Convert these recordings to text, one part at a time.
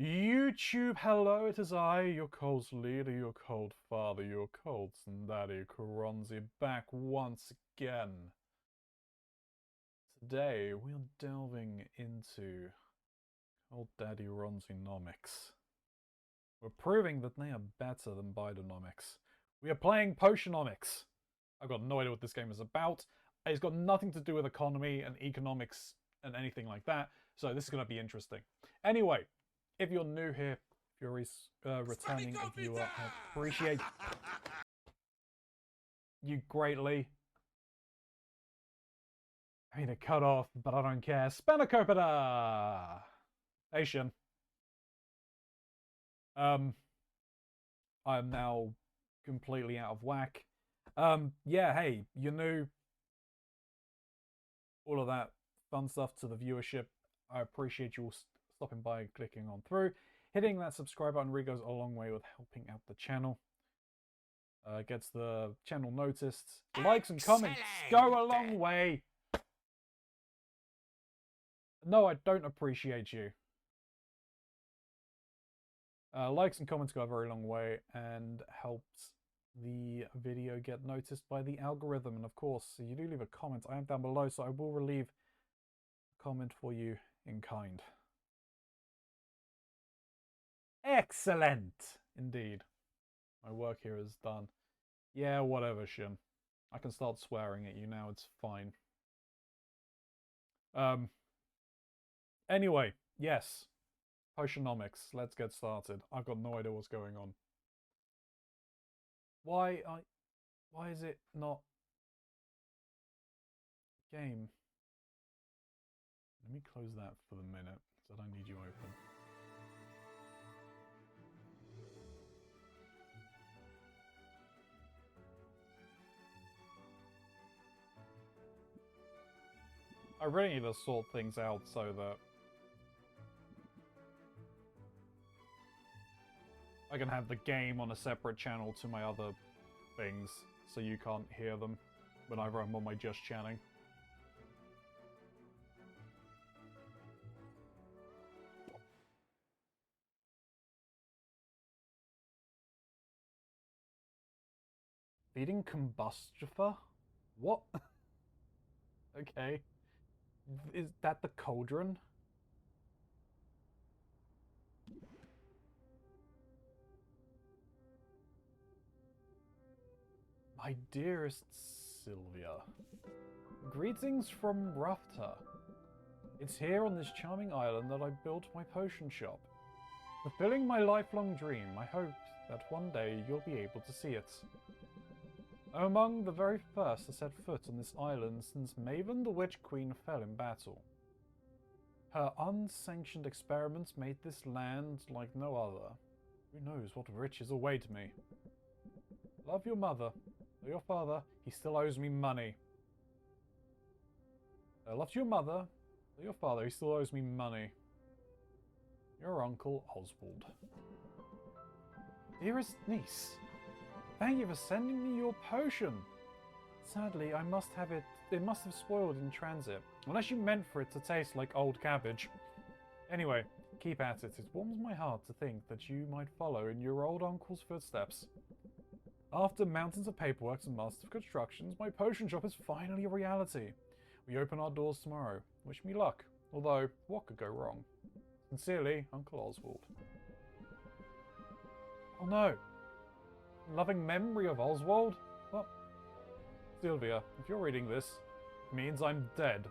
YouTube, hello, it is I, your cold's leader, your cold father, your cold son, Daddy Keronzi, back once again. Today, we are delving into old Daddy Ronzinomics. We're proving that they are better than Bidenomics. We are playing Potionomics. I've got no idea what this game is about. It's got nothing to do with economy and economics and anything like that, so this is going to be interesting. Anyway, if you're new here, if you're returning a viewer, I appreciate you greatly. I mean, it cut off, but I don't care. Spanakopita! Asian. I'm now completely out of whack. Yeah, hey, you new. All of that fun stuff to the viewership. I appreciate you all stopping by and clicking on through. Hitting that subscribe button really goes a long way with helping out the channel. Gets the channel noticed. Likes and comments go a long way. No, I don't appreciate you. Likes and comments go a very long way and helps the video get noticed by the algorithm. And of course, if you do leave a comment, I am down below, so I will relieve a comment for you in kind. Excellent! Indeed. My work here is done. Yeah, whatever, Shin. I can start swearing at you now, it's fine. Anyway, yes. Potionomics. Let's get started. I've got no idea what's going on. Why is it not game? Let me close that for the minute, because I don't need you open. I really need to sort things out so that I can have the game on a separate channel to my other things, so you can't hear them whenever I'm on my just chatting. Feeding combustifer? What? Okay. Is that the cauldron? My dearest Sylvia, greetings from Rafta. It's here on this charming island that I built my potion shop. Fulfilling my lifelong dream, I hope that one day you'll be able to see it. I'm among the very first to set foot on this island since Maven the Witch Queen fell in battle. Her unsanctioned experiments made this land like no other. Who knows what riches await me. Love your mother. Or your father, he still owes me money. Love to your mother. Or your father, he still owes me money. Your uncle, Oswald. Dearest niece, thank you for sending me your potion. Sadly, I must have it. It must have spoiled in transit. Unless you meant for it to taste like old cabbage. Anyway, keep at it. It warms my heart to think that you might follow in your old uncle's footsteps. After mountains of paperwork and months of constructions, my potion shop is finally a reality. We open our doors tomorrow. Wish me luck. Although, what could go wrong? Sincerely, Uncle Oswald. Oh no! Loving memory of Oswald? Well, Sylvia, if you're reading this, it means I'm dead.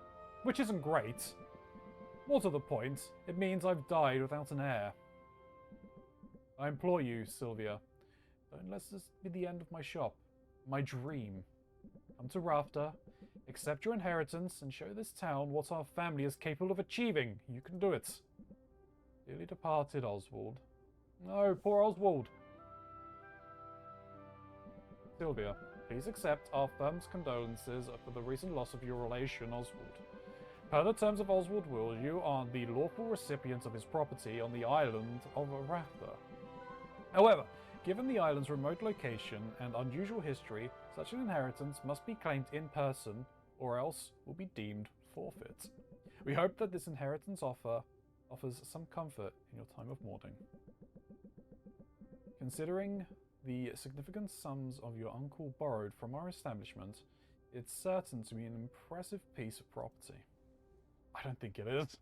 Which isn't great. More to the point, it means I've died without an heir. I implore you, Sylvia, don't let this be the end of my shop. My dream. Come to Rafta, accept your inheritance, and show this town what our family is capable of achieving. You can do it. Dearly departed, Oswald. No, poor Oswald. Sylvia, please accept our firm's condolences for the recent loss of your relation, Oswald. Per the terms of Oswald's will, you are the lawful recipient of his property on the island of Rafta. However, given the island's remote location and unusual history, such an inheritance must be claimed in person, or else will be deemed forfeit. We hope that this inheritance offer offers some comfort in your time of mourning. Considering the significant sums of your uncle borrowed from our establishment, it's certain to be an impressive piece of property. I don't think it is.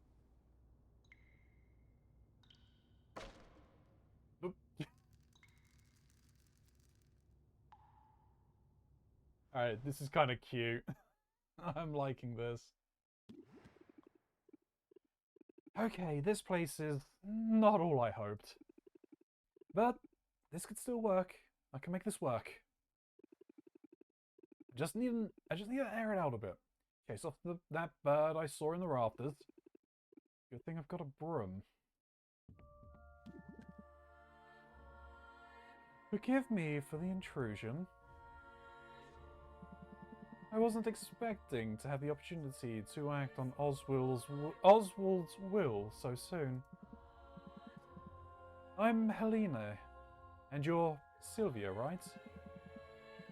Alright, this is kind of cute. I'm liking this. Okay, this place is not all I hoped. But this could still work. I can make this work. I just need to air it out a bit. Chase off that bird I saw in the rafters. Good thing I've got a broom. Forgive me for the intrusion. I wasn't expecting to have the opportunity to act on Oswald's will so soon. I'm Helena, and you're Sylvia, right?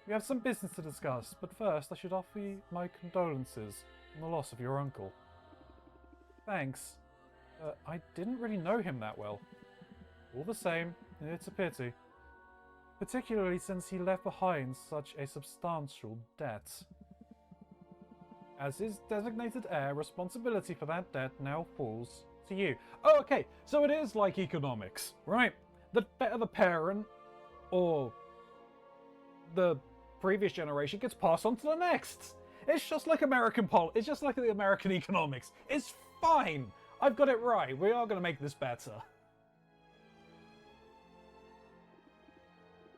We have some business to discuss, but first I should offer you my condolences on the loss of your uncle. Thanks. I didn't really know him that well. All the same, it's a pity. Particularly since he left behind such a substantial debt. As his designated heir, responsibility for that debt now falls to you. Oh, okay, so it is like economics, right? The better the parent, or the previous generation, gets passed on to the next. It's just like it's just like the American economics. It's fine. I've got it right. We are going to make this better.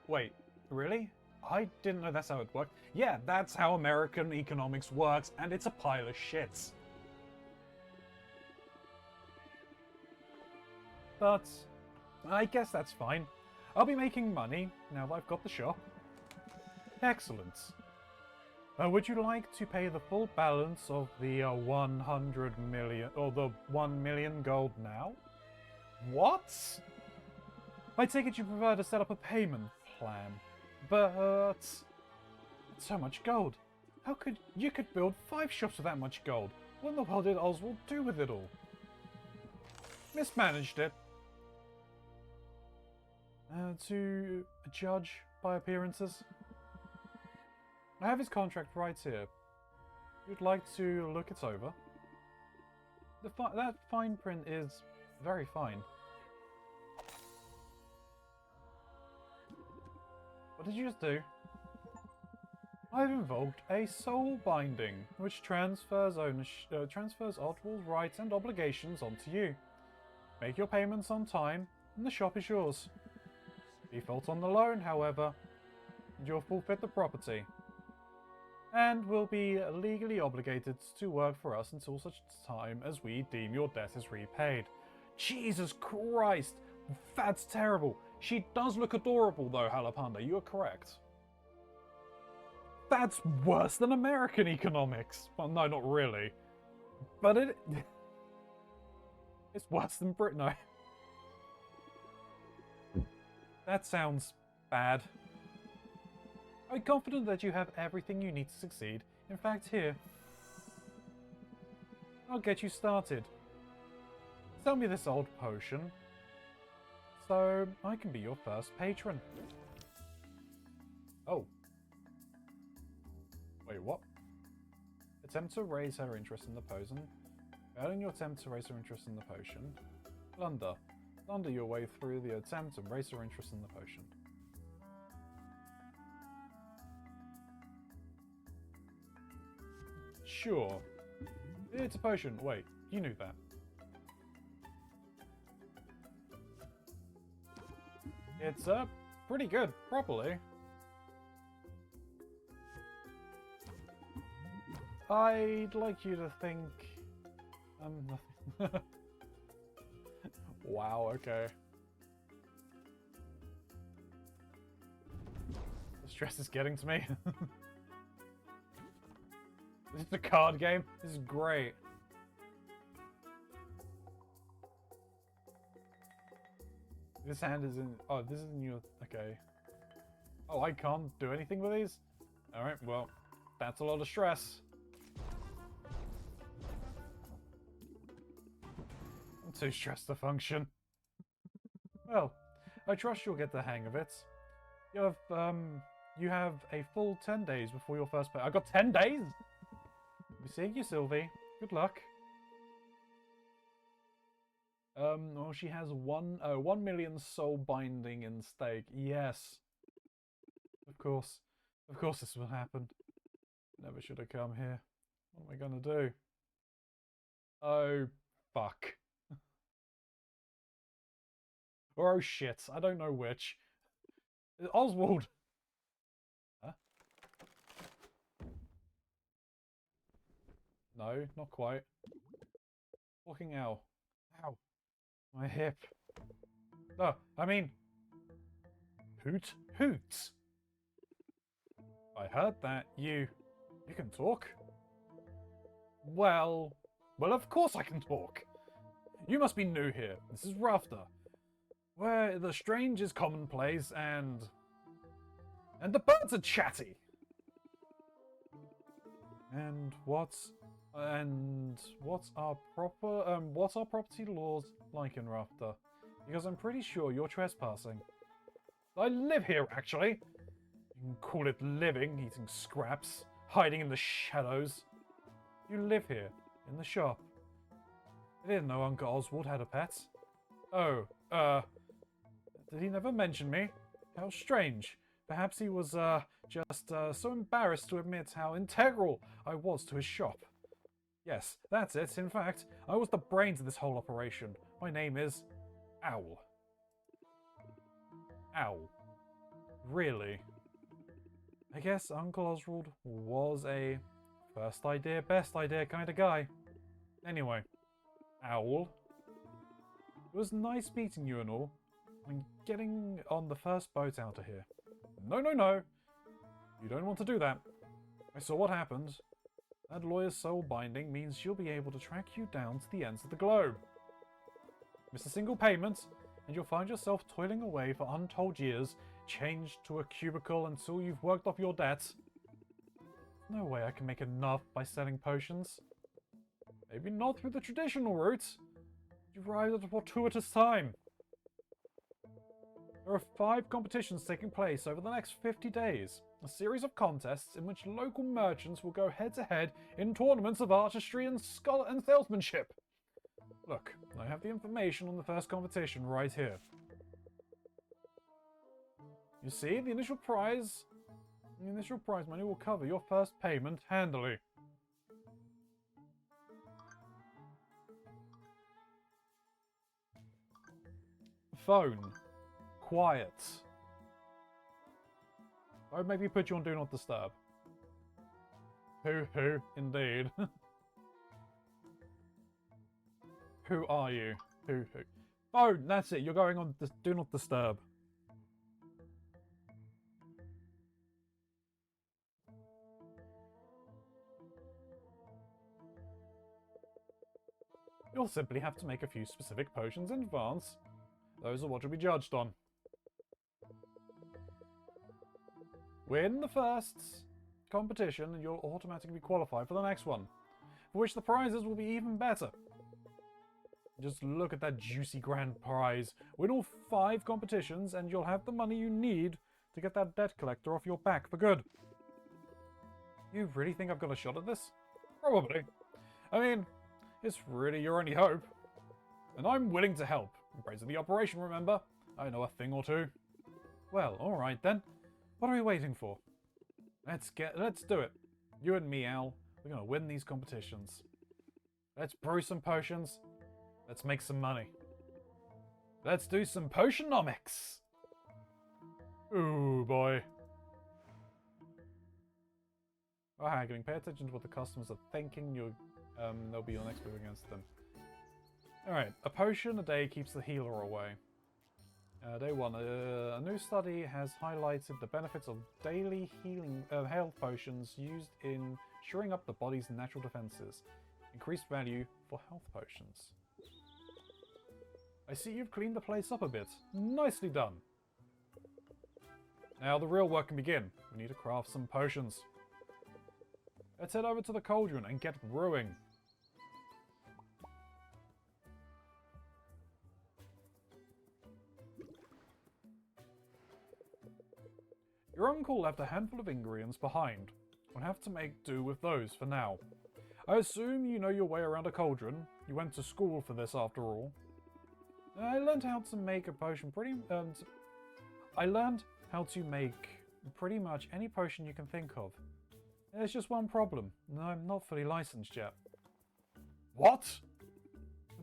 Wait, really? I didn't know that's how it worked. Yeah, that's how American economics works, and it's a pile of shit. But I guess that's fine. I'll be making money now that I've got the shop. Excellent. Would you like to pay the full balance of the 100 million, or the 1 million gold now? What? I take it you prefer to set up a payment plan. But so much gold. How could you build 5 shops with that much gold? What in the world did Oswald do with it all? Mismanaged it. To judge by appearances. I have his contract right here. You'd like to look it over? That fine print is very fine. What did you just do? I've invoked a soul binding, which transfers Oswald's rights and obligations onto you. Make your payments on time, and the shop is yours. Default on the loan, however, and you'll forfeit the property, and will be legally obligated to work for us until such time as we deem your debt is repaid. Jesus Christ! That's terrible! She does look adorable though, Halapanda, you are correct. That's worse than American economics! Well, no, not really. But it's worse than Britain. No. That sounds bad. I'm confident that you have everything you need to succeed. In fact, here. I'll get you started. Sell me this old potion, so I can be your first patron. Oh. Wait, what? Attempt to raise her interest in the potion. Failing your attempt to raise her interest in the potion. Blunder. Blunder your way through the attempt and raise her interest in the potion. Sure. It's a potion. Wait, you knew that. It's pretty good, properly. I'd like you to think nothing. Wow, okay. The stress is getting to me. This is a card game. This is great. This hand is in... Oh, this is in your... Okay. Oh, I can't do anything with these? Alright, well, that's a lot of stress. too stressed to function. Well, I trust you'll get the hang of it. You have a full 10 days before your first pay. I got 10 days? Be seeing you, Sylvie. Good luck. Well, she has 1 million soul binding in stake. Yes. Of course. Of course this will happen. Never should have come here. What am I gonna do? Oh, fuck. Or oh shit, I don't know which. Oswald! Huh? No, not quite. Fucking ow. Ow. My hip. No, I mean... Hoot? Hoots! I heard that. You can talk? Well, of course I can talk. You must be new here. This is Rafter, where the strange is commonplace and the birds are chatty. And what's our property laws like in Rafter? Because I'm pretty sure you're trespassing. I live here, actually. You can call it living, eating scraps, hiding in the shadows. You live here, in the shop. I didn't know Uncle Oswald had a pet. Oh, did he never mention me? How strange. Perhaps he was, just so embarrassed to admit how integral I was to his shop. Yes, that's it. In fact, I was the brains of this whole operation. My name is... Owl. Owl. Really? I guess Uncle Oswald was a first idea, best idea kind of guy. Anyway, Owl. It was nice meeting you and all. I'm getting on the first boat out of here. No, no, no. You don't want to do that. I saw what happened. That lawyer's soul binding means she'll be able to track you down to the ends of the globe. Miss a single payment, and you'll find yourself toiling away for untold years, changed to a cubicle until you've worked off your debts. No way I can make enough by selling potions. Maybe not through the traditional route. You've arrived at a fortuitous time. There are 5 competitions taking place over the next 50 days. A series of contests in which local merchants will go head-to-head in tournaments of artistry and salesmanship. Look, I have the information on the first competition right here. You see, the initial prize money will cover your first payment handily. Phone. Quiet. I would maybe put you on Do Not Disturb. Who, indeed. Who are you? Who? Oh, that's it. You're going on Do Not Disturb. You'll simply have to make a few specific potions in advance. Those are what you'll be judged on. Win the first competition and you'll automatically qualify for the next one, for which the prizes will be even better. Just look at that juicy grand prize. Win all 5 competitions and you'll have the money you need to get that debt collector off your back for good. You really think I've got a shot at this? Probably. I mean, it's really your only hope. And I'm willing to help. In praise of the operation, remember? I know a thing or two. Well, alright then. What are we waiting for? Let's do it. You and me, Al. We're gonna win these competitions. Let's brew some potions. Let's make some money. Let's do some Potionomics. Ooh, boy. Oh, haggling. Pay attention to what the customers are thinking. They'll be your next move against them. Alright, a potion a day keeps the healer away. Day 1. A new study has highlighted the benefits of daily healing health potions used in shoring up the body's natural defenses. Increased value for health potions. I see you've cleaned the place up a bit. Nicely done. Now the real work can begin. We need to craft some potions. Let's head over to the cauldron and get brewing. Your uncle left a handful of ingredients behind. We'll have to make do with those for now. I assume you know your way around a cauldron. You went to school for this after all. I learned how to make a potion I learned how to make pretty much any potion you can think of. There's just one problem. I'm not fully licensed yet. What?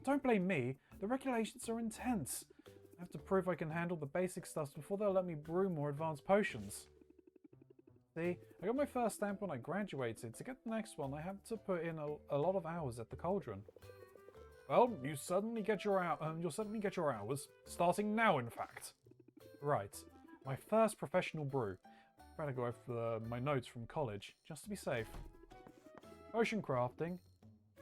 Don't blame me. The regulations are intense. I have to prove I can handle the basic stuff before they'll let me brew more advanced potions. See, I got my first stamp when I graduated. To get the next one, I have to put in a lot of hours at the cauldron. Well, you'll certainly get your hours. Starting now, in fact. Right. My first professional brew. Better go over my notes from college, just to be safe. Potion crafting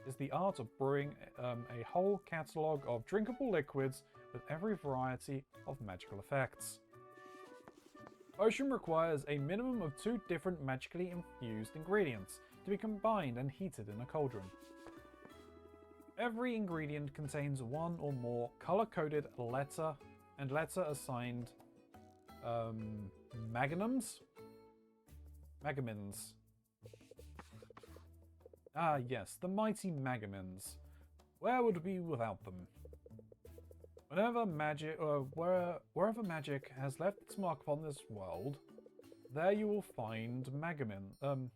is the art of brewing a whole catalogue of drinkable liquids with every variety of magical effects. Potion requires a minimum of 2 different magically infused ingredients to be combined and heated in a cauldron. Every ingredient contains 1 or more color-coded letter assigned magnums? Magamins. Ah yes, the mighty magamins. Where would we be without them? Wherever magic has left its mark upon this world, there you will find magimins. I'm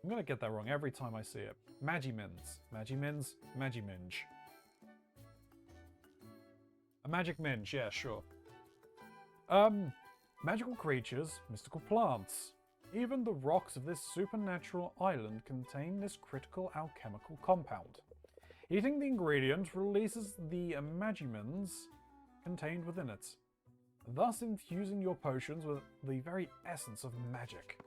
gonna get that wrong every time I see it. Magimins. Magiminge. A magic minge, yeah, sure. Magical creatures, mystical plants. Even the rocks of this supernatural island contain this critical alchemical compound. Eating the ingredient releases the magimins contained within it, thus infusing your potions with the very essence of magic.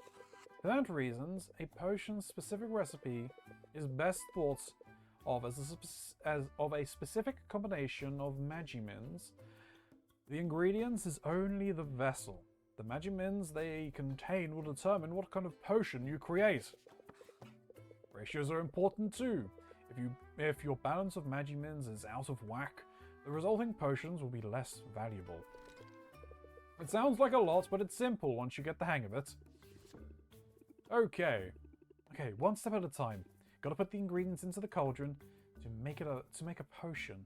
For that reasons, a potion-specific recipe is best thought of as a specific combination of magimins. The ingredients is only the vessel. The magimins they contain will determine what kind of potion you create. Ratios are important too. If your balance of magimins is out of whack, the resulting potions will be less valuable. It sounds like a lot, but it's simple once you get the hang of it. Okay, one step at a time. Gotta put the ingredients into the cauldron to make a potion.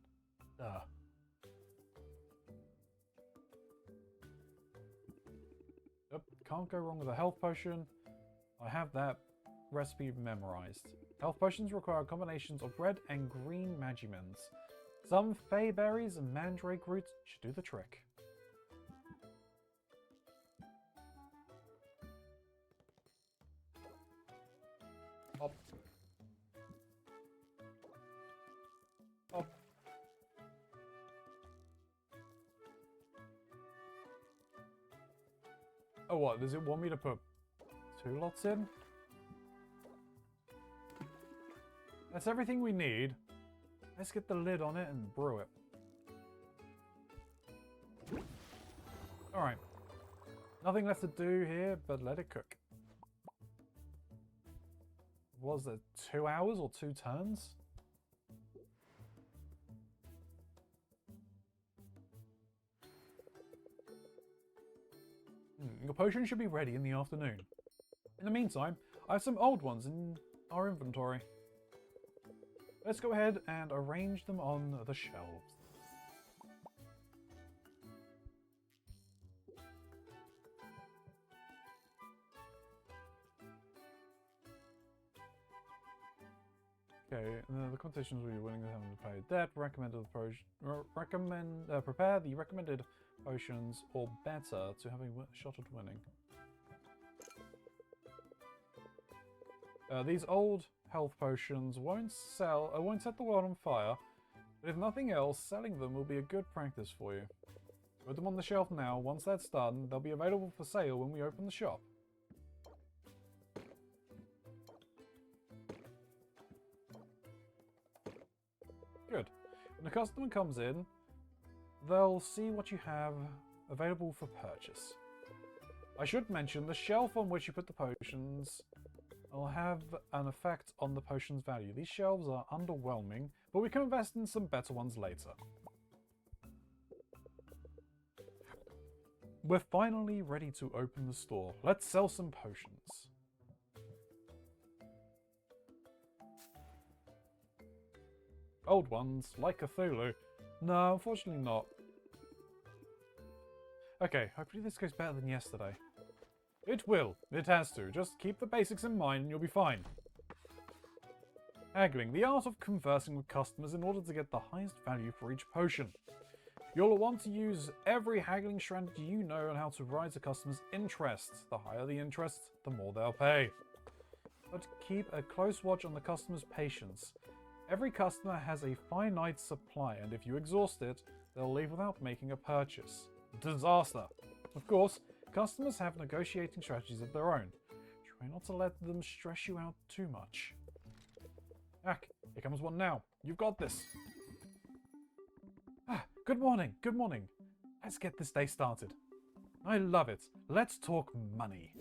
Yep, can't go wrong with a health potion. I have that recipe memorized. Health potions require combinations of red and green magimins. Some fey berries and mandrake roots should do the trick. Up. Up. Oh, what? Does it want me to put 2 lots in? That's everything we need. Let's get the lid on it and brew it. Alright. Nothing left to do here, but let it cook. Was it 2 hours or 2 turns? Your potion should be ready in the afternoon. In the meantime, I have some old ones in our inventory. Let's go ahead and arrange them on the shelves. Okay, the competitions where you're willing to have to pay debt, prepare the recommended potions or better to have a shot at winning. These old health potions won't set the world on fire, but if nothing else, selling them will be a good practice for you. Put them on the shelf now. Once that's done, they'll be available for sale when we open the shop. Good. When the customer comes in, they'll see what you have available for purchase. I should mention the shelf on which you put the potions will have an effect on the potion's value. These shelves are underwhelming, but we can invest in some better ones later. We're finally ready to open the store. Let's sell some potions. Old ones, like Cthulhu. No, unfortunately not. Okay, hopefully this goes better than yesterday. It will. It has to. Just keep the basics in mind and you'll be fine. Haggling. The art of conversing with customers in order to get the highest value for each potion. You'll want to use every haggling strategy you know on how to rise a customer's interest. The higher the interest, the more they'll pay. But keep a close watch on the customer's patience. Every customer has a finite supply, and if you exhaust it, they'll leave without making a purchase. Disaster. Of course, customers have negotiating strategies of their own. Try not to let them stress you out too much. Ack, here comes one now. You've got this. Ah, good morning, good morning. Let's get this day started. I love it. Let's talk money.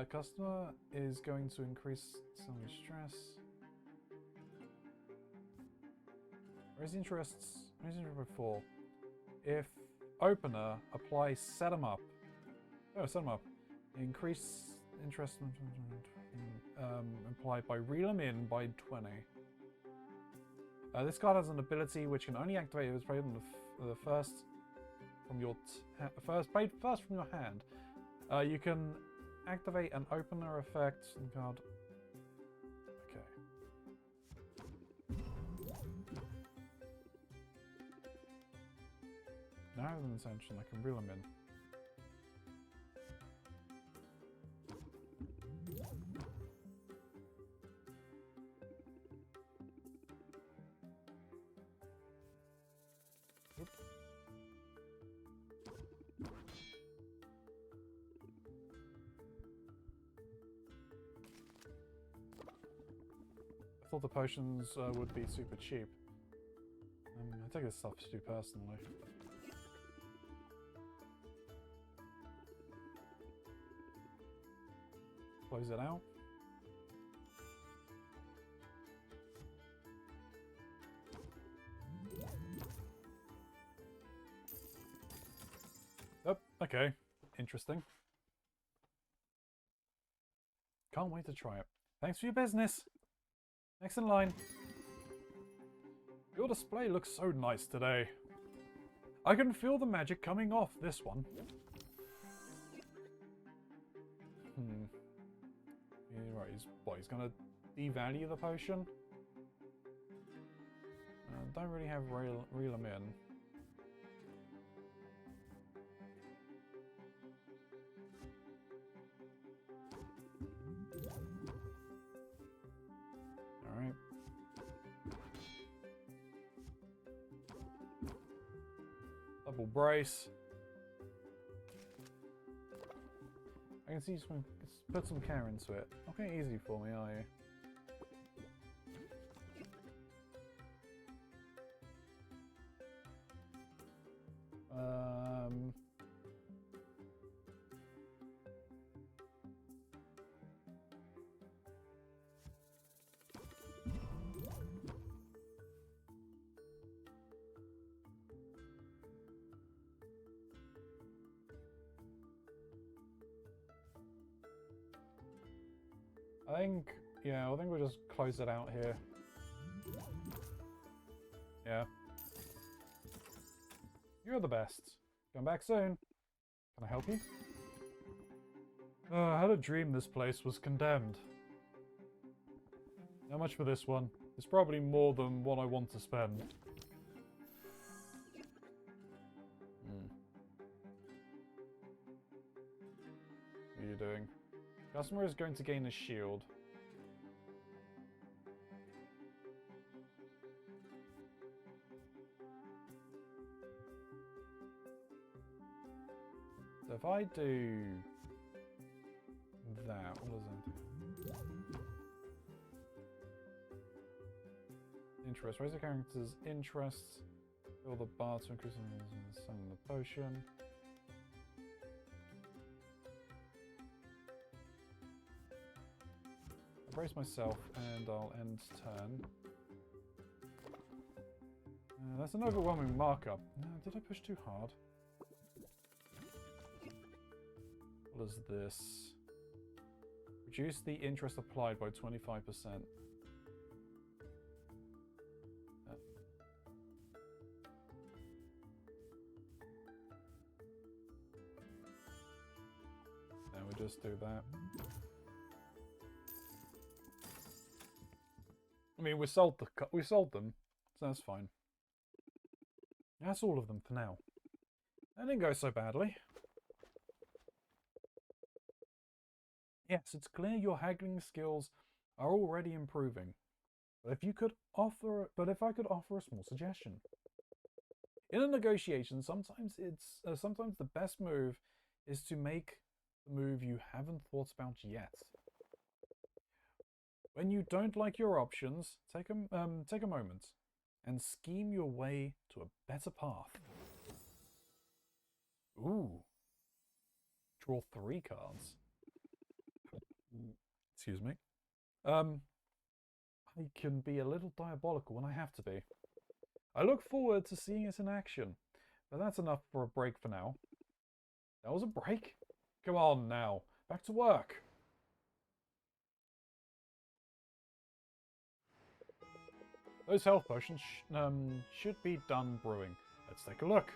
Customer is going to increase some stress. Raise interests. Raise interest by 4. If opener, apply set 'em up. Oh, set 'em up. Increase interest implied by reel 'em in by 20. This card has an ability which can only activate if it's played on the first from your played first from your hand. You can activate an opener effect card. Okay. Now with intention, I can reel 'em in. I thought the potions would be super cheap. I take this stuff too personally. Close it out. Oh, okay. Interesting. Can't wait to try it. Thanks for your business. Next in line. Your display looks so nice today. I can feel the magic coming off this one. Yeah, right, he's gonna devalue the potion? Don't really have reel 'em in. Alright. Double brace. I can see you put some care into it. Not going easy for me, are you? I think we'll just close it out here. Yeah. You're the best. Come back soon. Can I help you? I had a dream this place was condemned. How much for this one? It's probably more than what I want to spend. What are you doing? Customer is going to gain a shield. So if I do that, what does that do? Interest. Raise the character's interest. Fill the bar to increase some of the potion. I'll brace myself and I'll end turn. That's an overwhelming markup. Did I push too hard? What is this? Reduce the interest applied by 25%. Then we just do that. I mean, we sold them, so that's fine. That's all of them for now. That didn't go so badly. Yes, it's clear your haggling skills are already improving. But if I could offer a small suggestion. In a negotiation, sometimes the best move is to make the move you haven't thought about yet. When you don't like your options, take a moment and scheme your way to a better path. Ooh. Draw 3 cards. Excuse me. I can be a little diabolical when I have to be. I look forward to seeing it in action. But that's enough for a break for now. That was a break? Come on now. Back to work. Those health potions should be done brewing. Let's take a look.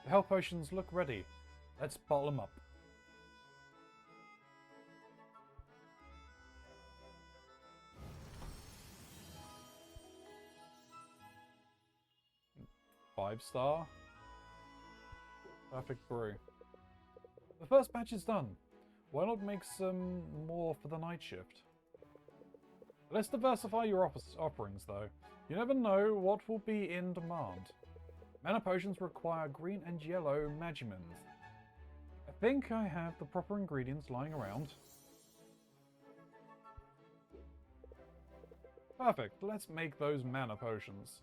The health potions look ready. Let's bottle them up. Five-star. Perfect brew. The first batch is done. Why not make some more for the night shift? Let's diversify your offerings, though. You never know what will be in demand. Mana potions require green and yellow magimins. I think I have the proper ingredients lying around. Perfect. Let's make those mana potions.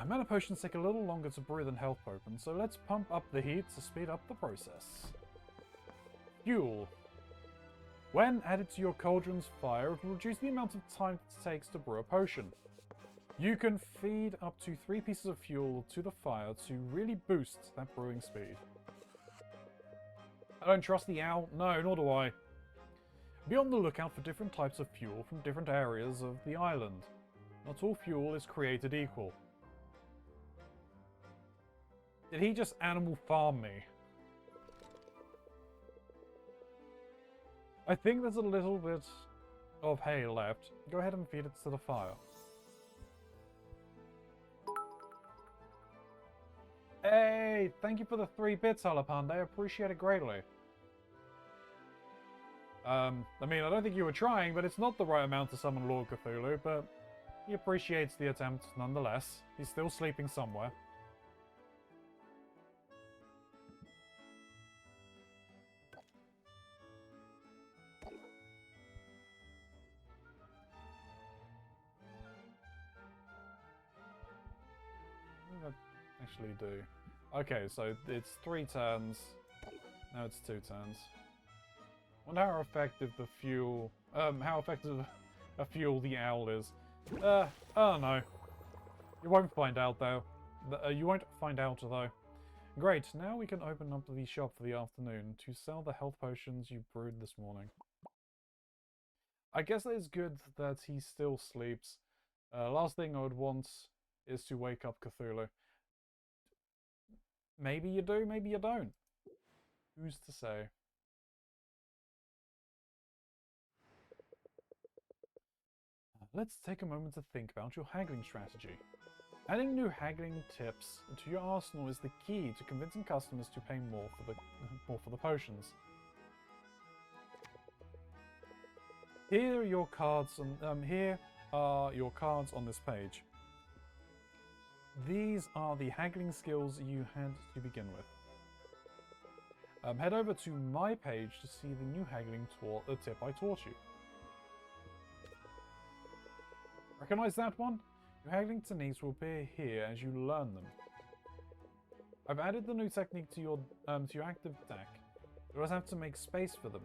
Mana potions take a little longer to brew than health potions, so let's pump up the heat to speed up the process. Fuel. When added to your cauldron's fire, it will reduce the amount of time it takes to brew a potion. You can feed up to 3 pieces of fuel to the fire to really boost that brewing speed. I don't trust the owl. No, nor do I. Be on the lookout for different types of fuel from different areas of the island. Not all fuel is created equal. Did he just animal farm me? I think there's a little bit of hay left. Go ahead and feed it to the fire. Hey, thank you for the 3 bits, Alapande. I appreciate it greatly. I mean, I don't think you were trying, but it's not the right amount to summon Lord Cthulhu, but he appreciates the attempt nonetheless. He's still sleeping somewhere. Actually do. Okay, so it's 3 turns. Now it's 2 turns. Wonder how effective the fuel... how effective a fuel the owl is. I don't know. You won't find out, though. You won't find out, though. Great, now we can open up the shop for the afternoon to sell the health potions you brewed this morning. I guess it's good that he still sleeps. Last thing I would want is to wake up Cthulhu. Maybe you do, maybe you don't. Who's to say? Let's take a moment to think about your haggling strategy. Adding new haggling tips to your arsenal is the key to convincing customers to pay more for the potions. Here are your cards on this page. These are the haggling skills you had to begin with. Head over to my page to see the new haggling tip I taught you. Recognize that one? Your haggling techniques will appear here as you learn them. I've added the new technique to your active deck. You always have to make space for them.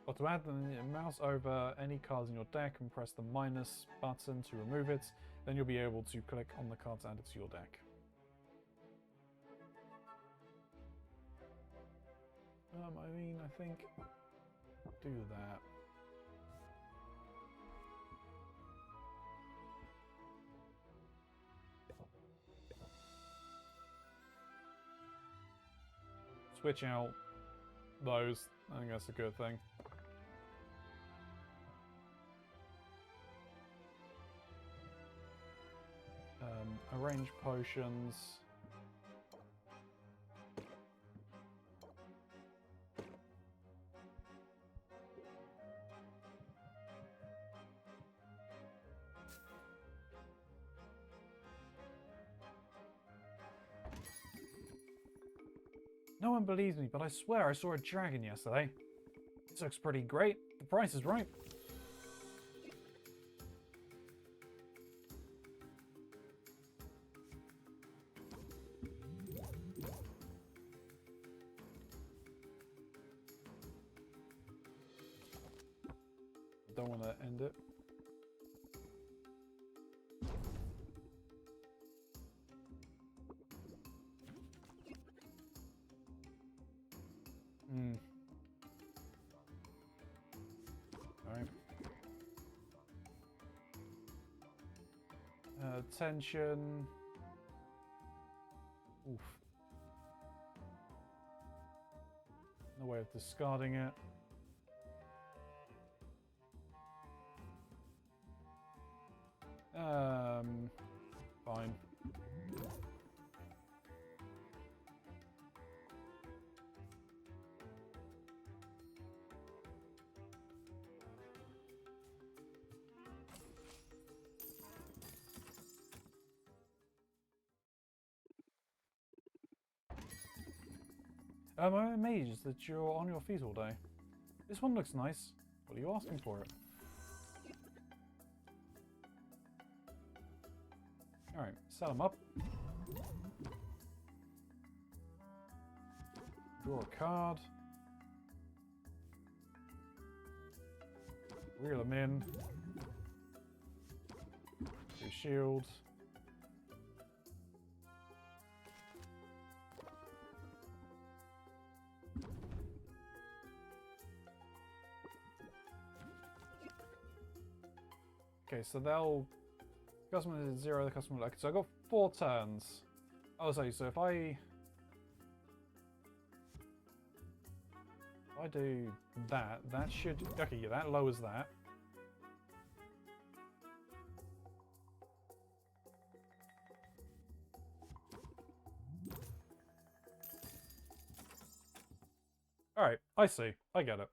Or to add them, mouse over any cards in your deck and press the minus button to remove it. Then you'll be able to click on the cards added to your deck. I mean, I think do that. Switch out those. I think that's a good thing. Arrange potions. No one believes me, but I swear I saw a dragon yesterday. This looks pretty great. The price is right. Don't want to end it. Alright. Tension. Oof. No way of discarding it. Fine. I'm amazed that you're on your feet all day. This one looks nice. What are you asking for it? Alright, set them up. Draw a card. Reel them in. Do shield. Okay, so they'll... Customer is 0, the customer... Okay, so I got 4 turns. Oh, sorry, so if I do that, that should... Okay, yeah, that lowers that. Alright, I see. I get it.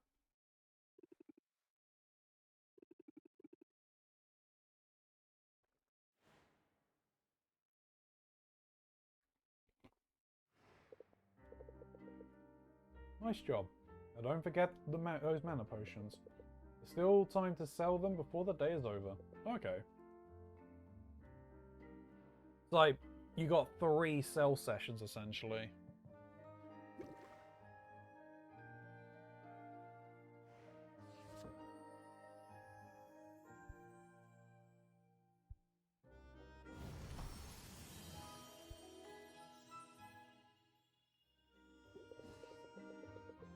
Nice job. Now don't forget those mana potions. There's still time to sell them before the day is over. Okay. It's like, you got 3 sell sessions, essentially.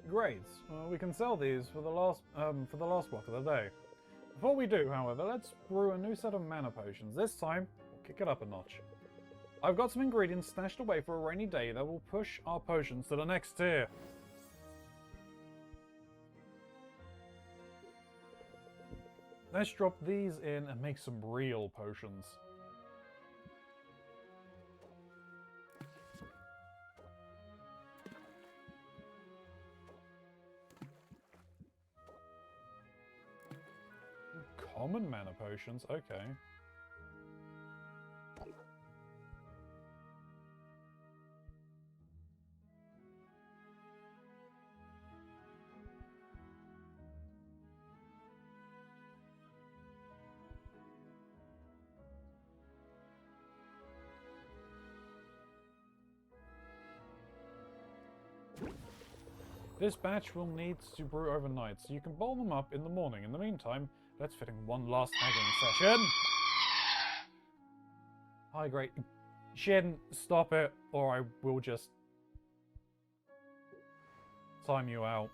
Great. We can sell these for the last block of the day. Before we do, however, let's brew a new set of mana potions. This time, we'll kick it up a notch. I've got some ingredients stashed away for a rainy day that will push our potions to the next tier. Let's drop these in and make some real potions. Common mana potions, okay. This batch will need to brew overnight, so you can boil them up in the morning. In the meantime, let's fit in one last haggling session. Hi, great. Shin, stop it, or I will just time you out.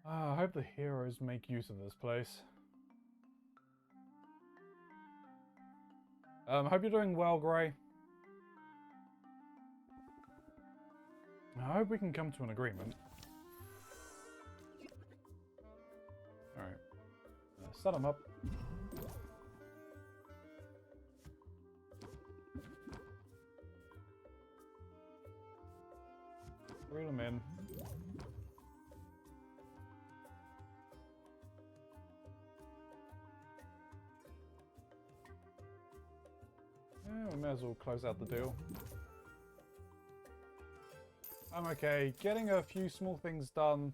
I hope the heroes make use of this place. I hope you're doing well, Gray. I hope we can come to an agreement. Alright. Set them up. Reel them in. Yeah, we may as well close out the deal. I'm okay. Getting a few small things done.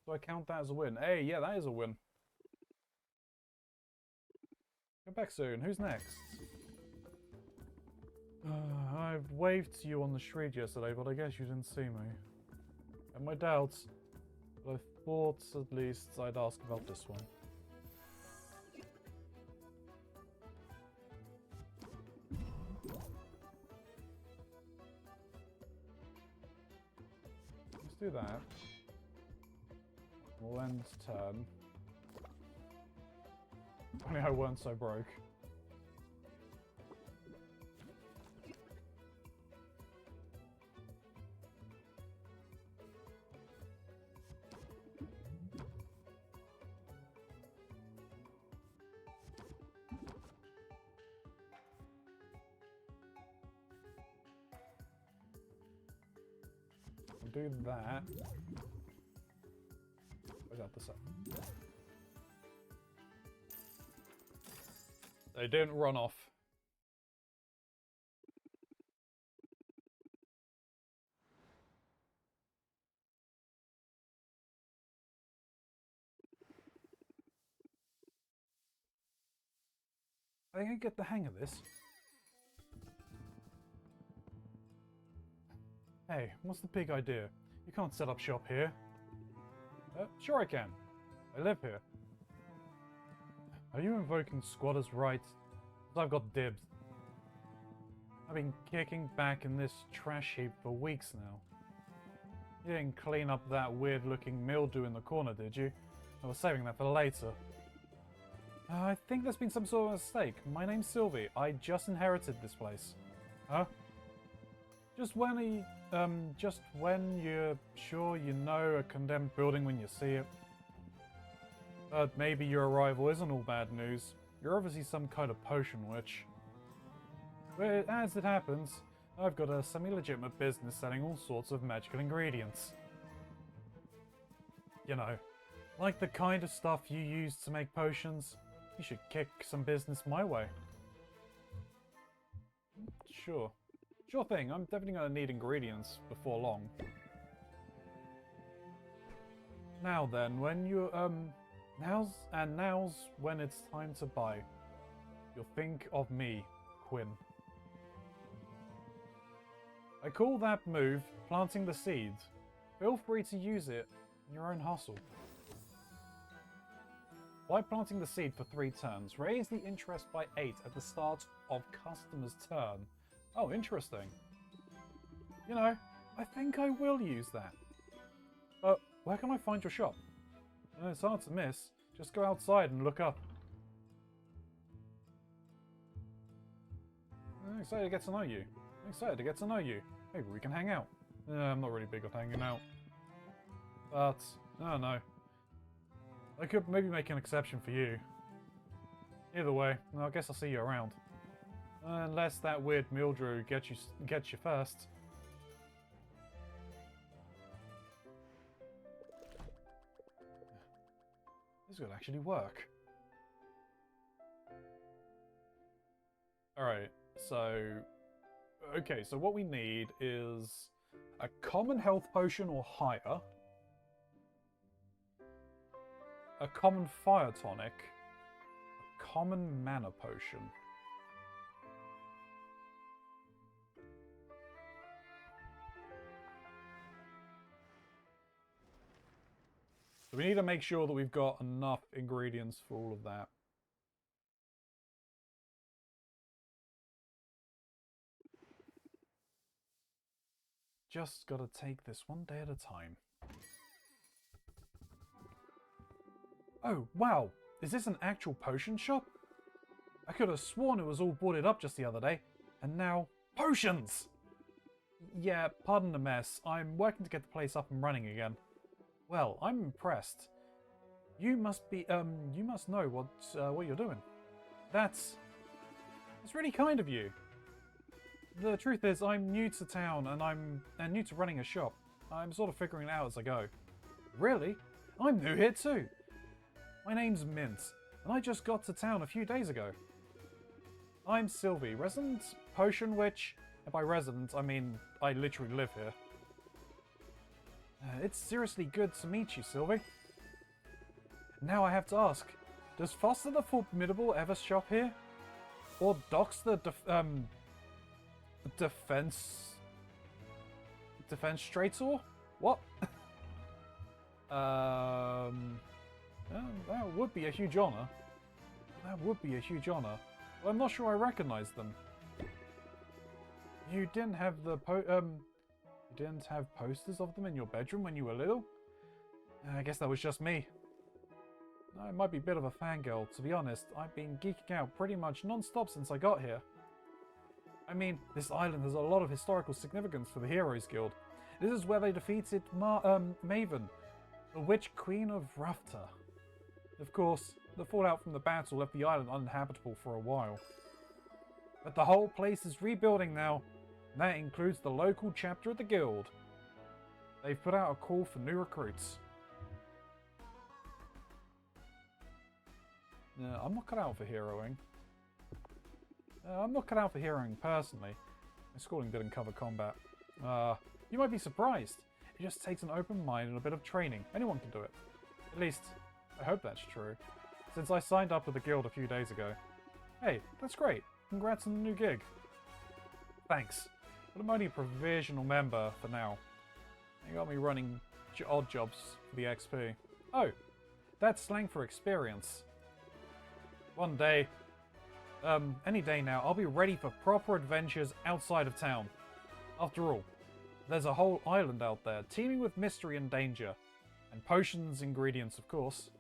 Do I count that as a win? Hey, yeah, that is a win. Come back soon. Who's next? I've waved to you on the street yesterday, but I guess you didn't see me. I have my doubts, but I thought at least I'd ask about this one. Let's do that. We'll end turn. Only I weren't so broke. Do that. Without this up. They didn't run off. I think I get the hang of this. Hey, what's the big idea? You can't set up shop here. Sure I can. I live here. Are you invoking squatters' rights? 'Cause I've got dibs. I've been kicking back in this trash heap for weeks now. You didn't clean up that weird-looking mildew in the corner, did you? I was saving that for later. I think there's been some sort of mistake. My name's Sylvie. I just inherited this place. Huh? Just when you're sure you know a condemned building when you see it. But maybe your arrival isn't all bad news. You're obviously some kind of potion witch. But as it happens, I've got a semi-legitimate business selling all sorts of magical ingredients. You know, like the kind of stuff you use to make potions. You should kick some business my way. Sure. Sure thing, I'm definitely going to need ingredients before long. Now then, when you, now's when it's time to buy. You'll think of me, Quinn. I call that move planting the seed. Feel free to use it in your own hustle. By planting the seed for 3 turns, raise the interest by 8 at the start of customer's turn. Oh, interesting. You know, I think I will use that. But where can I find your shop? It's hard to miss. Just go outside and look up. I'm excited to get to know you. Maybe we can hang out. I'm not really big on hanging out. But, I don't know. I could maybe make an exception for you. Either way, I guess I'll see you around. Unless that weird mildew gets you first. This could actually work. Alright, so... Okay, so what we need is a common health potion or higher, a common fire tonic, a common mana potion. So we need to make sure that we've got enough ingredients for all of that. Just gotta take this one day at a time. Oh, wow! Is this an actual potion shop? I could have sworn it was all boarded up just the other day. And now, potions! Yeah, pardon the mess. I'm working to get the place up and running again. Well, I'm impressed. You must know what you're doing. That's really kind of you. The truth is, I'm new to town and new to running a shop. I'm sort of figuring it out as I go. Really? I'm new here too. My name's Mint, and I just got to town a few days ago. I'm Sylvie, resident potion witch, and by resident I mean I literally live here. It's seriously good to meet you, Sylvie. Now I have to ask, does Foster the Formidable ever shop here? Or Dox the Defenstrator? What? That would be a huge honor. That would be a huge honor. But I'm not sure I recognize them. You didn't have the you didn't have posters of them in your bedroom when you were little? I guess that was just me. I might be a bit of a fangirl, to be honest. I've been geeking out pretty much non-stop since I got here. I mean, this island has a lot of historical significance for the Heroes Guild. This is where they defeated Maven, the Witch Queen of Rafta. Of course, the fallout from the battle left the island uninhabitable for a while. But the whole place is rebuilding now, and that includes the local chapter of the guild. They've put out a call for new recruits. I'm not cut out for heroing. I'm not cut out for heroing personally. My schooling didn't cover combat. You might be surprised. It just takes an open mind and a bit of training. Anyone can do it. At least, I hope that's true. Since I signed up with the guild a few days ago. Hey, that's great. Congrats on the new gig. Thanks. But I'm only a provisional member for now. They got me running odd jobs for the XP. Oh, that's slang for experience. One day, any day now, I'll be ready for proper adventures outside of town. After all, there's a whole island out there, teeming with mystery and danger. And potions, ingredients, of course.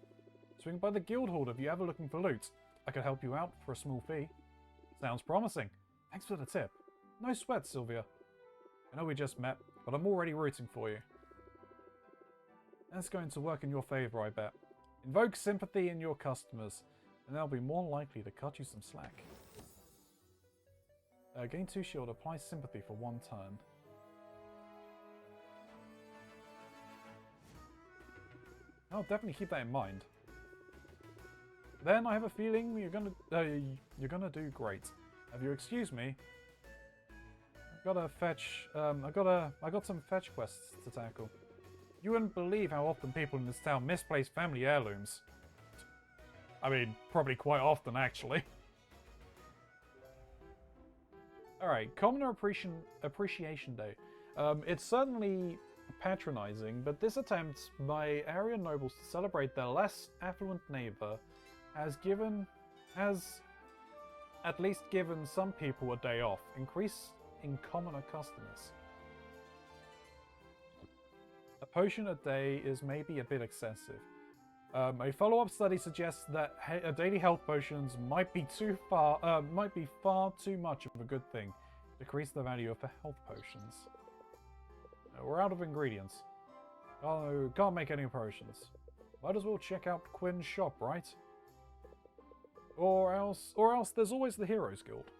Swing by the guild hall if you're ever looking for loot. I could help you out for a small fee. Sounds promising. Thanks for the tip. No sweat, Sylvia. I know we just met, but I'm already rooting for you. That's going to work in your favour, I bet. Invoke sympathy in your customers, and they'll be more likely to cut you some slack. Gain 2 shield, apply sympathy for 1 turn. I'll definitely keep that in mind. Then I have a feeling you're gonna do great. Have you excuse me? I've gotta fetch. I got some fetch quests to tackle. You wouldn't believe how often people in this town misplace family heirlooms. I mean, probably quite often, actually. Alright, Commoner Appreciation Day. It's certainly patronizing, but this attempt by area nobles to celebrate their less affluent neighbor has at least given some people a day off, increase in commoner customers. A potion a day is maybe a bit excessive. A follow-up study suggests that daily health potions might be far too much of a good thing. Decrease the value of the health potions. We're out of ingredients. Oh, can't make any potions. Might as well check out Quinn's shop, right? Or else there's always the Heroes Guild.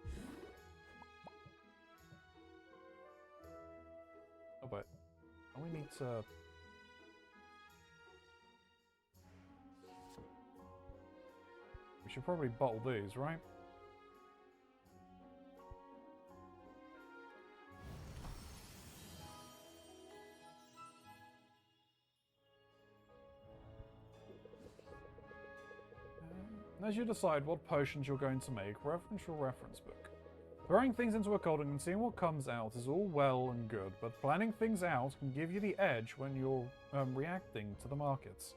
Oh, but we need to. We should probably bottle these, right? As you decide what potions you're going to make, reference your reference book. Throwing things into a cauldron and seeing what comes out is all well and good, but planning things out can give you the edge when you're reacting to the markets.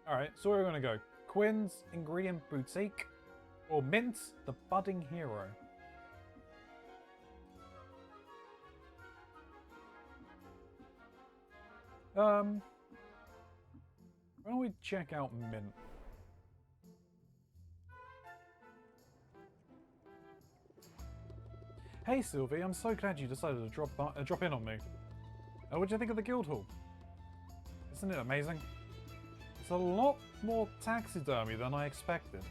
Alright, so where are we going to go? Quinn's Ingredient Boutique or Mint, the Budding Hero? Why don't we check out Mint? Hey Sylvie, I'm so glad you decided to drop in on me. What do you think of the guild hall? Isn't it amazing? It's a lot more taxidermy than I expected.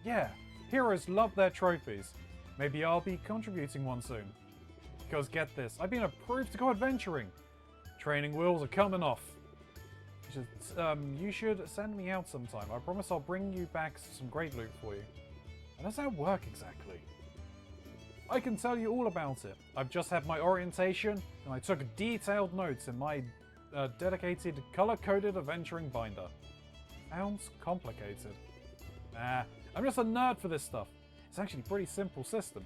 Yeah, heroes love their trophies. Maybe I'll be contributing one soon. Because get this, I've been approved to go adventuring. Training wheels are coming off. You should send me out sometime. I promise I'll bring you back some great loot for you. How does that work exactly? I can tell you all about it. I've just had my orientation and I took detailed notes in my dedicated color-coded adventuring binder. Sounds complicated. Nah, I'm just a nerd for this stuff. It's actually a pretty simple system.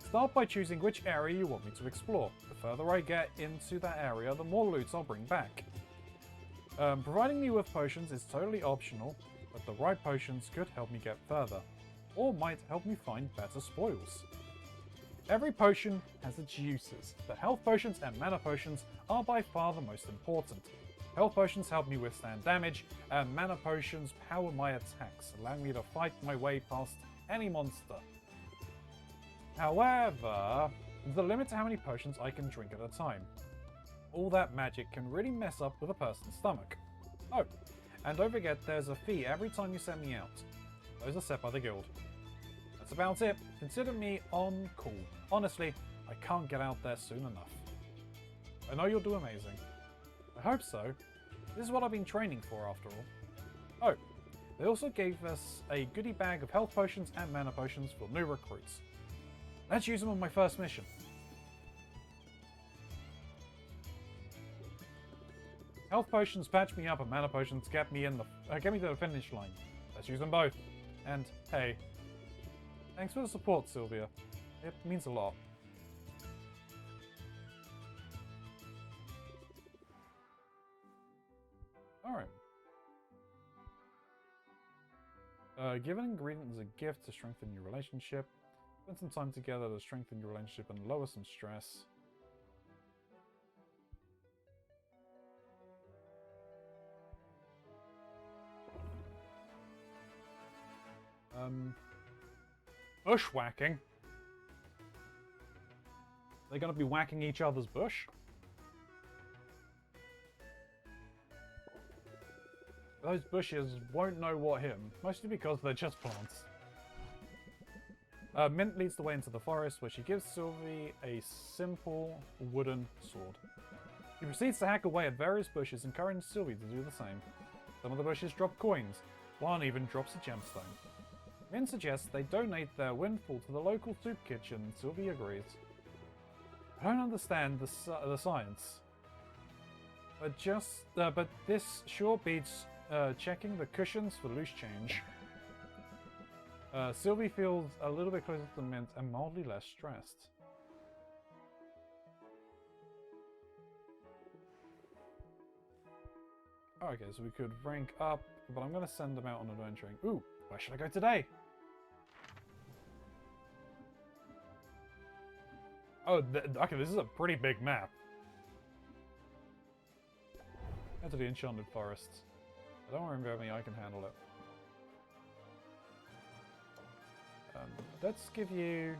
Start by choosing which area you want me to explore. The further I get into that area, the more loot I'll bring back. Providing me with potions is totally optional, but the right potions could help me get further, or might help me find better spoils. Every potion has its uses, but health potions and mana potions are by far the most important. Health potions help me withstand damage, and mana potions power my attacks, allowing me to fight my way past any monster. However, there's a limit to how many potions I can drink at a time. All that magic can really mess up with a person's stomach. Oh, and don't forget there's a fee every time you send me out. Those are set by the guild. That's about it. Consider me on call. Honestly, I can't get out there soon enough. I know you'll do amazing. I hope so. This is what I've been training for after all. Oh, they also gave us a goodie bag of health potions and mana potions for new recruits. Let's use them on my first mission. Health potions patch me up and mana potions get me to the finish line. Let's use them both. And hey, thanks for the support, Sylvia. It means a lot. Alright. Give an ingredient as a gift to strengthen your relationship. Spend some time together to strengthen your relationship and lower some stress. Bushwhacking? They're gonna be whacking each other's bush? Those bushes won't know what hit them, mostly because they're just plants. Mint leads the way into the forest, where she gives Sylvie a simple wooden sword. She proceeds to hack away at various bushes, encouraging Sylvie to do the same. Some of the bushes drop coins, one even drops a gemstone. Mint suggests they donate their windfall to the local soup kitchen, and Sylvie agrees. I don't understand the science, but this sure beats checking the cushions for loose change. Sylvie feels a little bit closer to Mint and mildly less stressed. Okay, so we could rank up, but I'm going to send them out on adventuring. Ooh, where should I go today? Oh, okay, this is a pretty big map. Head to the Enchanted Forests. I don't remember how many I can handle it. Let's give you...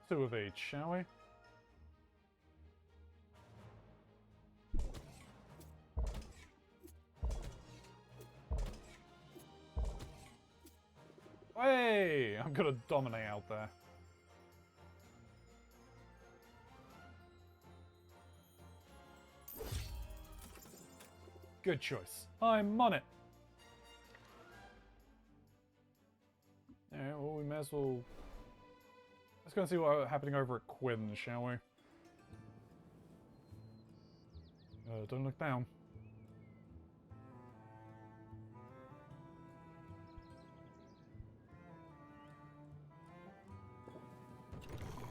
two of each, shall we? Hey! I'm gonna dominate out there. Good choice. I'm on it. Alright, well, we may as well... Let's go and see what's happening over at Quinn, shall we? Don't look down.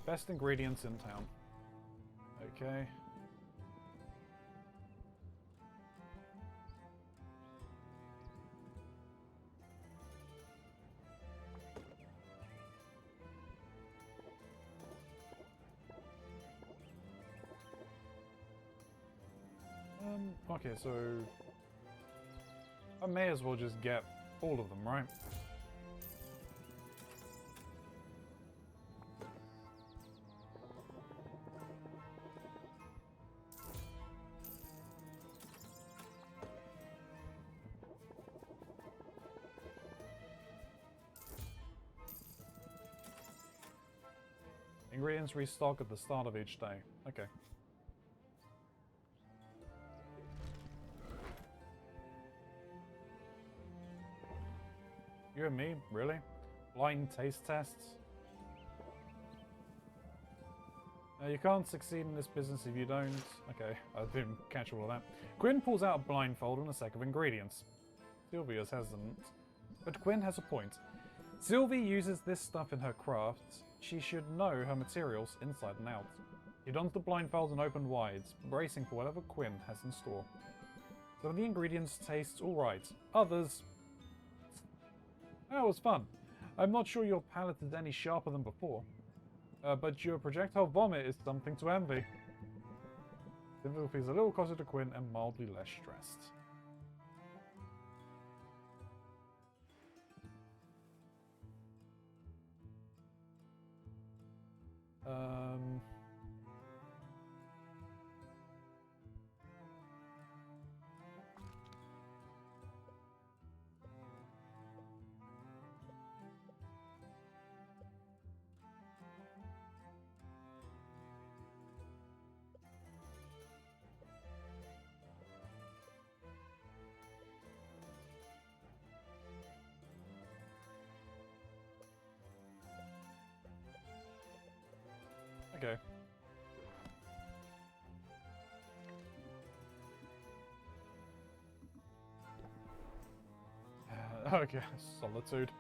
Best ingredients in town. Okay. Okay, so... I may as well just get all of them, right? Ingredients restock at the start of each day. Okay. You and me? Really? Blind taste tests? You can't succeed in this business if you don't... Okay, I didn't catch all of that. Quinn pulls out a blindfold and a sack of ingredients. Sylvia's hesitant. But Quinn has a point. Sylvie uses this stuff in her crafts. She should know her materials inside and out. He dons the blindfold and opened wide, bracing for whatever Quinn has in store. Some of the ingredients taste alright. Others... That was fun. I'm not sure your palate is any sharper than before. But your projectile vomit is something to envy. Sylvia feels a little closer to Quinn and mildly less stressed. Okay. Okay, Solitude.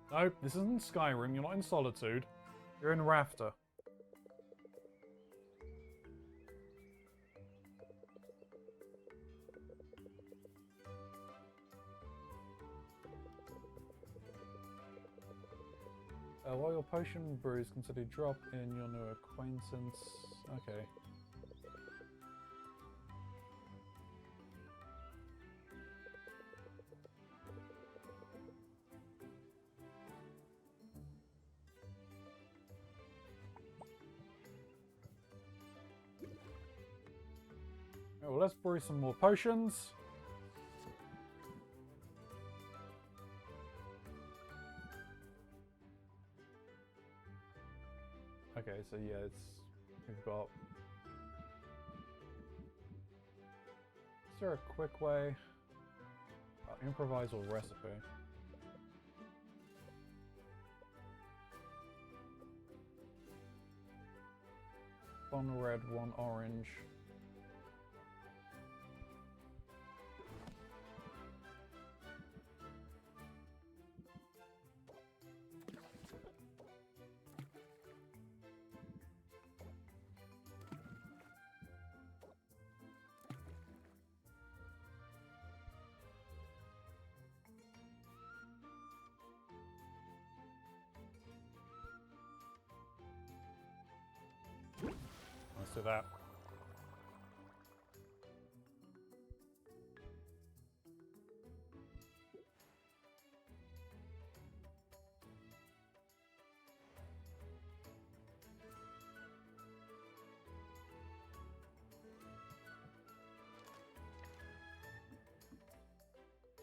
Nope, this isn't Skyrim. You're not in Solitude. You're in Rafter. While your potion brews, consider drop in your new acquaintance. Okay. Oh, well, let's brew some more potions. Okay, so yeah, we've got... Is there a quick way? Improvise or recipe? One red, one orange. Let's do that.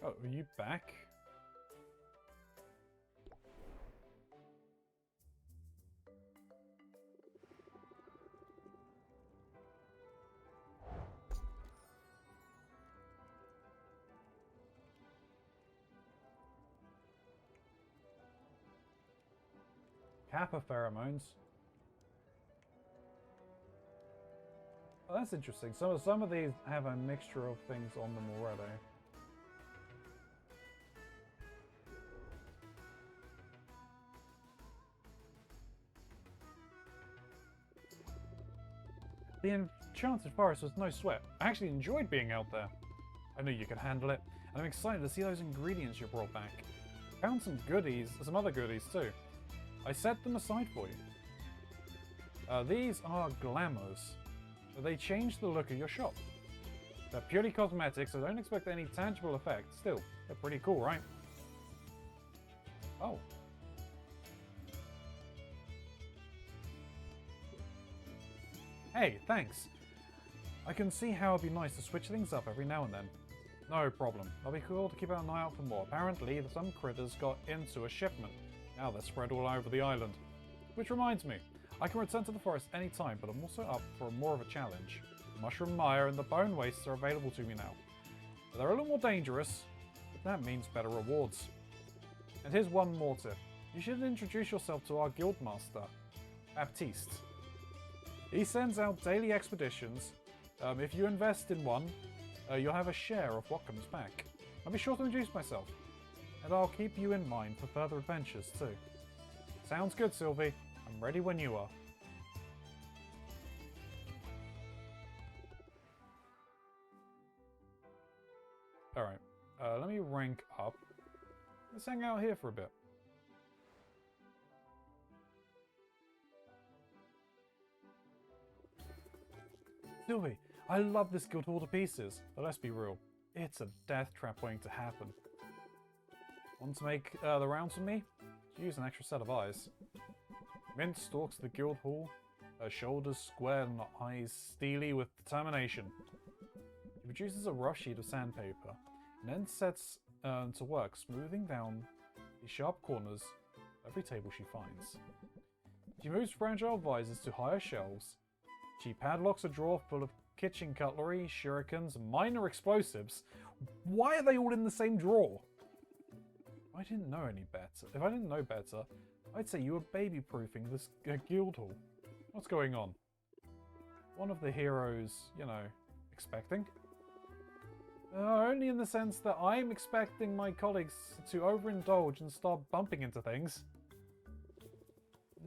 Oh, are you back? Kappa pheromones. Oh, that's interesting. Some of these have a mixture of things on them already. The Enchanted Forest was no sweat. I actually enjoyed being out there. I knew you could handle it, and I'm excited to see those ingredients you brought back. Found some goodies, some other goodies too. I set them aside for you. These are glamours. They change the look of your shop. They're purely cosmetic, so don't expect any tangible effect. Still, they're pretty cool, right? Oh. Hey, thanks. I can see how it'd be nice to switch things up every now and then. No problem. I'll be cool to keep an eye out for more. Apparently, some critters got into a shipment. Now they're spread all over the island. Which reminds me, I can return to the forest anytime, but I'm also up for more of a challenge. The mushroom mire and the bone wastes are available to me now. They're a little more dangerous, but that means better rewards. And here's one more tip. You should introduce yourself to our guild master, Baptiste. He sends out daily expeditions. If you invest in one, you'll have a share of what comes back. I'll be sure to introduce myself, and I'll keep you in mind for further adventures too. Sounds good, Sylvie. I'm ready when you are. Alright, let me rank up. Let's hang out here for a bit. Sylvie, I love this guild hall to pieces, but let's be real, it's a death trap waiting to happen. Want to make the rounds with me? Use an extra set of eyes. Mint stalks the guild hall, her shoulders squared and her eyes steely with determination. She produces a rough sheet of sandpaper, and then sets to work smoothing down the sharp corners of every table she finds. She moves fragile visors to higher shelves. She padlocks a drawer full of kitchen cutlery, shurikens, and minor explosives. Why are they all in the same drawer? I didn't know any better. If I didn't know better, I'd say you were baby-proofing this guild hall. What's going on? One of the heroes, you know, expecting? Only in the sense that I'm expecting my colleagues to overindulge and start bumping into things.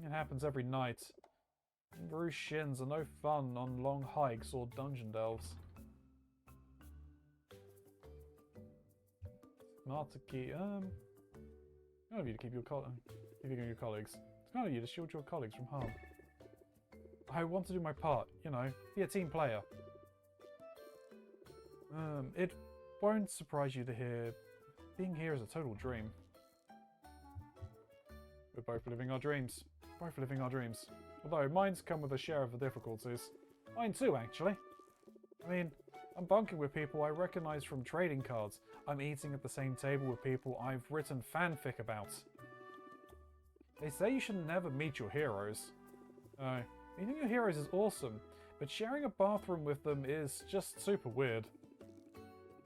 It happens every night. Bruised shins are no fun on long hikes or dungeon delves. Smart to keep. Kind of you to keep your colleagues. It's kind of you to shield your colleagues from harm. I want to do my part, you know, be a team player. It won't surprise you to hear being here is a total dream. We're both living our dreams. Both living our dreams. Although mine's come with a share of the difficulties. Mine too, actually. I mean, I'm bunking with people I recognise from trading cards. I'm eating at the same table with people I've written fanfic about. They say you should never meet your heroes. Meeting your heroes is awesome, but sharing a bathroom with them is just super weird.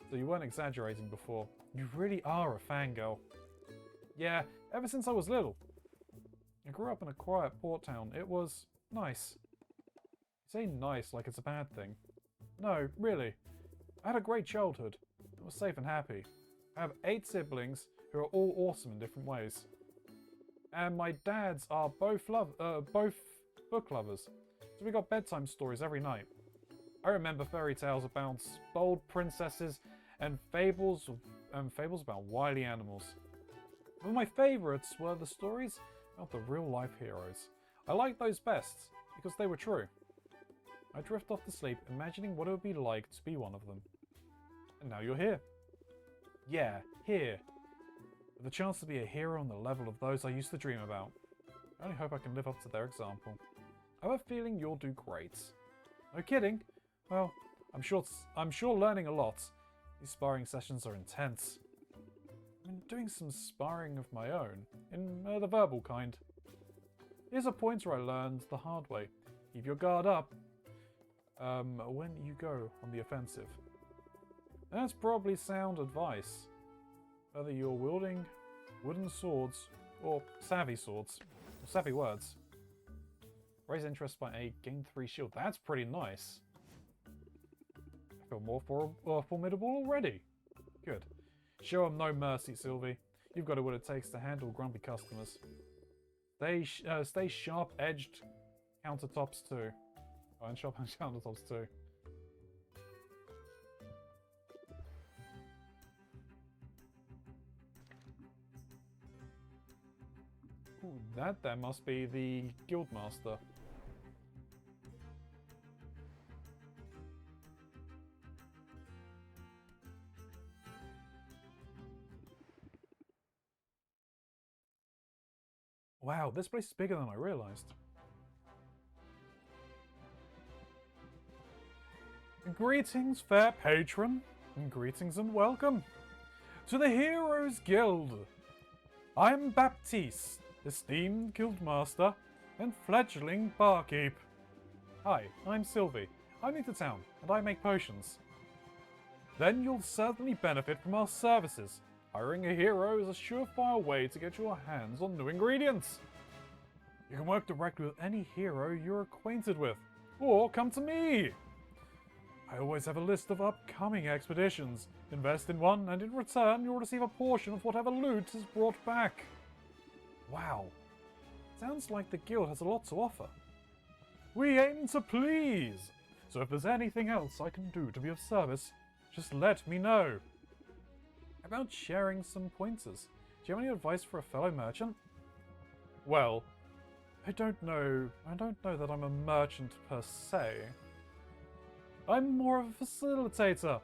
So you weren't exaggerating before. You really are a fangirl. Yeah, ever since I was little. I grew up in a quiet port town. It was nice. You say nice like it's a bad thing. No, really. I had a great childhood. I was safe and happy. I have 8 siblings who are all awesome in different ways. And my dads are both book lovers. So we got bedtime stories every night. I remember fairy tales about bold princesses and fables about wily animals. But my favourites were the stories about the real-life heroes. I liked those best because they were true. I drift off to sleep imagining what it would be like to be one of them. And now you're here. Yeah, here. With the chance to be a hero on the level of those I used to dream about. I only hope I can live up to their example. I have a feeling you'll do great. No kidding. Well, I'm sure learning a lot. These sparring sessions are intense. I've been doing some sparring of my own, in the verbal kind. Here's a pointer I learned the hard way. Keep your guard up when you go on the offensive. That's probably sound advice. Whether you're wielding wooden swords or savvy swords. Sappy words. Raise interest by a gain 3 shield. That's pretty nice. I feel more formidable already. Good. Show them no mercy, Sylvie. You've got what it takes to handle grumpy customers. Stay sharp-edged countertops too. Oh, and sharp-edged countertops too. Ooh, that must be the guildmaster. Wow, this place is bigger than I realized. Greetings, fair patron, and greetings and welcome to the Heroes Guild. I am Baptiste, esteemed guildmaster and fledgling barkeep. Hi, I'm Sylvie. I'm new to town, and I make potions. Then you'll certainly benefit from our services. Hiring a hero is a surefire way to get your hands on new ingredients. You can work directly with any hero you're acquainted with, or come to me. I always have a list of upcoming expeditions. Invest in one, and in return you'll receive a portion of whatever loot is brought back. Wow. Sounds like the guild has a lot to offer. We aim to please, so if there's anything else I can do to be of service, just let me know. How about sharing some pointers? Do you have any advice for a fellow merchant? Well, I don't know that I'm a merchant per se. I'm more of a facilitator.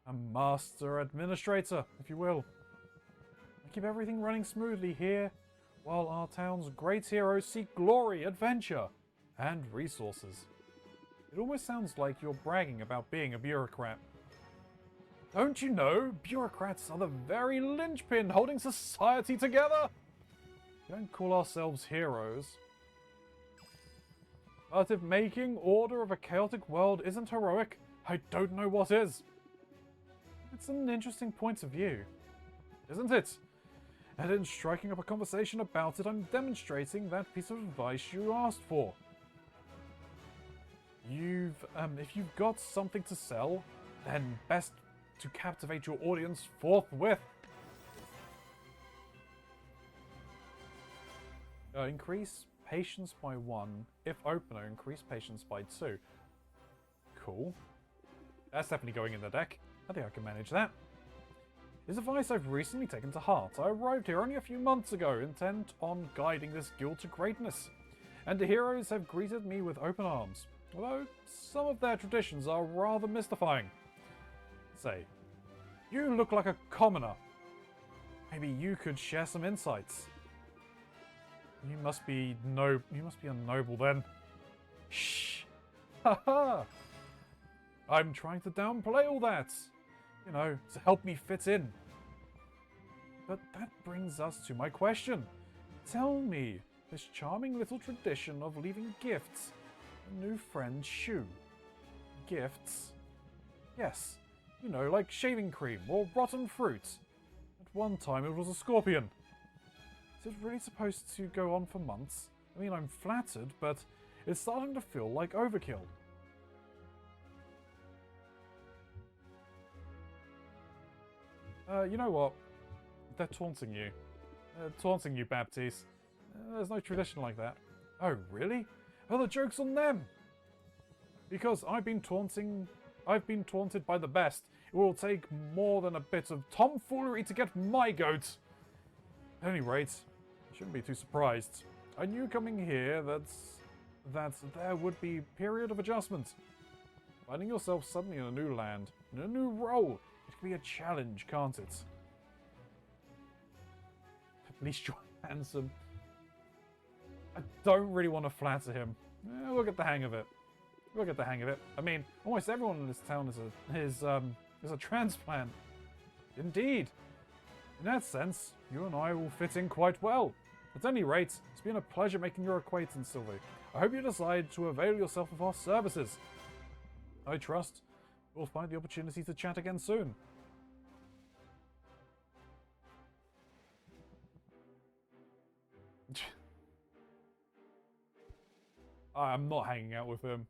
A master administrator, if you will. I keep everything running smoothly here, while our town's great heroes seek glory, adventure, and resources. It almost sounds like you're bragging about being a bureaucrat. Don't you know, bureaucrats are the very linchpin holding society together? We don't call ourselves heroes. But if making order of a chaotic world isn't heroic, I don't know what is. It's an interesting point of view, isn't it? And in striking up a conversation about it, I'm demonstrating that piece of advice you asked for. If you've got something to sell, then best to captivate your audience forthwith. Increase patience by 1. If opener, increase patience by 2. Cool. That's definitely going in the deck. I think I can manage that. This advice I've recently taken to heart. I arrived here only a few months ago, intent on guiding this guild to greatness. And the heroes have greeted me with open arms. Although some of their traditions are rather mystifying. Say, you look like a commoner. Maybe you could share some insights. You must be a noble then. Shh. Haha. I'm trying to downplay all that. You know, to help me fit in. But that brings us to my question. Tell me, this charming little tradition of leaving gifts a new friend's shoe. Gifts? Yes, you know, like shaving cream or rotten fruit. At one time it was a scorpion. Is it really supposed to go on for months? I mean, I'm flattered, but it's starting to feel like overkill. You know what? They're taunting you. Taunting you, Baptiste. There's no tradition like that. Oh, really? Oh, the joke's on them! Because I've been taunted by the best. It will take more than a bit of tomfoolery to get my goat. At any rate, I shouldn't be too surprised. I knew coming here that there would be a period of adjustment. Finding yourself suddenly in a new land, in a new role, it can be a challenge, can't it? At least you're handsome. I don't really want to flatter him. We'll get the hang of it. We'll get the hang of it. I mean, almost everyone in this town is a transplant. Indeed. In that sense, you and I will fit in quite well. At any rate, it's been a pleasure making your acquaintance, Sylvie. I hope you decide to avail yourself of our services. I trust we'll find the opportunity to chat again soon. I'm not hanging out with him.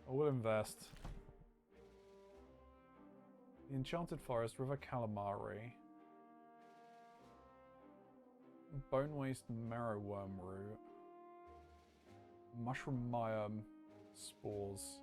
I will invest. The Enchanted Forest, River Calamari. Bone Waste Marrowworm Root. Mushroom Myome Spores.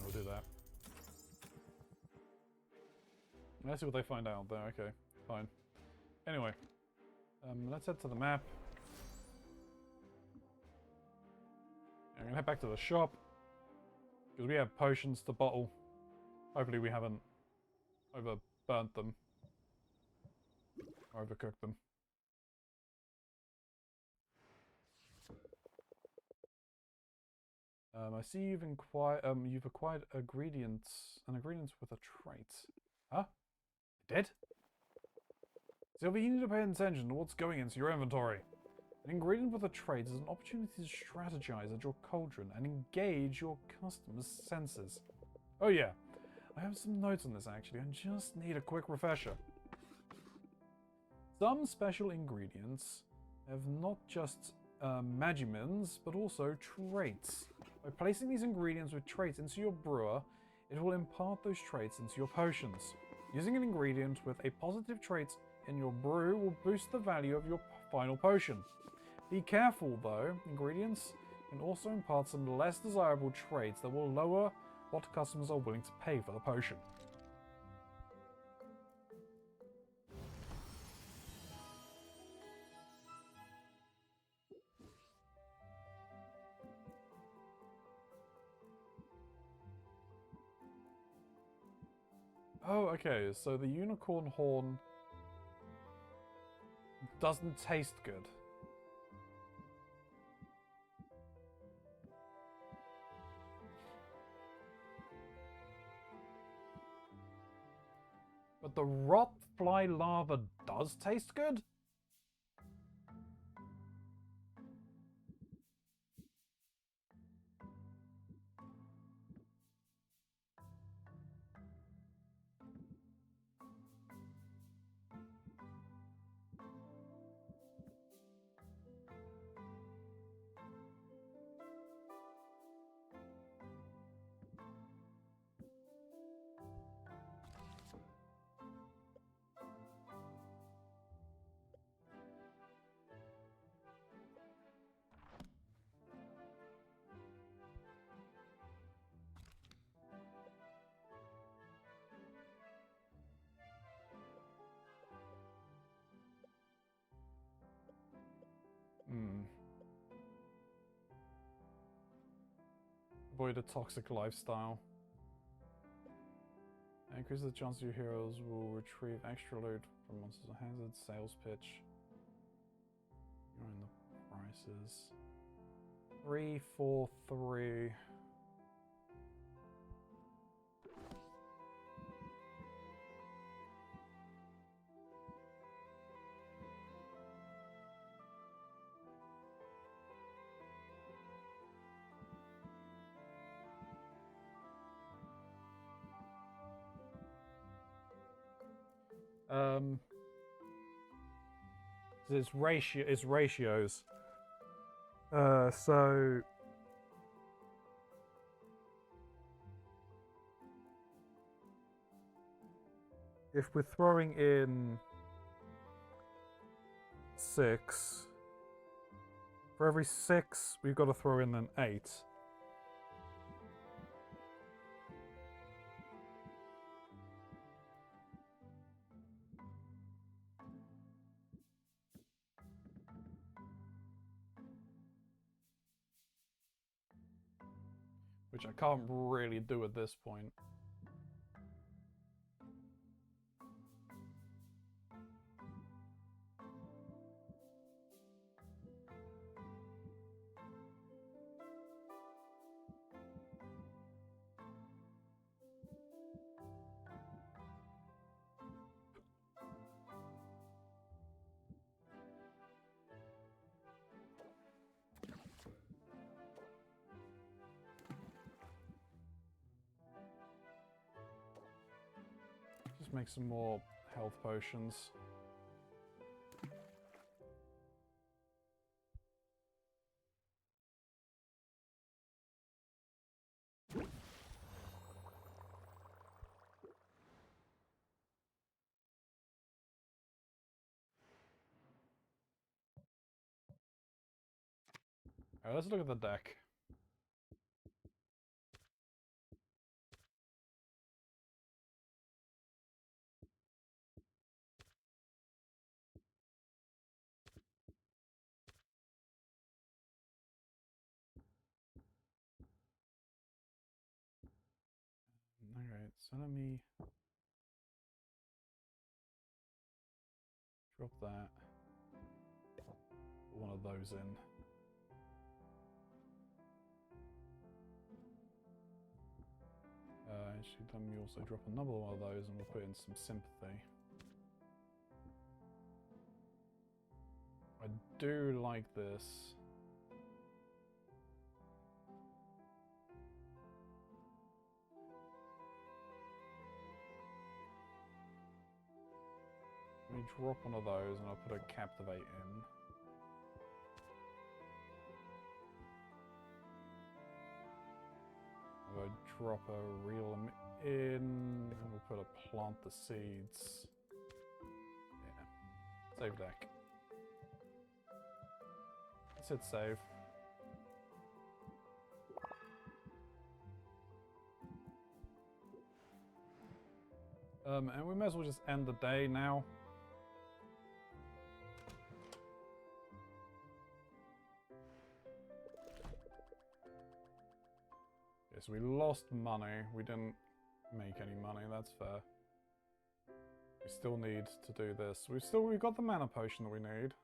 We'll do that. Let's see what they find out there. Okay, fine. Anyway, let's head to the map. I'm gonna head back to the shop because we have potions to bottle. Hopefully, we haven't overburnt them or overcooked them. I see you've acquired ingredients with a trait. Huh? Dead? Sylvie, you need to pay attention to what's going into your inventory. An ingredient with a trait is an opportunity to strategize at your cauldron and engage your customers' senses. Oh yeah, I have some notes on this actually. I just need a quick refresher. Some special ingredients have not just magimins, but also traits. By placing these ingredients with traits into your brewer, it will impart those traits into your potions. Using an ingredient with a positive trait in your brew will boost the value of your final potion. Be careful though, ingredients can also impart some less desirable traits that will lower what customers are willing to pay for the potion. Oh, okay, so the unicorn horn doesn't taste good. But the rot fly lava does taste good? Avoid a toxic lifestyle. Increase the chance your heroes will retrieve extra loot from monsters and hazard. Sales pitch. You're in the prices. 3, 4, 3. It's ratios. So if we're throwing in 6, for every 6 we've got to throw in an 8. Which I can't really do at this point. make some more health potions. Alright, let's look at the deck. Alright, so let me drop that. Put one of those in. Actually, let me also drop another one of those and we'll put in some sympathy. I do like this. Let me drop one of those and I'll put a captivate in. We'll drop a reel in, and we'll put a plant the seeds. Yeah. Save deck. Let's hit save. And we may as well just end the day now. Yes, we lost money. We didn't make any money, that's fair. We still need to do this. We've got the mana potion that we need.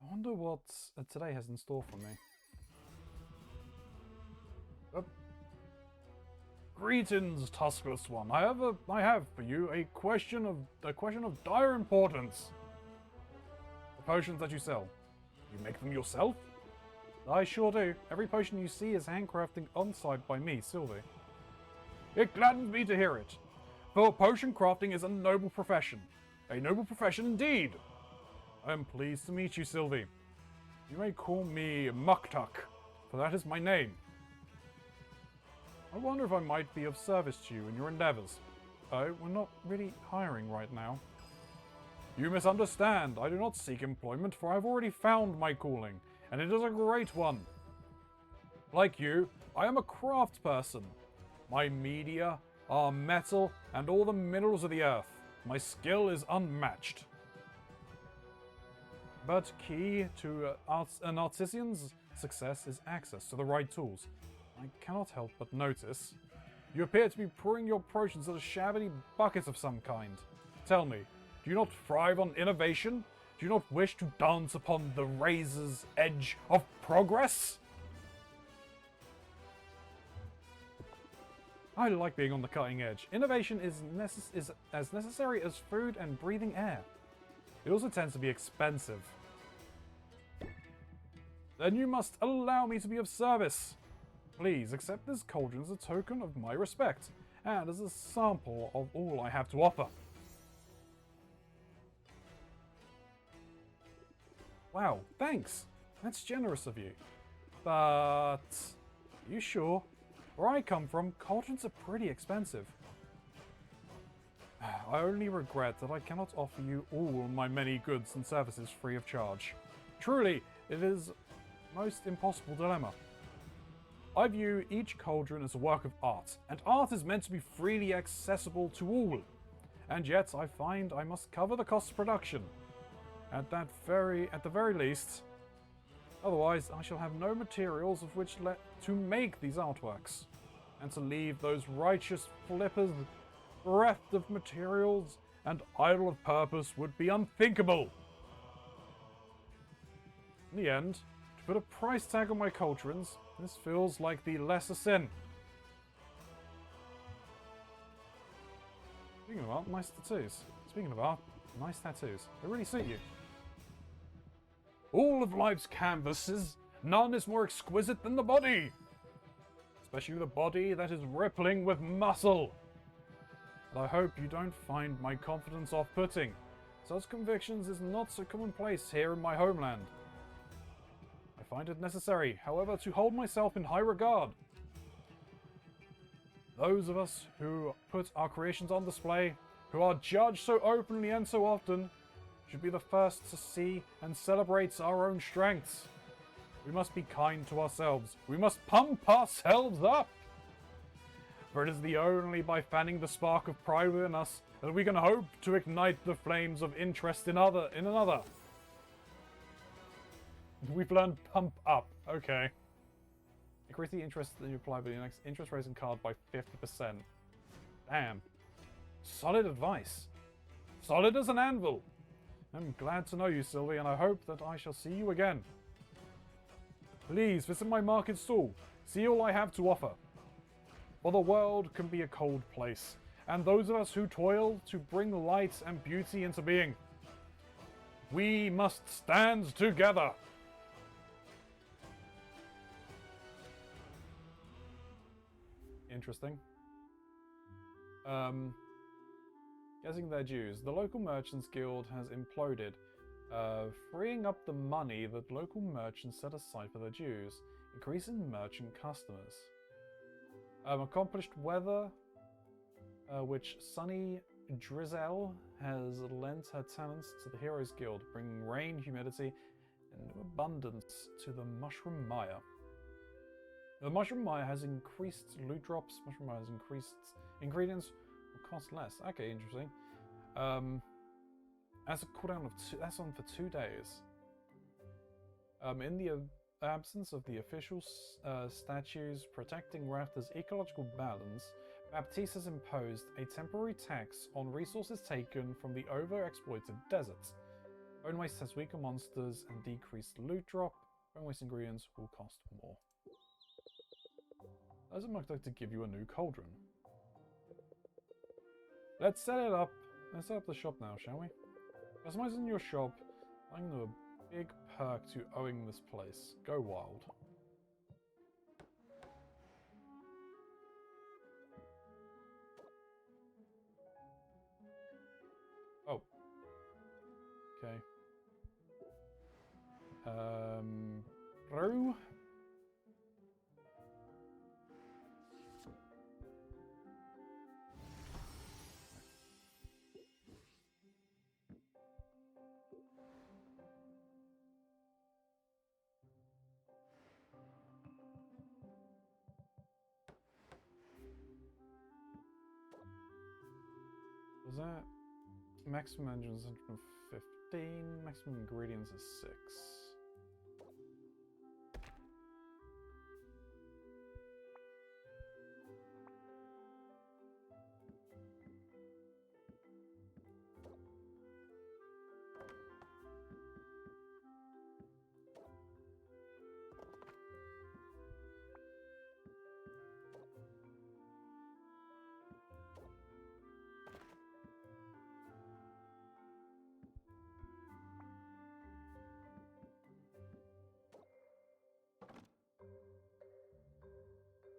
I wonder what today has in store for me. Oh. Greetings, Tuskless One. I have for you a question of dire importance. The potions that you sell, you make them yourself? I sure do. Every potion you see is handcrafted on-site by me, Sylvie. It gladdens me to hear it, for potion crafting is a noble profession. A noble profession indeed. I am pleased to meet you, Sylvie. You may call me Muktuk, for that is my name. I wonder if I might be of service to you in your endeavors. Oh, we're not really hiring right now. You misunderstand. I do not seek employment, for I have already found my calling, and it is a great one. Like you, I am a craft person. My media are metal and all the minerals of the earth. My skill is unmatched. But key to an artisan's success is access to the right tools. I cannot help but notice. You appear to be pouring your potions in a shabby bucket of some kind. Tell me, do you not thrive on innovation? Do you not wish to dance upon the razor's edge of progress? I like being on the cutting edge. Innovation is as necessary as food and breathing air. It also tends to be expensive. Then you must allow me to be of service. Please accept this cauldron as a token of my respect, and as a sample of all I have to offer. Wow, thanks. That's generous of you. But, are you sure? Where I come from, cauldrons are pretty expensive. I only regret that I cannot offer you all my many goods and services free of charge. Truly, it is a most impossible dilemma. I view each cauldron as a work of art, and art is meant to be freely accessible to all. And yet, I find I must cover the cost of production. At the very least. Otherwise, I shall have no materials of which to make these artworks. And to leave those righteous flippers bereft of materials and idle of purpose would be unthinkable. In the end, to put a price tag on my cauldrons, this feels like the lesser sin. Speaking of art, nice tattoos. Speaking of art, nice tattoos. They really suit you. All of life's canvases, none is more exquisite than the body. Especially the body that is rippling with muscle. And I hope you don't find my confidence off-putting. Such convictions is not so commonplace here in my homeland. I find it necessary, however, to hold myself in high regard. Those of us who put our creations on display, who are judged so openly and so often, should be the first to see and celebrate our own strengths. We must be kind to ourselves. We must pump ourselves up. For it is the only by fanning the spark of pride within us that we can hope to ignite the flames of interest in another. We've learned pump up. Okay. Increase the interest that you apply by the next interest raising card by 50%. Damn. Solid advice. Solid as an anvil. I'm glad to know you, Sylvie, and I hope that I shall see you again. Please visit my market stall. See all I have to offer. For the world can be a cold place, and those of us who toil to bring light and beauty into being, we must stand together. Interesting. Guessing their dues. The local merchants guild has imploded, freeing up the money that local merchants set aside for their dues, increasing merchant customers. Accomplished weather, which Sunny Drizzle has lent her talents to the Heroes Guild, bringing rain, humidity, and abundance to the Mushroom Mire. The Mushroom Mire has increased loot drops. Mushroom Mire has increased ingredients will cost less. Okay, interesting. As a cooldown of 2, that's on for 2 days. In the absence of the official statues protecting Rafter's ecological balance, Baptiste has imposed a temporary tax on resources taken from the overexploited deserts. Bone waste has weaker monsters and decreased loot drop. Bone waste ingredients will cost more. Does it like to give you a new cauldron? Let's set it up. Let's set up the shop now, shall we? Customizing your shop. I'm going to a big perk to owning this place. Go wild. Oh. Okay. Brew. Was that maximum engine is 115, maximum ingredients is 6.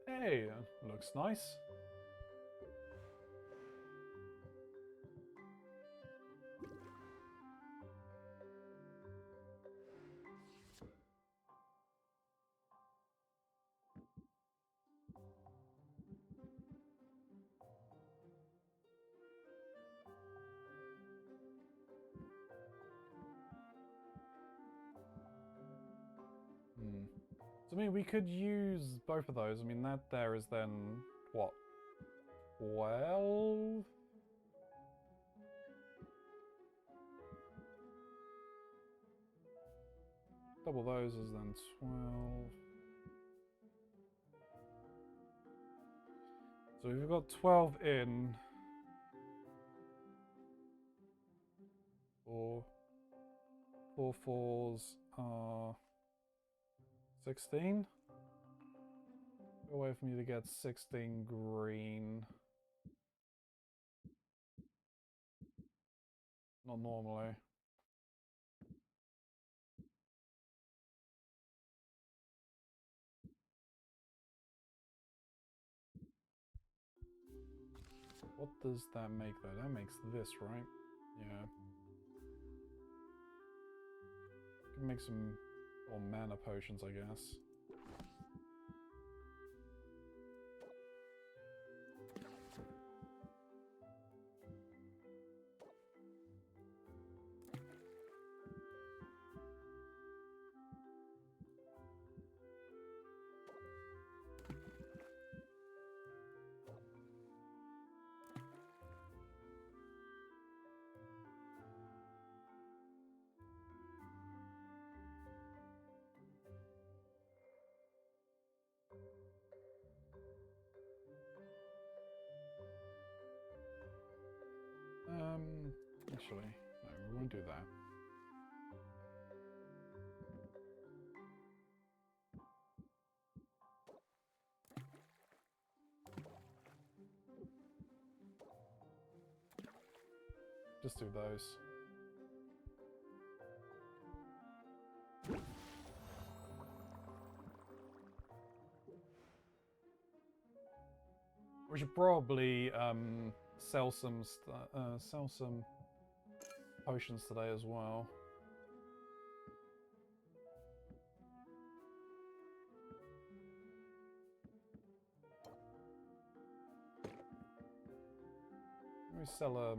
Hey, looks nice. So, I mean, we could use both of those. I mean, that there is then, what, 12? Double those is then 12. So we've got 12 in. 4 fours are 16. Go away for me to get 16 green. Not normally. What does that make though? That makes this, right? Yeah. Can make some more mana potions, I guess. Actually, no, we won't do that. Just do those. We should probably sell some potions today as well. We sell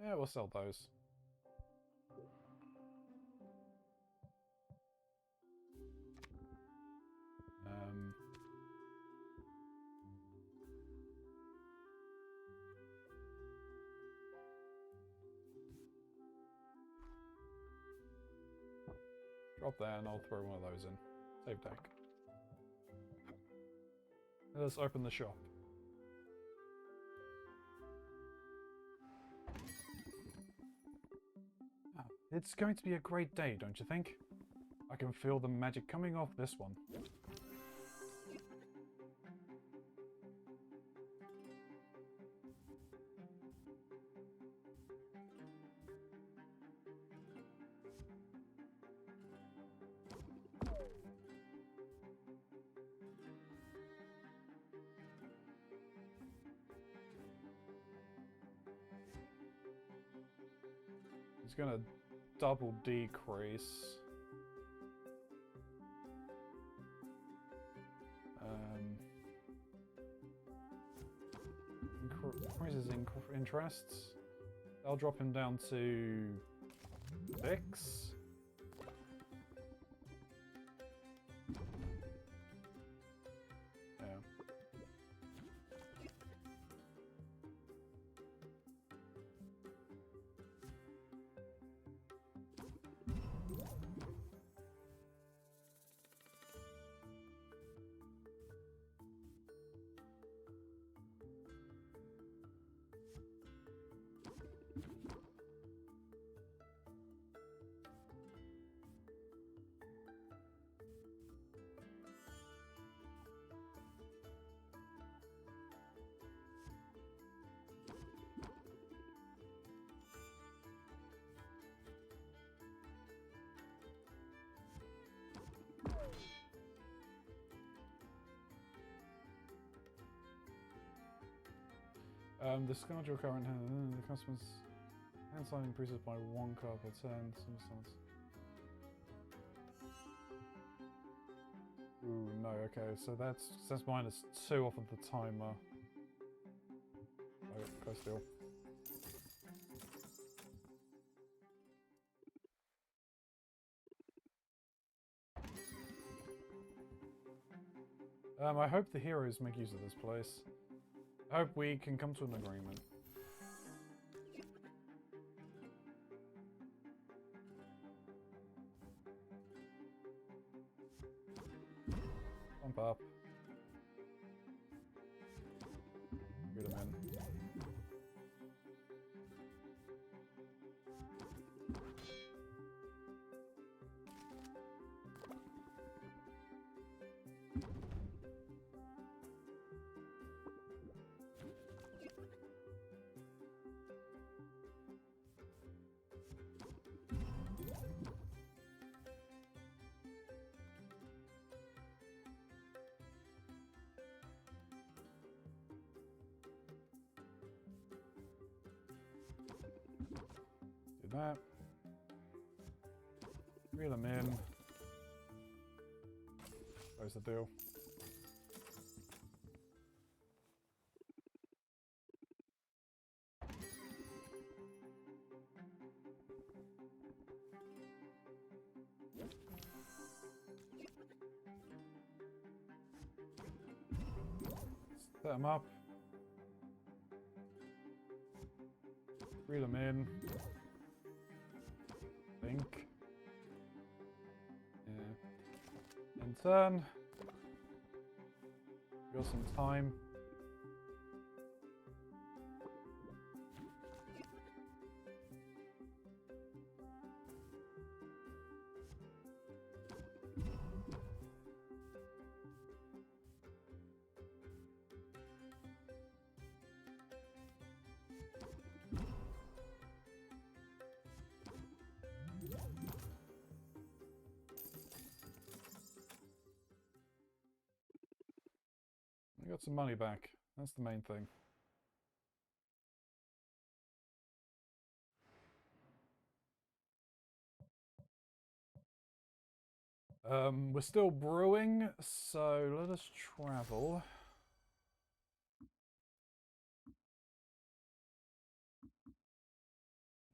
yeah, we'll sell those. Drop that and I'll throw one of those in. Save deck. Let's open the shop. It's going to be a great day, don't you think? I can feel the magic coming off this one. It's gonna double decrease. Increases interests. I'll drop him down to 6. Yeah. Discard your current hand. The customer's hand sign increases by 1 card per turn. Ooh, no, okay, so that's -2 off of the timer. Oh, go steal. I hope the heroes make use of this place. I hope we can come to an agreement. Pump up. Get him in. that. Reel them in. Close the deal. Set them up. Reel them in. Think. Yeah. In turn. Got some time. I got some money back. That's the main thing. We're still brewing, so let us travel.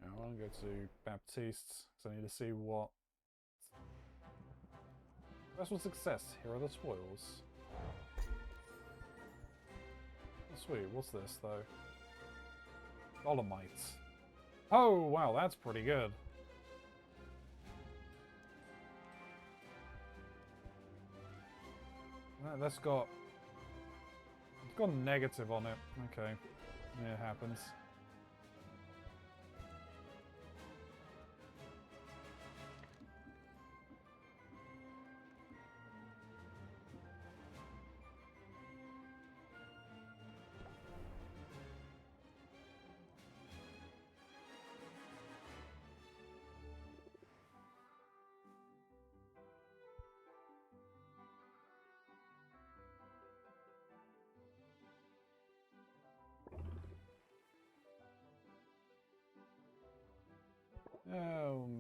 I want to go to Baptiste's, because I need to see what... Restful success. Here are the spoils. Oh, sweet. What's this, though? Dolomites. Oh, wow, that's pretty good. That's got... It's got a negative on it. Okay. Yeah, it happens.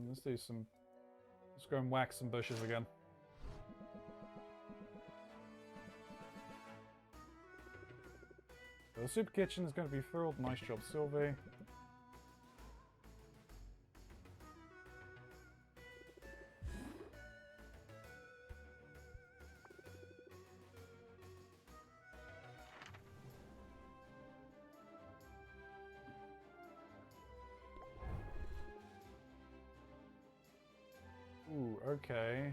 Let's do some... Let's go and whack some bushes again. So the soup kitchen is going to be filled. Nice job, Sylvie. Ooh, okay.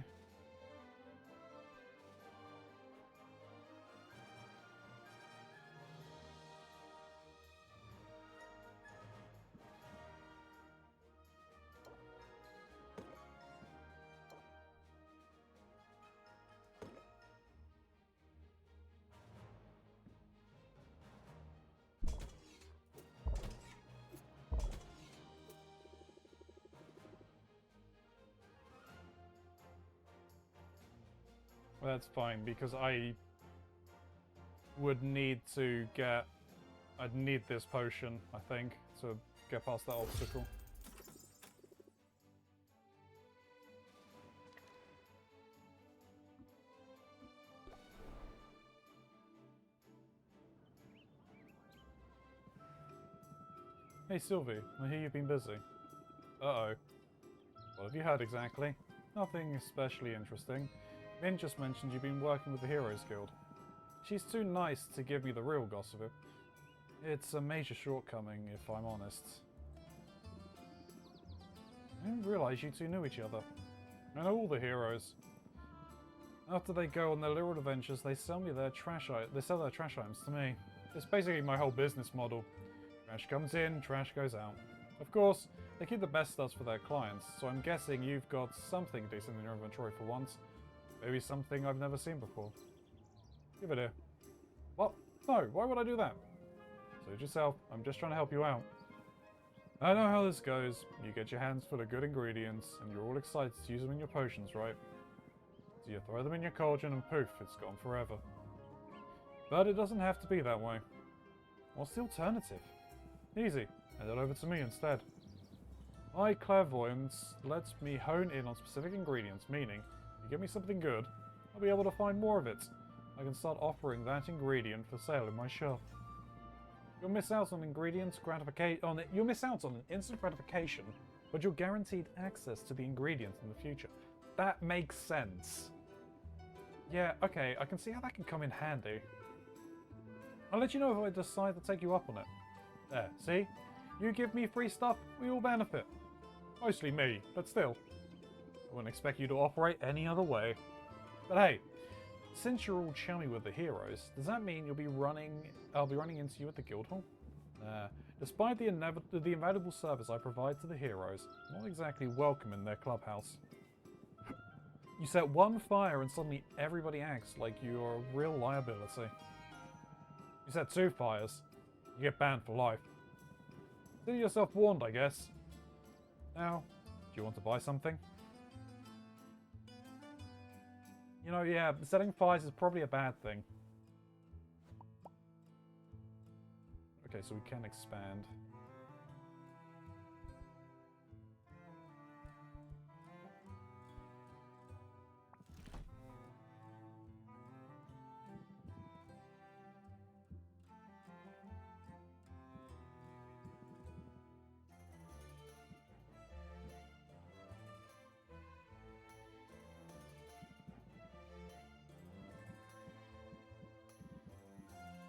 That's fine, because I would need to get... I'd need this potion, I think, to get past that obstacle. Hey Sylvie, I hear you've been busy. Uh-oh. What have you heard exactly? Nothing especially interesting. Min just mentioned you've been working with the Heroes Guild. She's too nice to give me the real gossip. It's a major shortcoming, if I'm honest. I didn't realise you two knew each other. I know all the heroes. After they go on their little adventures, they sell their trash items to me. It's basically my whole business model. Trash comes in, trash goes out. Of course, they keep the best stuff for their clients, so I'm guessing you've got something decent in your inventory for once. Maybe something I've never seen before. Give it here. What? No, why would I do that? Suit yourself, I'm just trying to help you out. I know how this goes. You get your hands full of good ingredients, and you're all excited to use them in your potions, right? So you throw them in your cauldron and poof, it's gone forever. But it doesn't have to be that way. What's the alternative? Easy, hand it over to me instead. My clairvoyance lets me hone in on specific ingredients, meaning, if you give me something good, I'll be able to find more of it. I can start offering that ingredient for sale in my shop. You'll miss out on you'll miss out on an instant gratification, but you're guaranteed access to the ingredients in the future. That makes sense. Yeah, okay, I can see how that can come in handy. I'll let you know if I decide to take you up on it. There, see? You give me free stuff, we all benefit. Mostly me, but still. I wouldn't expect you to operate any other way. But hey, since you're all chummy with the heroes, does that mean I'll be running into you at the guild hall? Despite the invaluable service I provide to the heroes, I'm not exactly welcome in their clubhouse. You set one fire and suddenly everybody acts like you're a real liability. You set 2 fires, you get banned for life. Consider yourself warned, I guess. Now, do you want to buy something? You know, yeah, setting fires is probably a bad thing. Okay, so we can expand.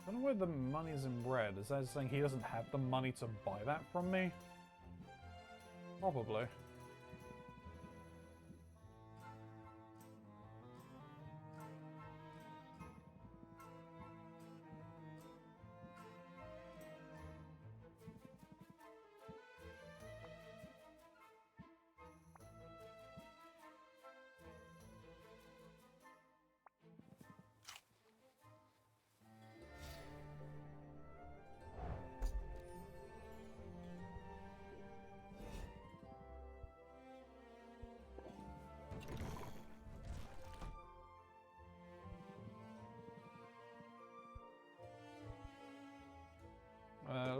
I don't know where the money is in red. Is that saying he doesn't have the money to buy that from me? Probably.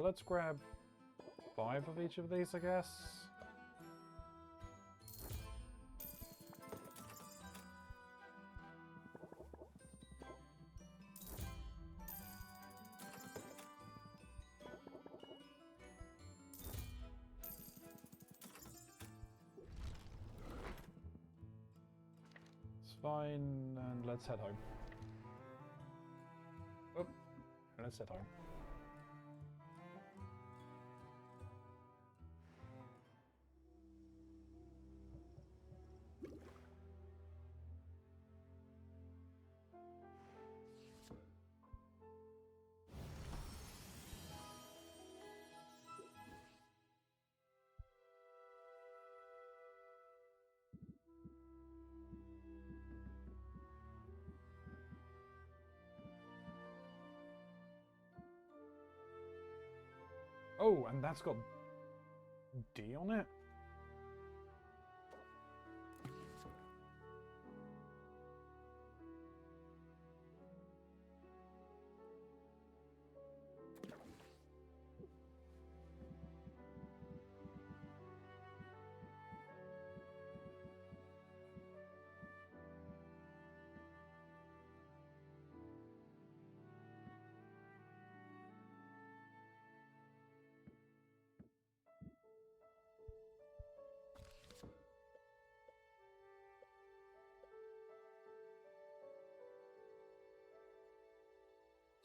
Let's grab 5 of each of these, I guess. It's fine, and let's head home. Oh, let's head home. Oh, and that's got D on it?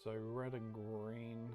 So red and green.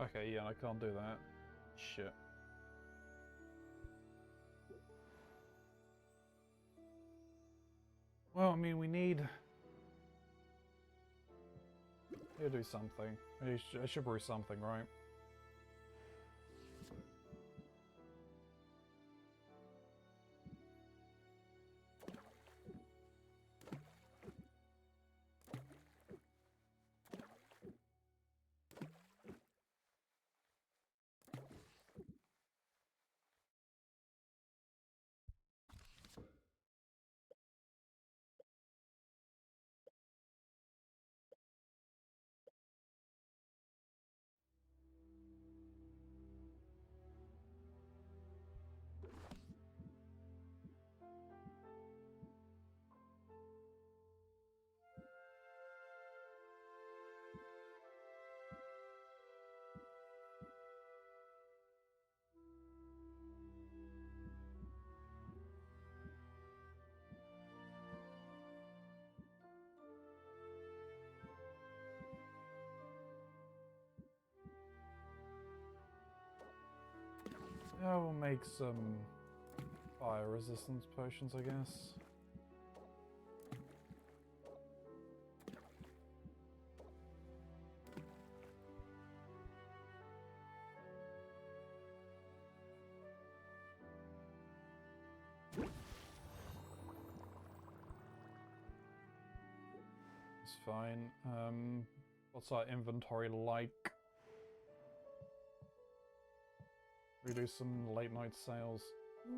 Okay, yeah, I can't do that. Shit. Well, I mean, we need... to do something. I should brew something, right? Yeah, we'll make some fire resistance potions, I guess. It's fine. What's our inventory like? We do some late night sales. I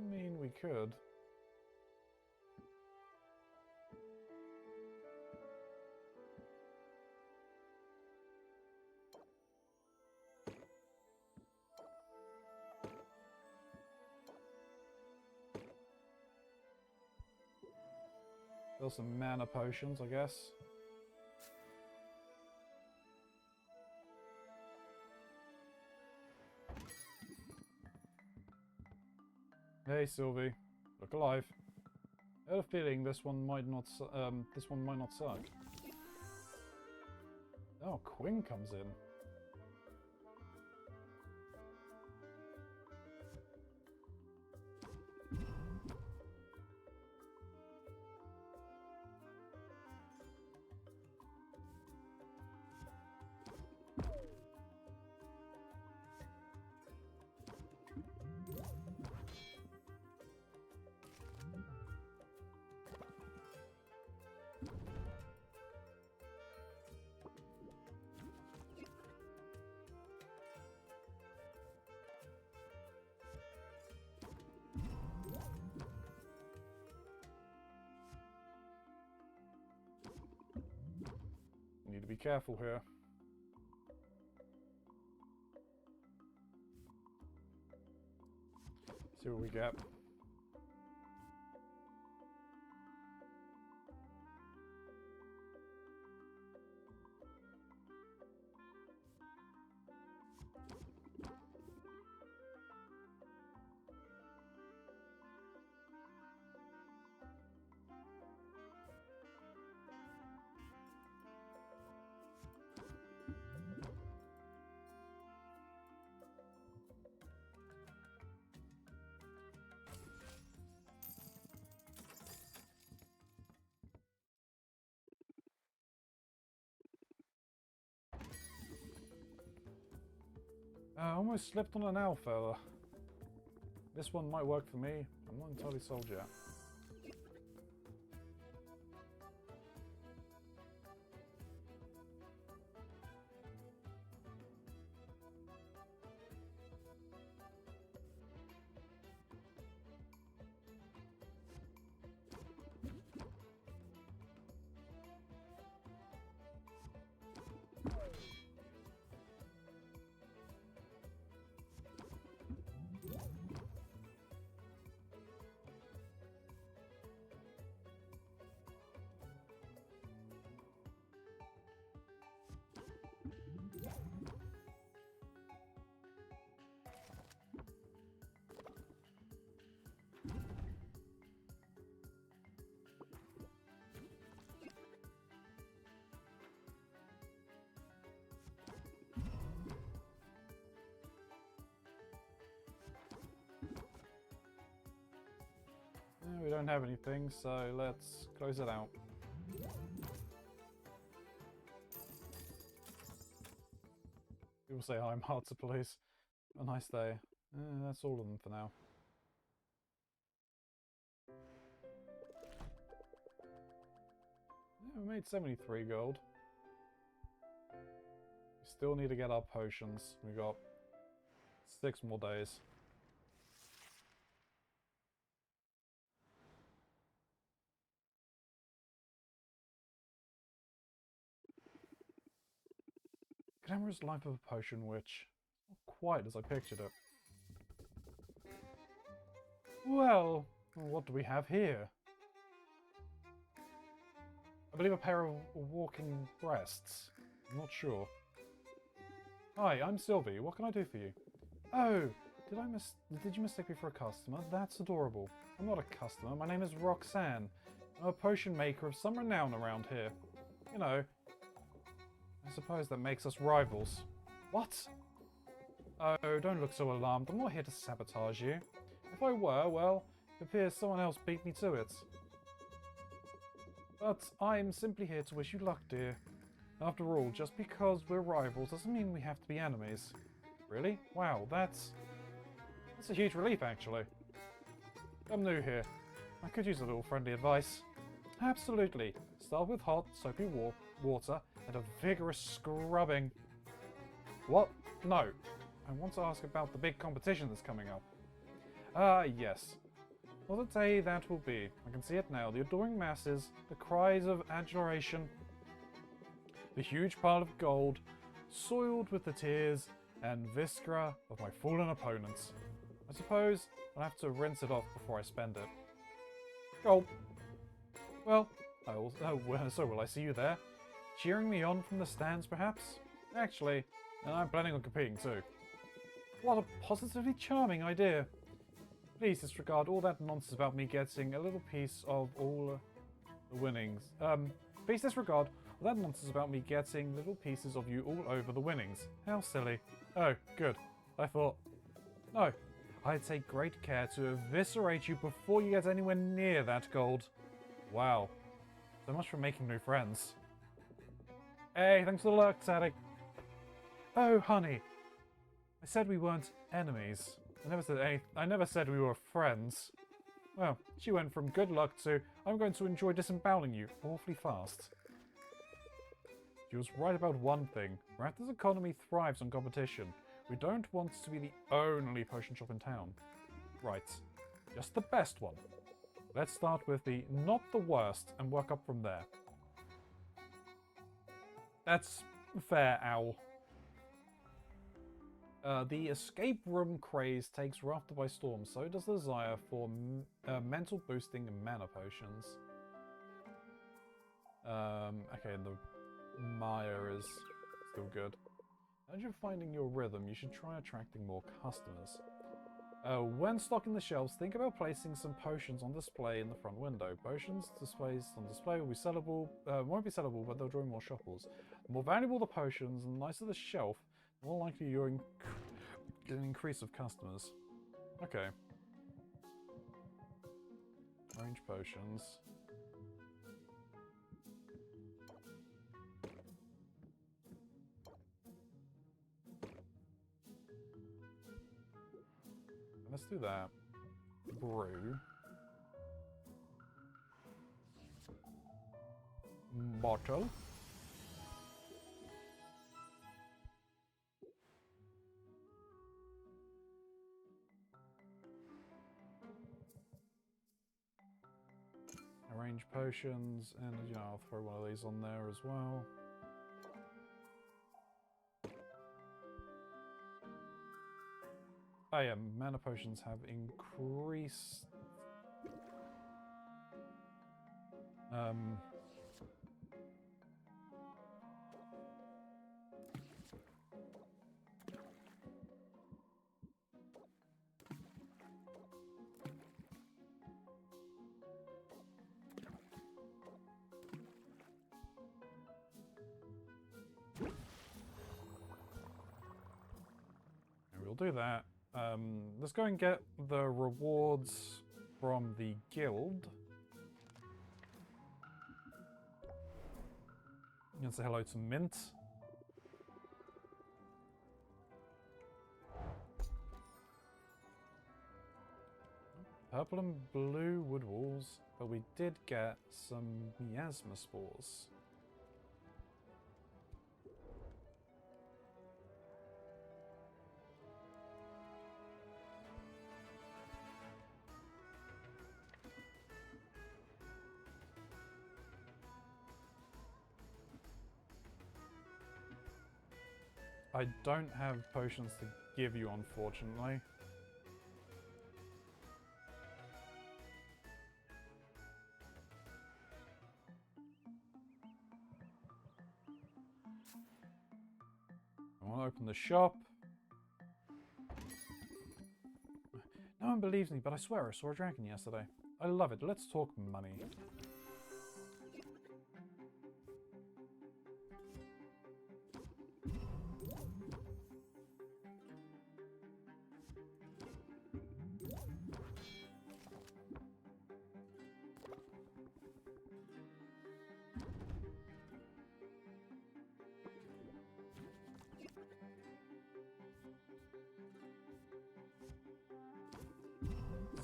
mean, we could. There's some mana potions, I guess. Hey Sylvie, look alive. I had a feeling this one might not suck. Oh, Quinn comes in. Need to be careful here. See what we get. I almost slipped on an alpha. This one might work for me. I'm not entirely sold yet. don't have anything, so let's close it out. People say I'm hard to police. A nice day. That's all of them for now. Yeah, we made 73 gold. We still need to get our potions. We got 6 more days. Glamorous life of a potion witch. Not quite as I pictured it. Well, what do we have here? I believe a pair of walking breasts. I'm not sure. Hi, I'm Sylvie. What can I do for you? Oh, did you mistake me for a customer? That's adorable. I'm not a customer. My name is Roxanne. I'm a potion maker of some renown around here. You know, I suppose that makes us rivals. What? Oh, don't look so alarmed. I'm not here to sabotage you. If I were, well, it appears someone else beat me to it. But I'm simply here to wish you luck, dear. After all, just because we're rivals doesn't mean we have to be enemies. Really? Wow, that's a huge relief, actually. I'm new here. I could use a little friendly advice. Absolutely. Start with hot, soapy water and a vigorous scrubbing. What? No. I want to ask about the big competition that's coming up. Ah, yes. What a day that will be. I can see it now. The adoring masses, the cries of adulation, the huge pile of gold, soiled with the tears and viscera of my fallen opponents. I suppose I'll have to rinse it off before I spend it. Gulp. Well, so will I see you there? Cheering me on from the stands, perhaps? Actually, and I'm planning on competing too. What a positively charming idea. Please disregard all that nonsense about me getting a little piece of all the winnings. Please disregard all that nonsense about me getting little pieces of you all over the winnings. How silly. Oh, good. I thought... No. I'd take great care to eviscerate you before you get anywhere near that gold. Wow. So much for making new friends. Hey, thanks for the luck, Sadie. Oh, honey. I said we weren't enemies. I never said we were friends. Well, she went from good luck to I'm going to enjoy disemboweling you awfully fast. She was right about one thing. Raptor's economy thrives on competition. We don't want to be the only potion shop in town. Right. Just the best one. Let's start with the not the worst and work up from there. That's fair, Owl. The escape room craze takes Rafter by storm, so does the desire for mental boosting mana potions. Okay, the Maya is still good. As you're finding your rhythm, you should try attracting more customers. When stocking the shelves, think about placing some potions on display in the front window. Potions displays on display will be sellable, won't be sellable, but they'll draw more shoppers. The more valuable the potions, and the nicer the shelf, the more likely you're an increase of customers. Okay. Range potions. Let's do that. Brew. Bottle. Arrange potions, and you know, I'll throw one of these on there as well. Oh yeah, mana potions have increased. We'll do that. Let's go and get the rewards from the guild. I'm gonna say hello to Mint. Purple and blue wood walls, but we did get some miasma spores. I don't have potions to give you, unfortunately. I want to open the shop. No one believes me, but I swear I saw a dragon yesterday. I love it. Let's talk money.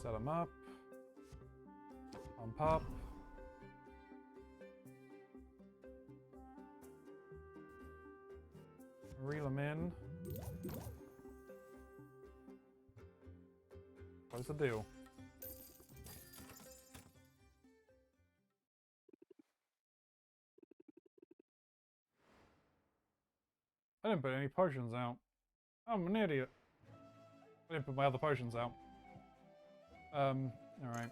Set them up. Pump up. Reel them in. What's the deal? I didn't put any potions out. I'm an idiot. I didn't put my other potions out. Alright.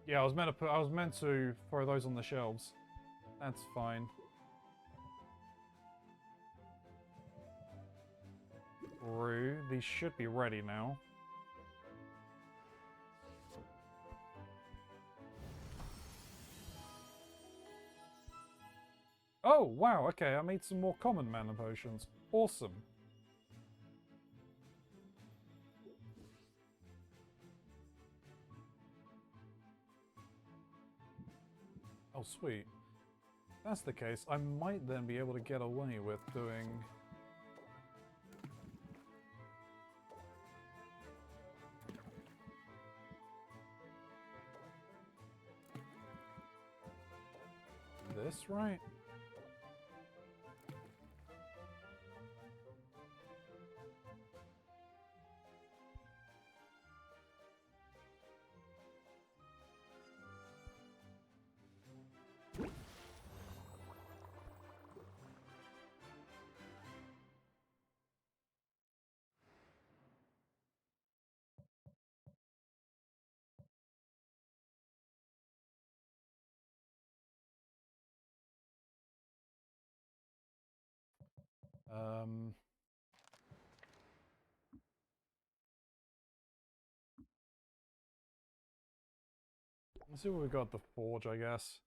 Yeah, I was meant to throw those on the shelves. That's fine. Brew. These should be ready now. Oh, wow, okay, I made some more common mana potions. Awesome. Oh, sweet. If that's the case, I might then be able to get away with doing... this, right? Let's see what we got at the forge, I guess.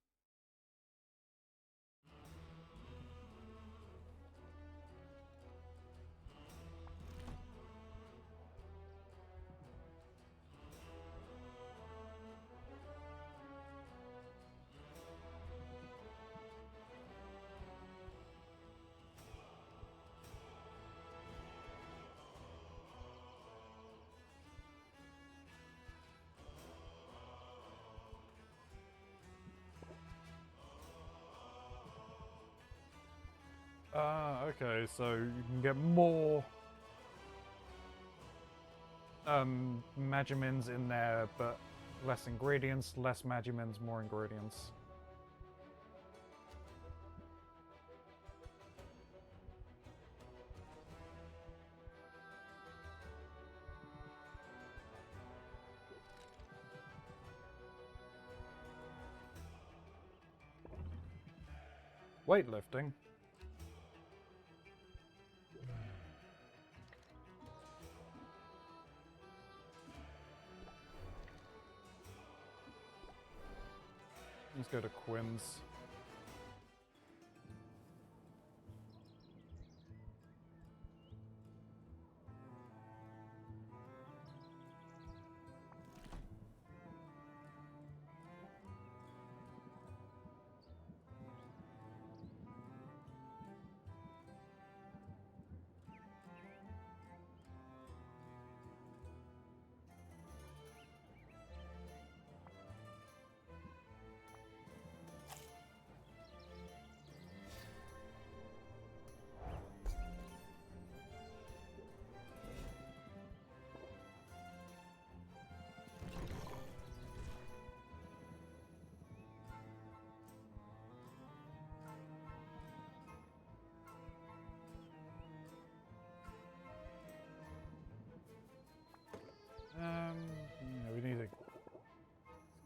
Okay, so you can get more Magimins in there, but less ingredients, less Magimins, more ingredients. Weightlifting. Let's go to Quinn's.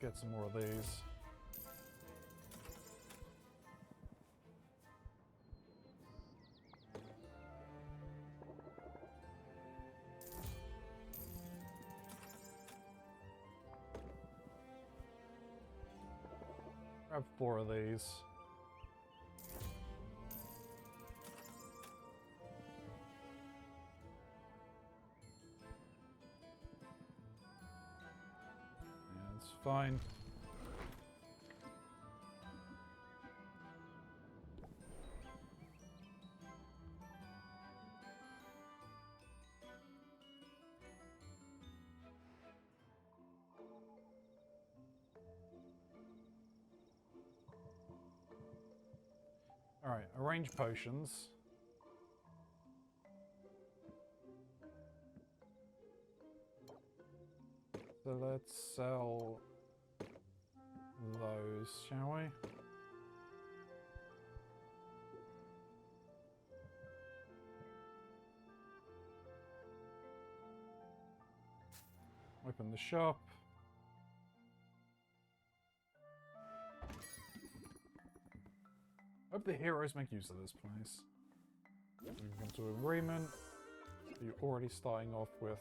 get some more of these. Grab 4 of these. Yeah, it's fine. Alright, arrange potions. So let's sell those, shall we? Open the shop. Hope the heroes make use of this place. We can come to an agreement. You're already starting off with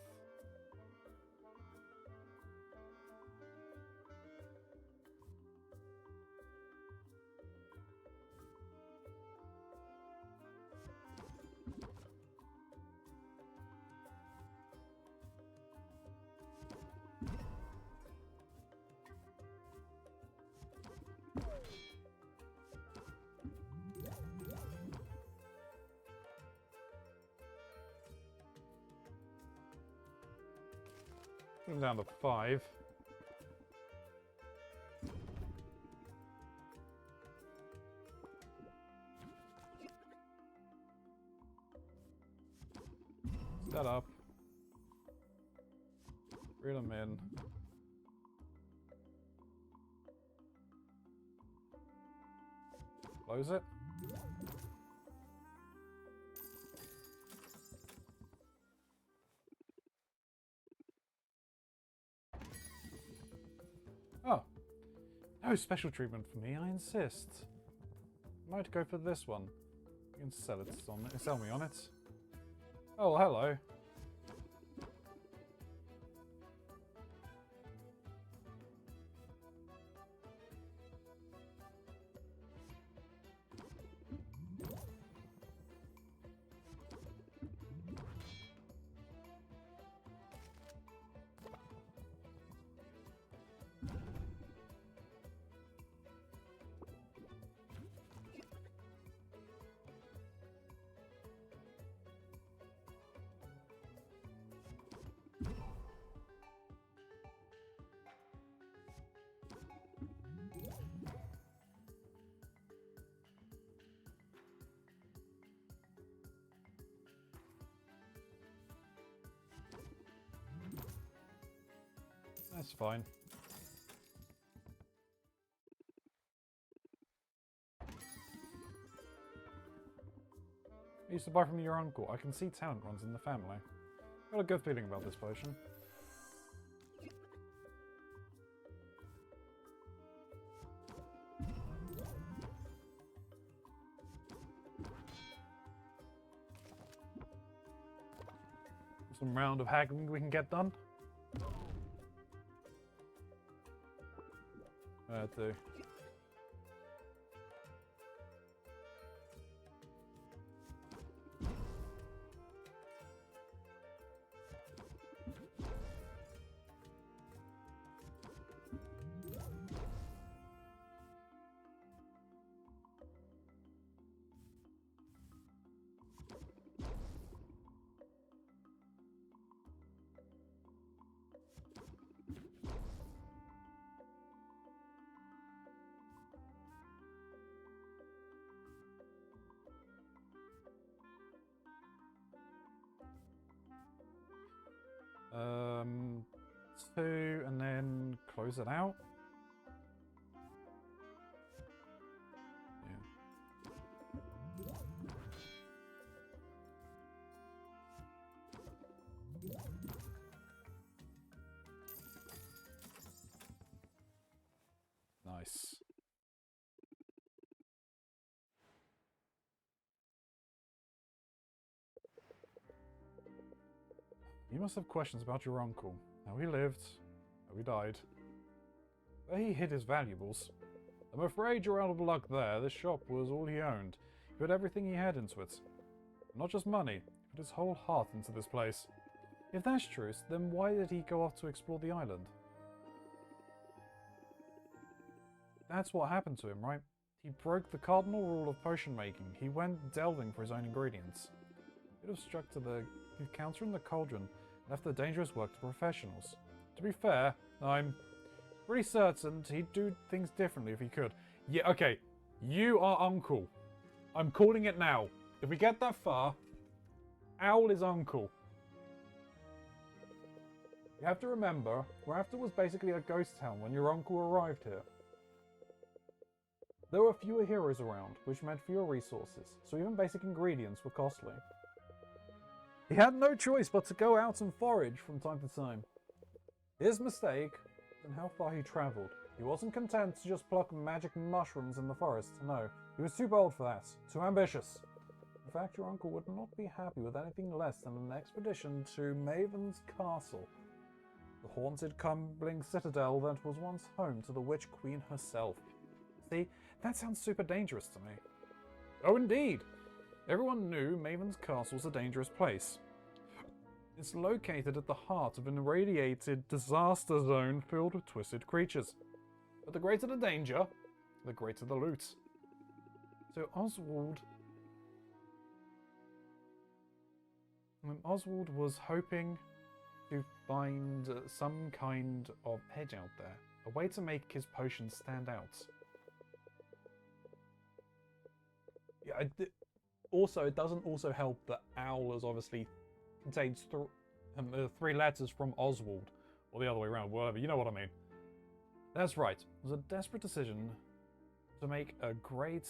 put them down to 5. Set up. Reel them in. Close it. Oh. No special treatment for me, I insist. Might go for this one. You can sell me on it. Oh, hello. That's fine. I used to buy from your uncle. I can see talent runs in the family. Got a good feeling about this potion. Some round of haggling we can get done. Do. Two, and then close it out. You must have questions about your uncle. How he lived, how he died, where he hid his valuables. I'm afraid you're out of luck there. This shop was all he owned. He put everything he had into it. Not just money, he put his whole heart into this place. If that's true, then why did he go off to explore the island? That's what happened to him, right? He broke the cardinal rule of potion making. He went delving for his own ingredients. He'd have stuck to the counter in the cauldron and left the dangerous work to professionals. To be fair, I'm pretty certain he'd do things differently if he could. Yeah, okay. You are uncle. I'm calling it now. If we get that far, Owl is uncle. You have to remember, Rafter was basically a ghost town when your uncle arrived here. There were fewer heroes around, which meant fewer resources, so even basic ingredients were costly. He had no choice but to go out and forage from time to time. His mistake and how far he travelled. He wasn't content to just pluck magic mushrooms in the forest, no. He was too bold for that, too ambitious. In fact, your uncle would not be happy with anything less than an expedition to Maven's Castle, the haunted crumbling citadel that was once home to the Witch Queen herself. See, that sounds super dangerous to me. Oh, indeed. Everyone knew Maven's Castle was a dangerous place. It's located at the heart of an irradiated disaster zone filled with twisted creatures. But the greater the danger, the greater the loot. So Oswald was hoping to find some kind of edge out there, a way to make his potions stand out. Yeah, also, it doesn't also help that Owl is obviously contains three letters from Oswald, or the other way around, whatever, you know what I mean. That's right, it was a desperate decision to make a great,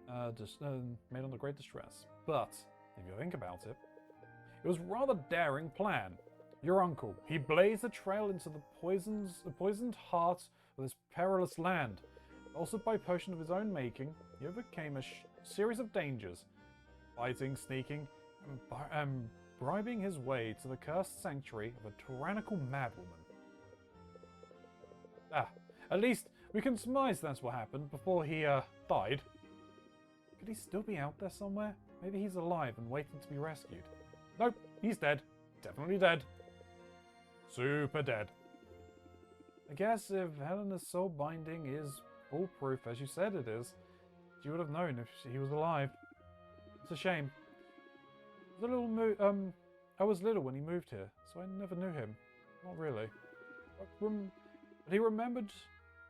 made under great distress. But, if you think about it, it was a rather daring plan. Your uncle, he blazed a trail into the poisoned heart of this perilous land. Also by potion of his own making, he overcame a series of dangers, fighting, sneaking, and bribing his way to the cursed sanctuary of a tyrannical madwoman. At least we can surmise that's what happened before he, died. Could he still be out there somewhere? Maybe he's alive and waiting to be rescued. Nope, he's dead. Definitely dead. Super dead. I guess if Helena's soul binding is foolproof, as you said it is, she would have known if he was alive. It's a shame. I was little when he moved here, so I never knew him. Not really. But he remembered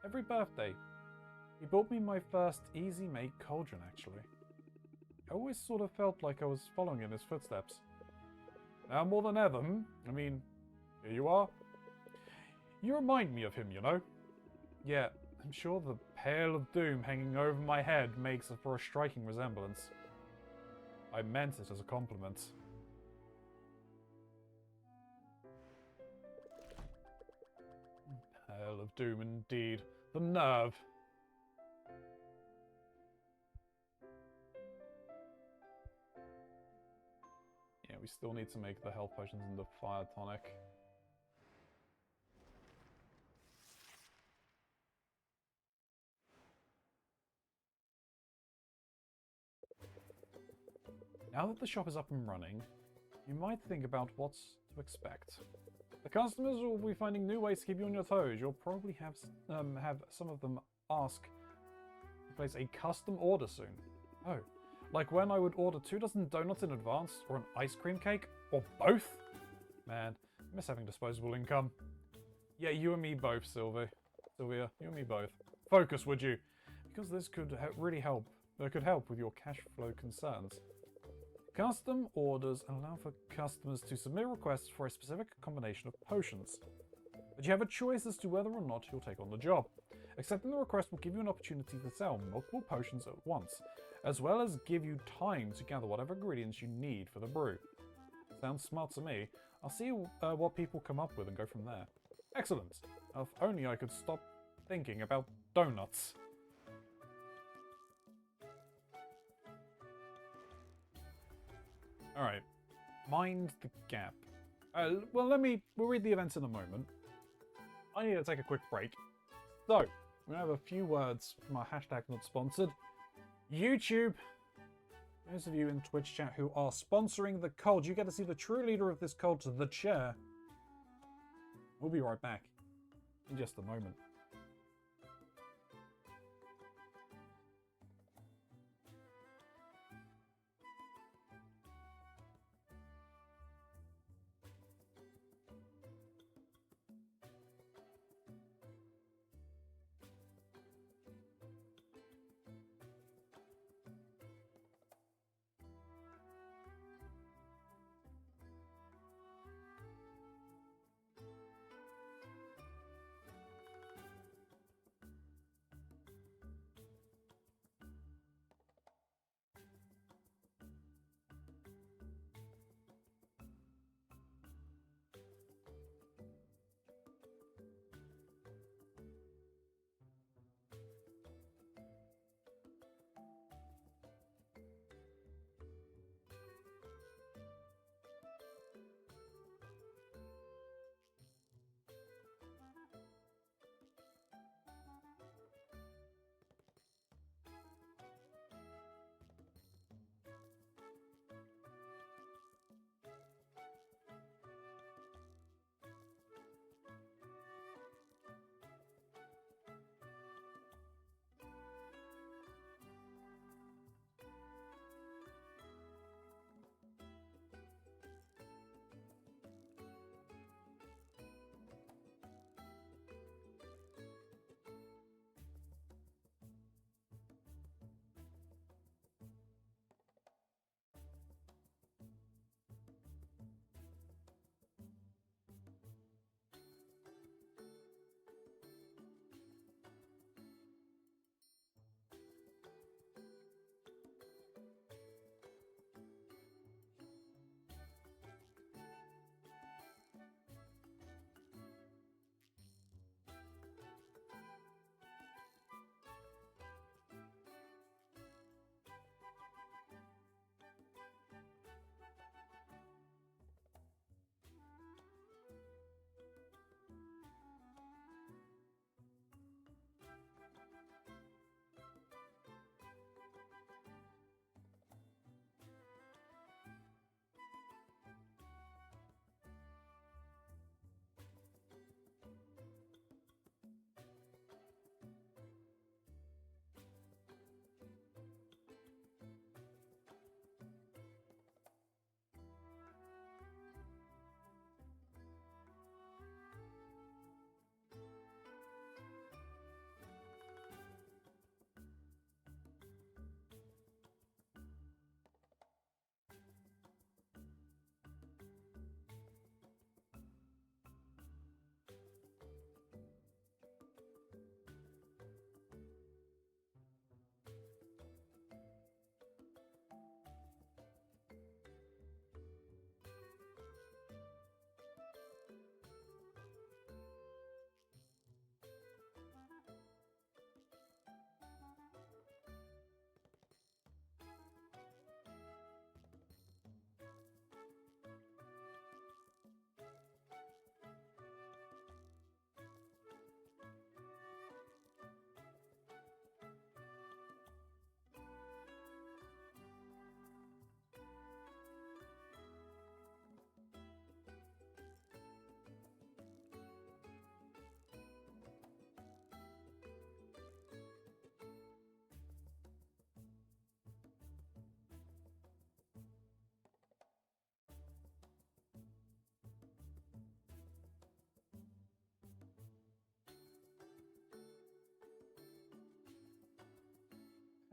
every birthday. He bought me my first easy-make cauldron, actually. I always sort of felt like I was following in his footsteps. Now more than ever, I mean, here you are. You remind me of him, you know? Yeah, I'm sure the Pale of Doom hanging over my head makes for a striking resemblance. I meant it as a compliment. Pale of Doom indeed. The nerve. Yeah, we still need to make the health potions into fire tonic. Now that the shop is up and running, you might think about what to expect. The customers will be finding new ways to keep you on your toes. You'll probably have some of them ask to place a custom order soon. Oh, like when I would order 24 donuts in advance, or an ice cream cake, or both? Man, I miss having disposable income. Yeah, you and me both, Sylvia, you and me both. Focus, would you? Because this could really help. That could help with your cash flow concerns. Custom orders allow for customers to submit requests for a specific combination of potions. But you have a choice as to whether or not you'll take on the job. Accepting the request will give you an opportunity to sell multiple potions at once, as well as give you time to gather whatever ingredients you need for the brew. Sounds smart to me. I'll see what people come up with and go from there. Excellent. If only I could stop thinking about donuts. Alright, mind the gap. Well, we'll read the events in a moment. I need to take a quick break. So, we have a few words from our hashtag not sponsored. YouTube, those of you in Twitch chat who are sponsoring the cult, you get to see the true leader of this cult, the chair. We'll be right back in just a moment.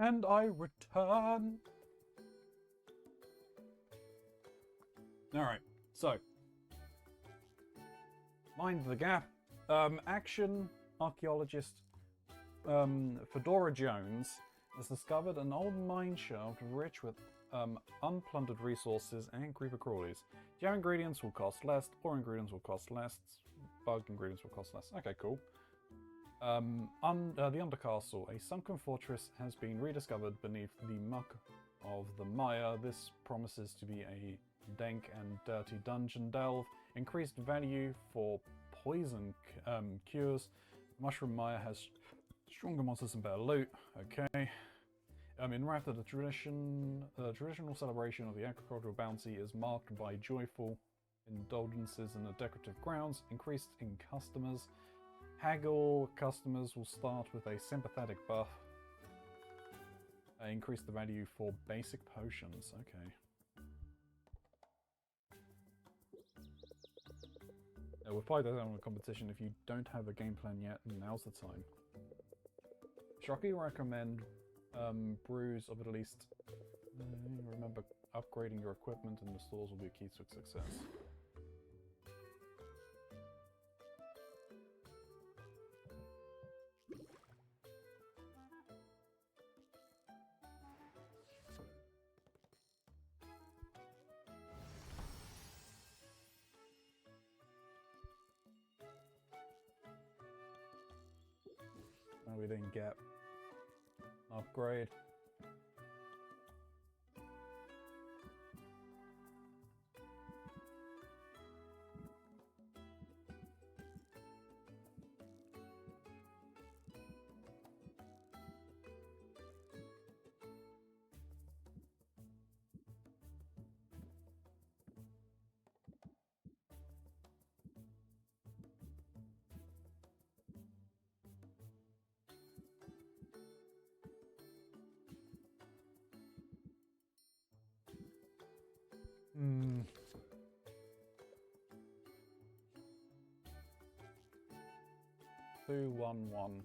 And I return. Alright, so. Mind the gap. Action archaeologist Fedora Jones has discovered an old mine shaft rich with unplundered resources and creeper crawlies. Gem ingredients will cost less, ore ingredients will cost less, bug ingredients will cost less. Okay, cool. The Undercastle. A sunken fortress has been rediscovered beneath the muck of the mire. This promises to be a dank and dirty dungeon delve Increased value for poison cures. Mushroom Mire has stronger monsters and better loot. Okay. In Rafter, the traditional celebration of the agricultural bounty is marked by joyful indulgences in the decorative grounds, increased in customers. Haggle customers will start with a sympathetic buff. Increase the value for basic potions. Okay. We'll fight that out in a competition. If you don't have a game plan yet, now's the time. Shocky recommend brews of at least... remember, upgrading your equipment in the stores will be a key to success. We didn't get upgrade. Hmm. Two, one, one.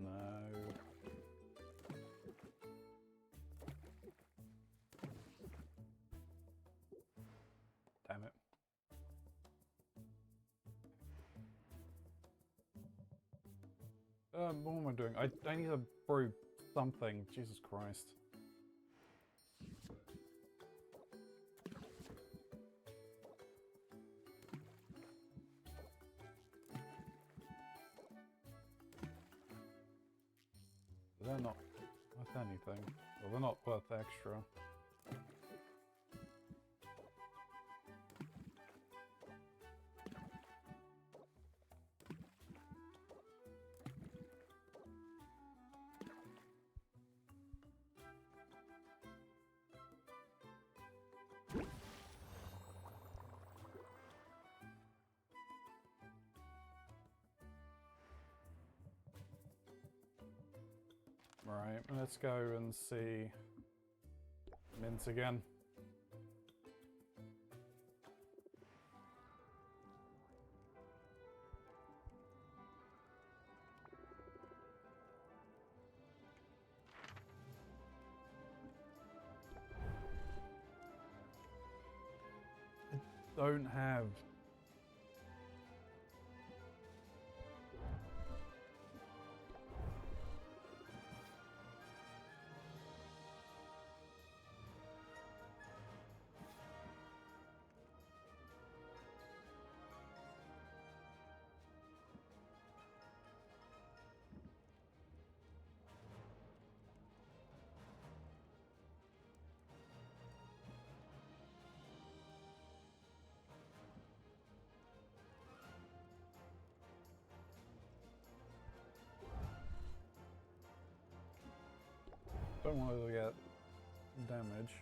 No. Damn it. What am I doing? I need to brew something. Jesus Christ. They're not worth anything. Well, they're not worth extra. Right, let's go and see Mint again. don't have. Don't want to get damage.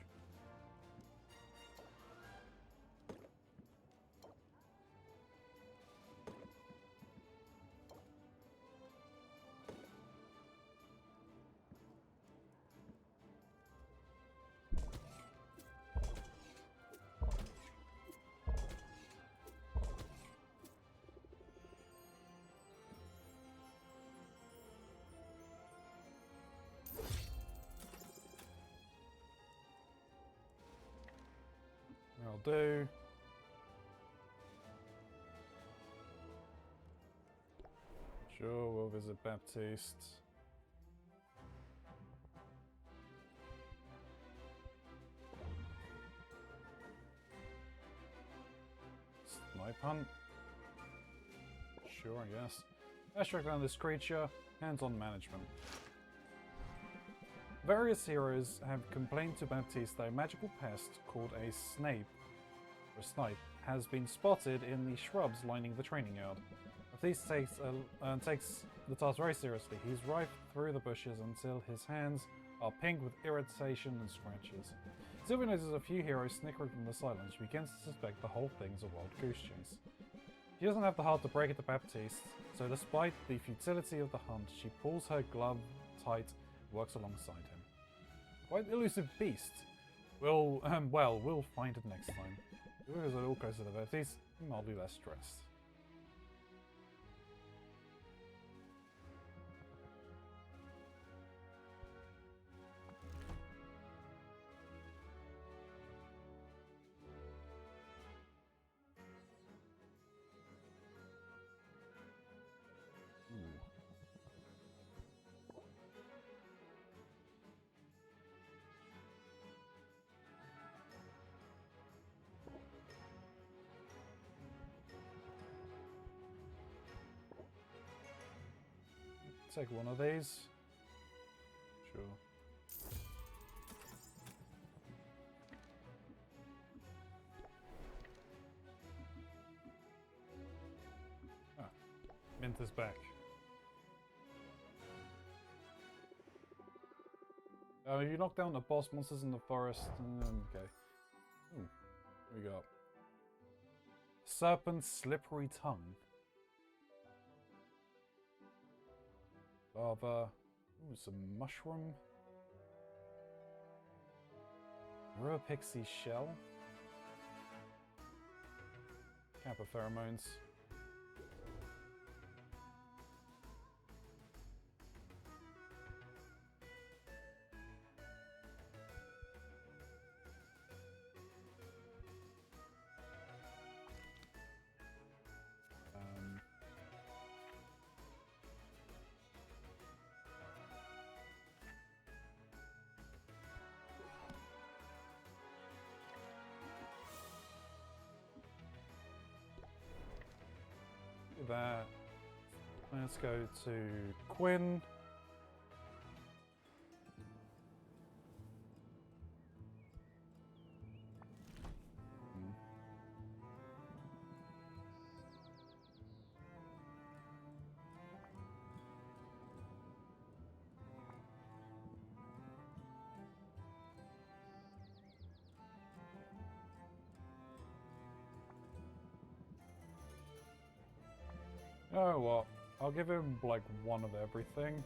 I'll do. Sure, we'll visit Baptiste. Snipe hunt. Sure, I guess. Let's track down this creature. Hands-on management. Various heroes have complained to Baptiste that a magical pest called a snipe has been spotted in the shrubs lining the training yard. Baptiste takes the task very seriously. He's rifed through the bushes until his hands are pink with irritation and scratches. Sylvia notices a few heroes snickering from the sidelines. She begins to suspect the whole thing's a wild goose chase. She doesn't have the heart to break it to Baptiste, so despite the futility of the hunt, she pulls her glove tight and works alongside him. Quite an elusive beast. We'll find it next time. Whoever is a little closer to Baptiste, I'll be less stressed. Take one of these. Sure. Ah, Mint is back. You knock down the boss monsters in the forest. Okay. Ooh, what we got? Serpent's slippery tongue. Lava. Ooh, some mushroom. River pixie shell. Kappa pheromones. That. Let's go to Quinn. You know what? I'll give him like one of everything.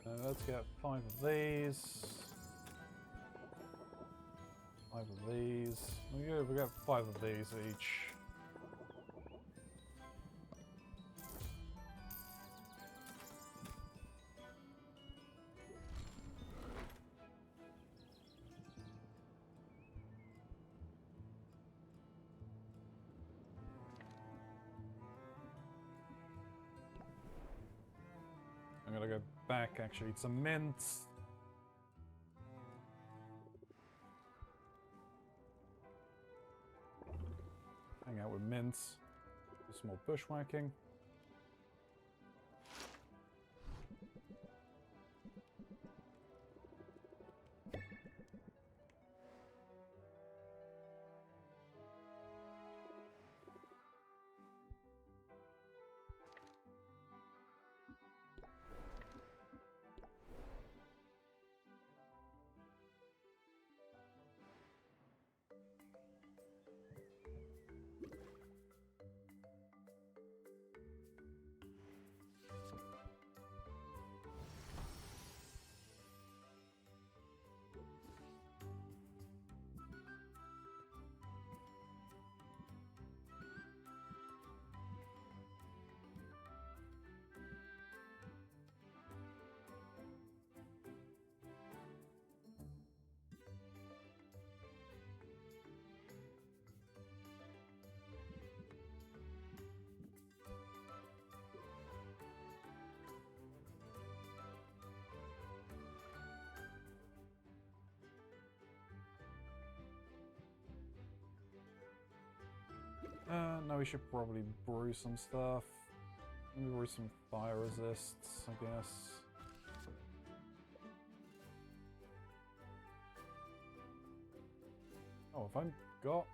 Let's get 5 of these. 5 of these. We got 5 of these each. I'm gonna go back, actually, eat some mints. Hang out with mints. Do some more bushwhacking. No, we should probably brew some stuff. Maybe brew some fire resists, I guess. Oh, have I got...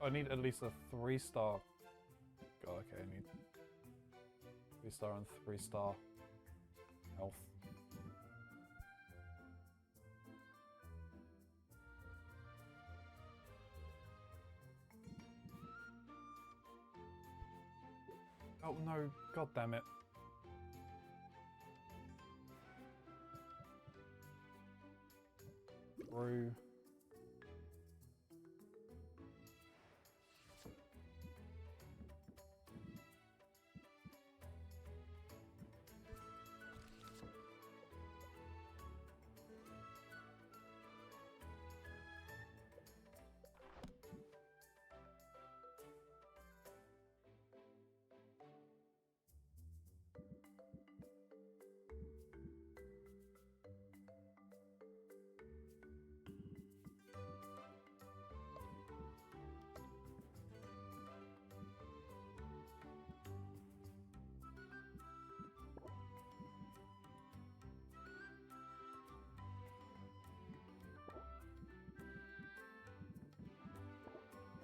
I need at least a 3-star. God, okay, I need 3-star and 3-star health. Oh no, god damn it. Brew.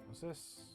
What's this?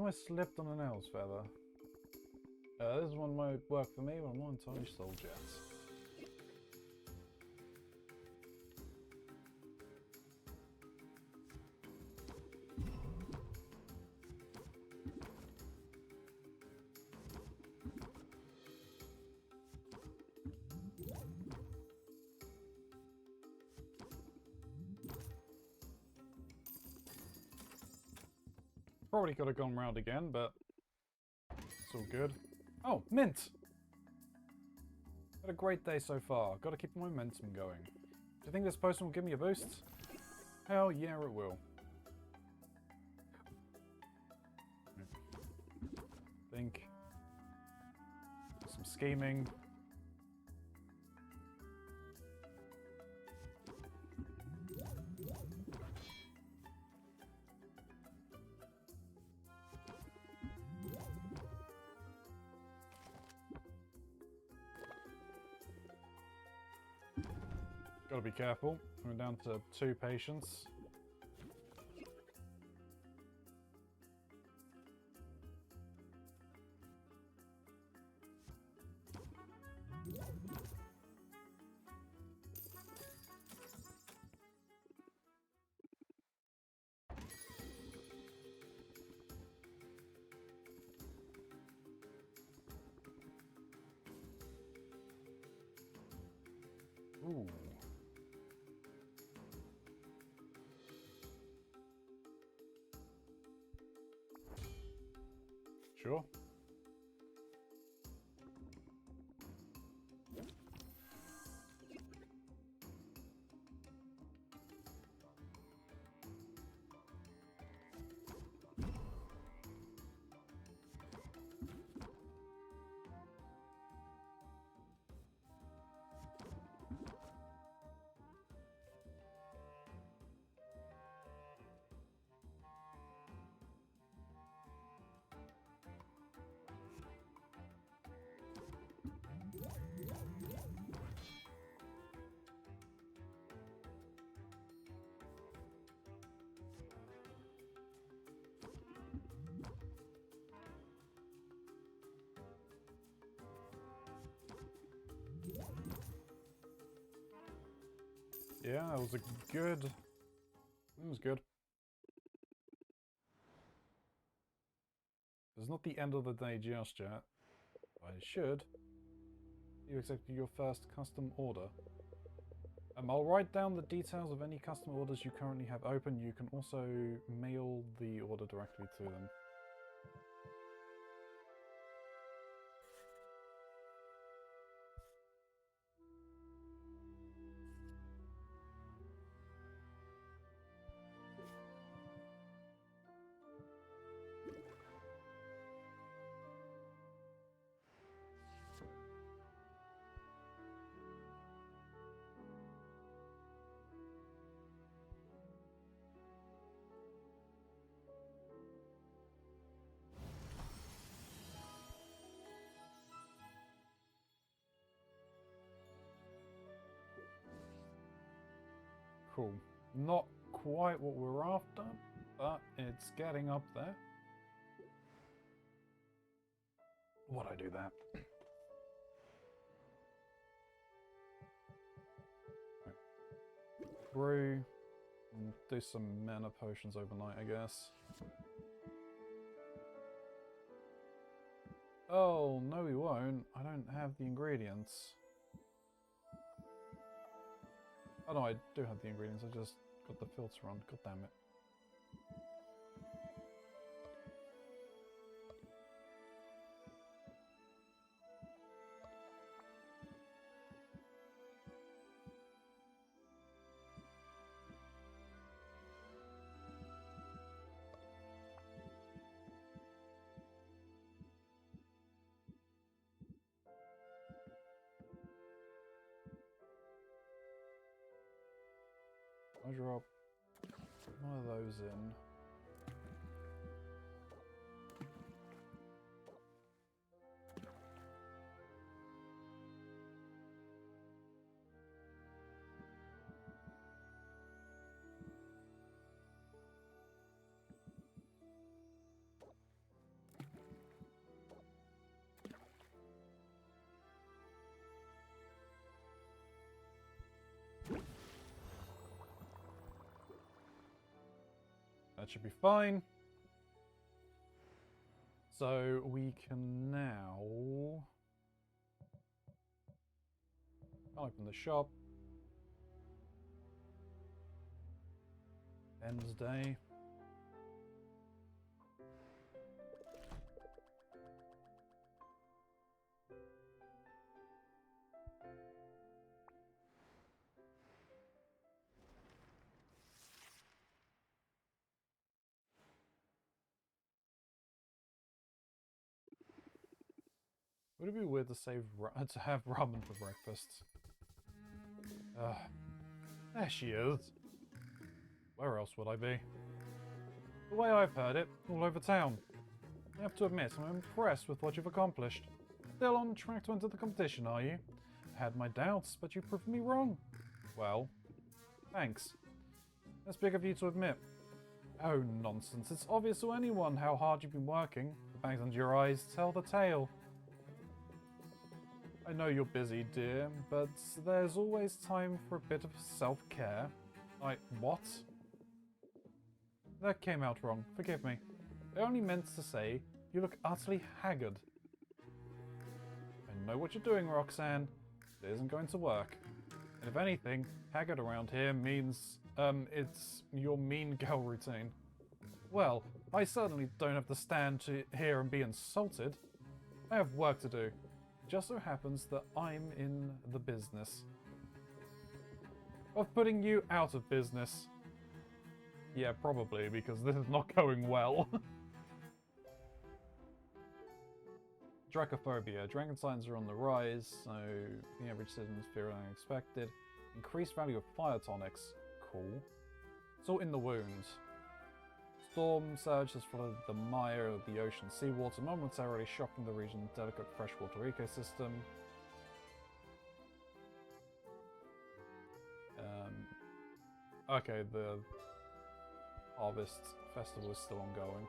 Almost slipped on a nail's feather. This one might work for me, but I'm not entirely sold yet. Probably could have gone round again, but it's all good. Oh, mint! Had a great day so far. Gotta keep my momentum going. Do you think this potion will give me a boost? Hell yeah, it will. Think. Some scheming. Gotta be careful. We're down to 2 patients. Ooh. Sure. Yeah, that was a good... It was good. It's not the end of the day just yet. But it should. You accepted your first custom order. I'll write down the details of any custom orders you currently have open. You can also mail the order directly to them. Cool. Not quite what we're after, but it's getting up there. Why'd I do that? Brew. And do some mana potions overnight, I guess. Oh, no we won't. I don't have the ingredients. Oh no, I do have the ingredients, I just got the filter on. God damn it. I drop one of those in. That should be fine. So we can now open the shop. Wednesday. Would it be weird to to have ramen for breakfast? There she is. Where else would I be? The way I've heard it, all over town. I have to admit, I'm impressed with what you've accomplished. Still on track to enter the competition, are you? I had my doubts, but you proved me wrong. Well, thanks. That's big of you to admit. Oh, nonsense. It's obvious to anyone how hard you've been working. The bags under your eyes tell the tale. I know you're busy, dear, but there's always time for a bit of self-care. What? That came out wrong. Forgive me. I only meant to say you look utterly haggard. I know what you're doing, Roxanne. It isn't going to work. And if anything, haggard around here means, it's your mean girl routine. Well, I certainly don't have to stand here and be insulted. I have work to do. It just so happens that I'm in the business of putting you out of business. Yeah, probably, because this is not going well. Dracophobia. Dragon signs are on the rise, so the average citizen's fear of unexpected. Increased value of fire tonics. Cool. Salt in the wound. Storm surge has followed the mire of the ocean seawater, momentarily shocking the region's delicate freshwater ecosystem. Okay, the Harvest Festival is still ongoing.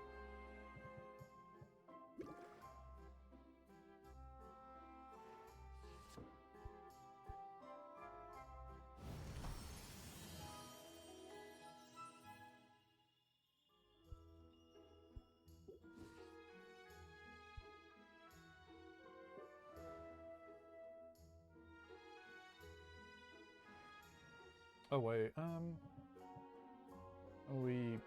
Oh wait, we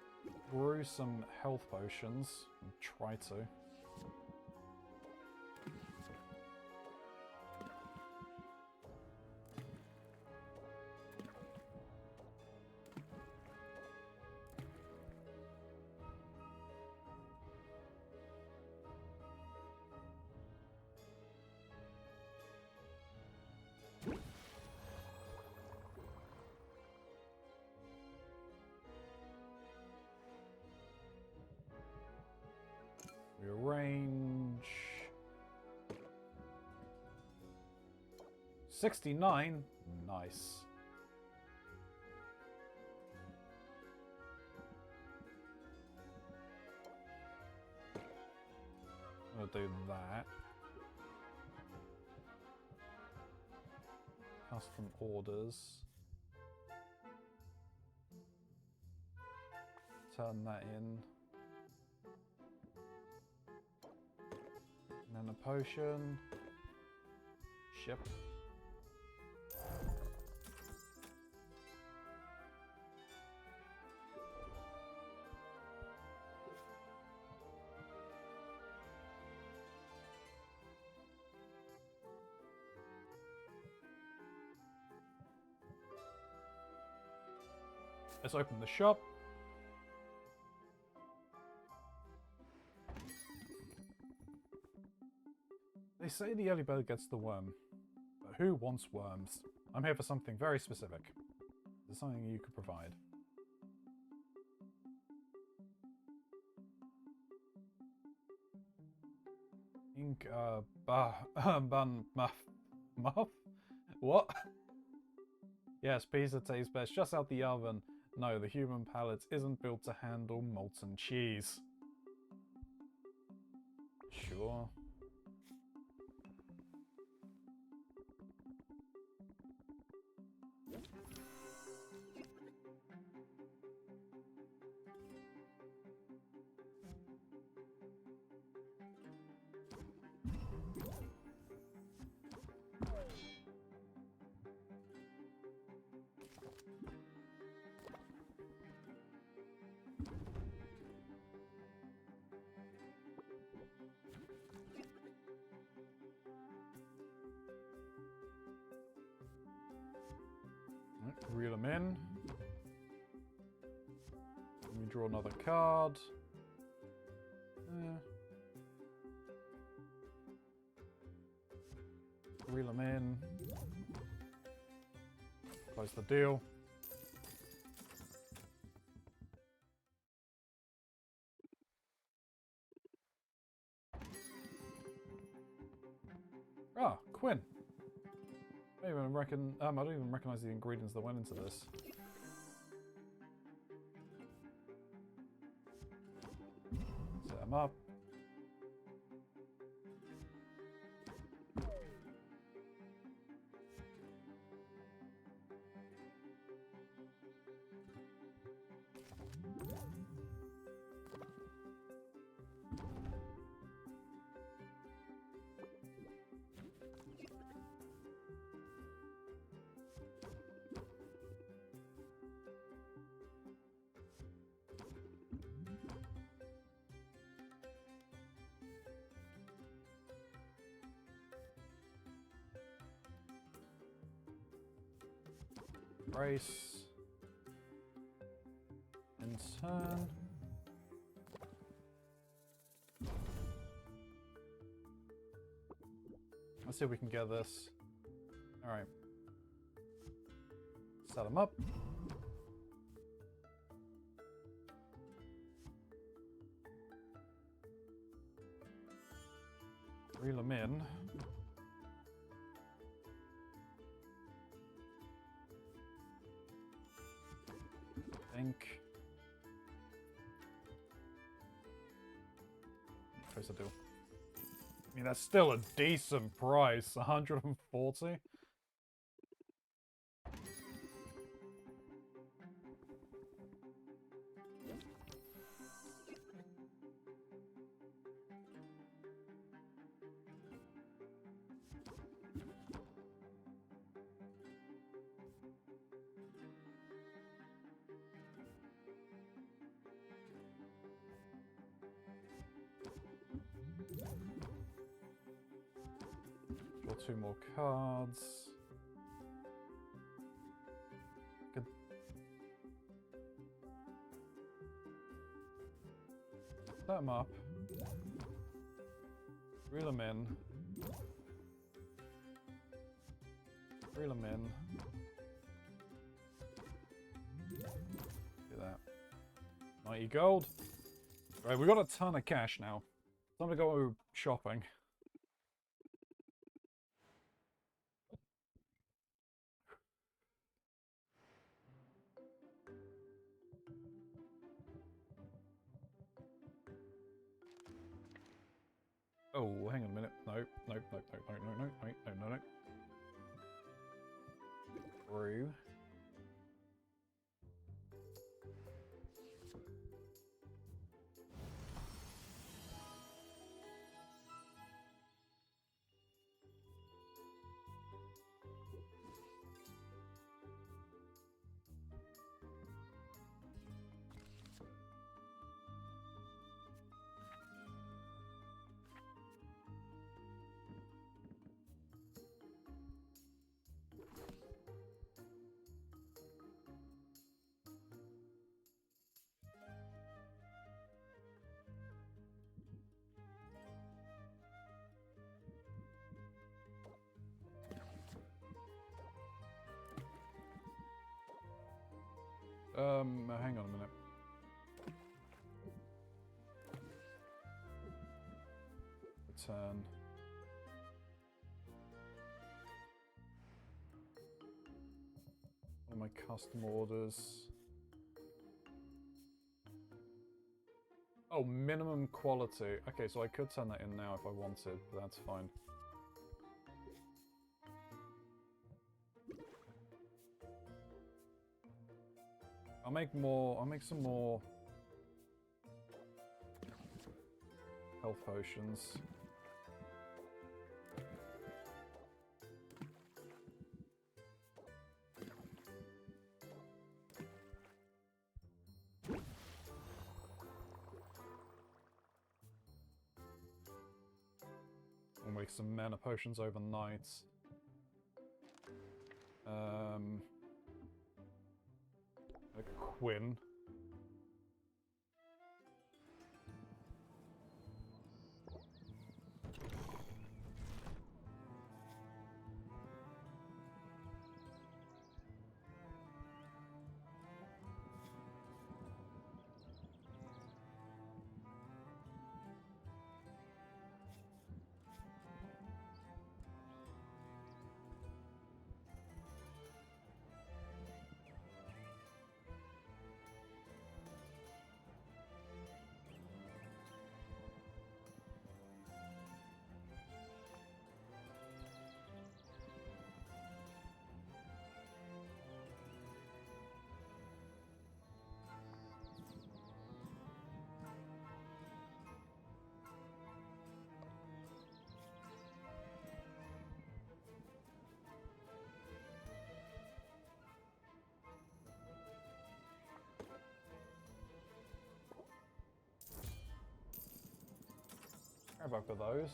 brew some health potions and try to. Rearrange. 69? Nice. I'm gonna do that. Custom orders. Turn that in. And then a potion. Ship. Let's open the shop. They say the early bird gets the worm, but who wants worms? I'm here for something very specific. Is there something you could provide? Ink, muff? What? Yes, pizza tastes best just out the oven. No, the human palate isn't built to handle molten cheese. Sure. Reel them in. Let me draw another card. Reel them in. Close the deal. Ah, Quinn. I don't even recognize the ingredients that went into this. Set them up. Brace. And turn. Let's see if we can get this. Alright. Set them up. Reel them in. Close the deal. I mean, that's still a decent price. 140. Draw 2 more cards. Good. Set them up. Reel them in. Reel them in. Do that. 90 gold. Right, we got a ton of cash now. Time to go shopping. Oh, hang on a minute. No, no, no, no, no, no, no, no, no, no, no. Through. Hang on a minute. Return. All my custom orders. Oh, minimum quality. Okay, so I could turn that in now if I wanted, but that's fine. I'll make some more health potions. I'll make some mana potions overnight. Quinn. Grab both of those.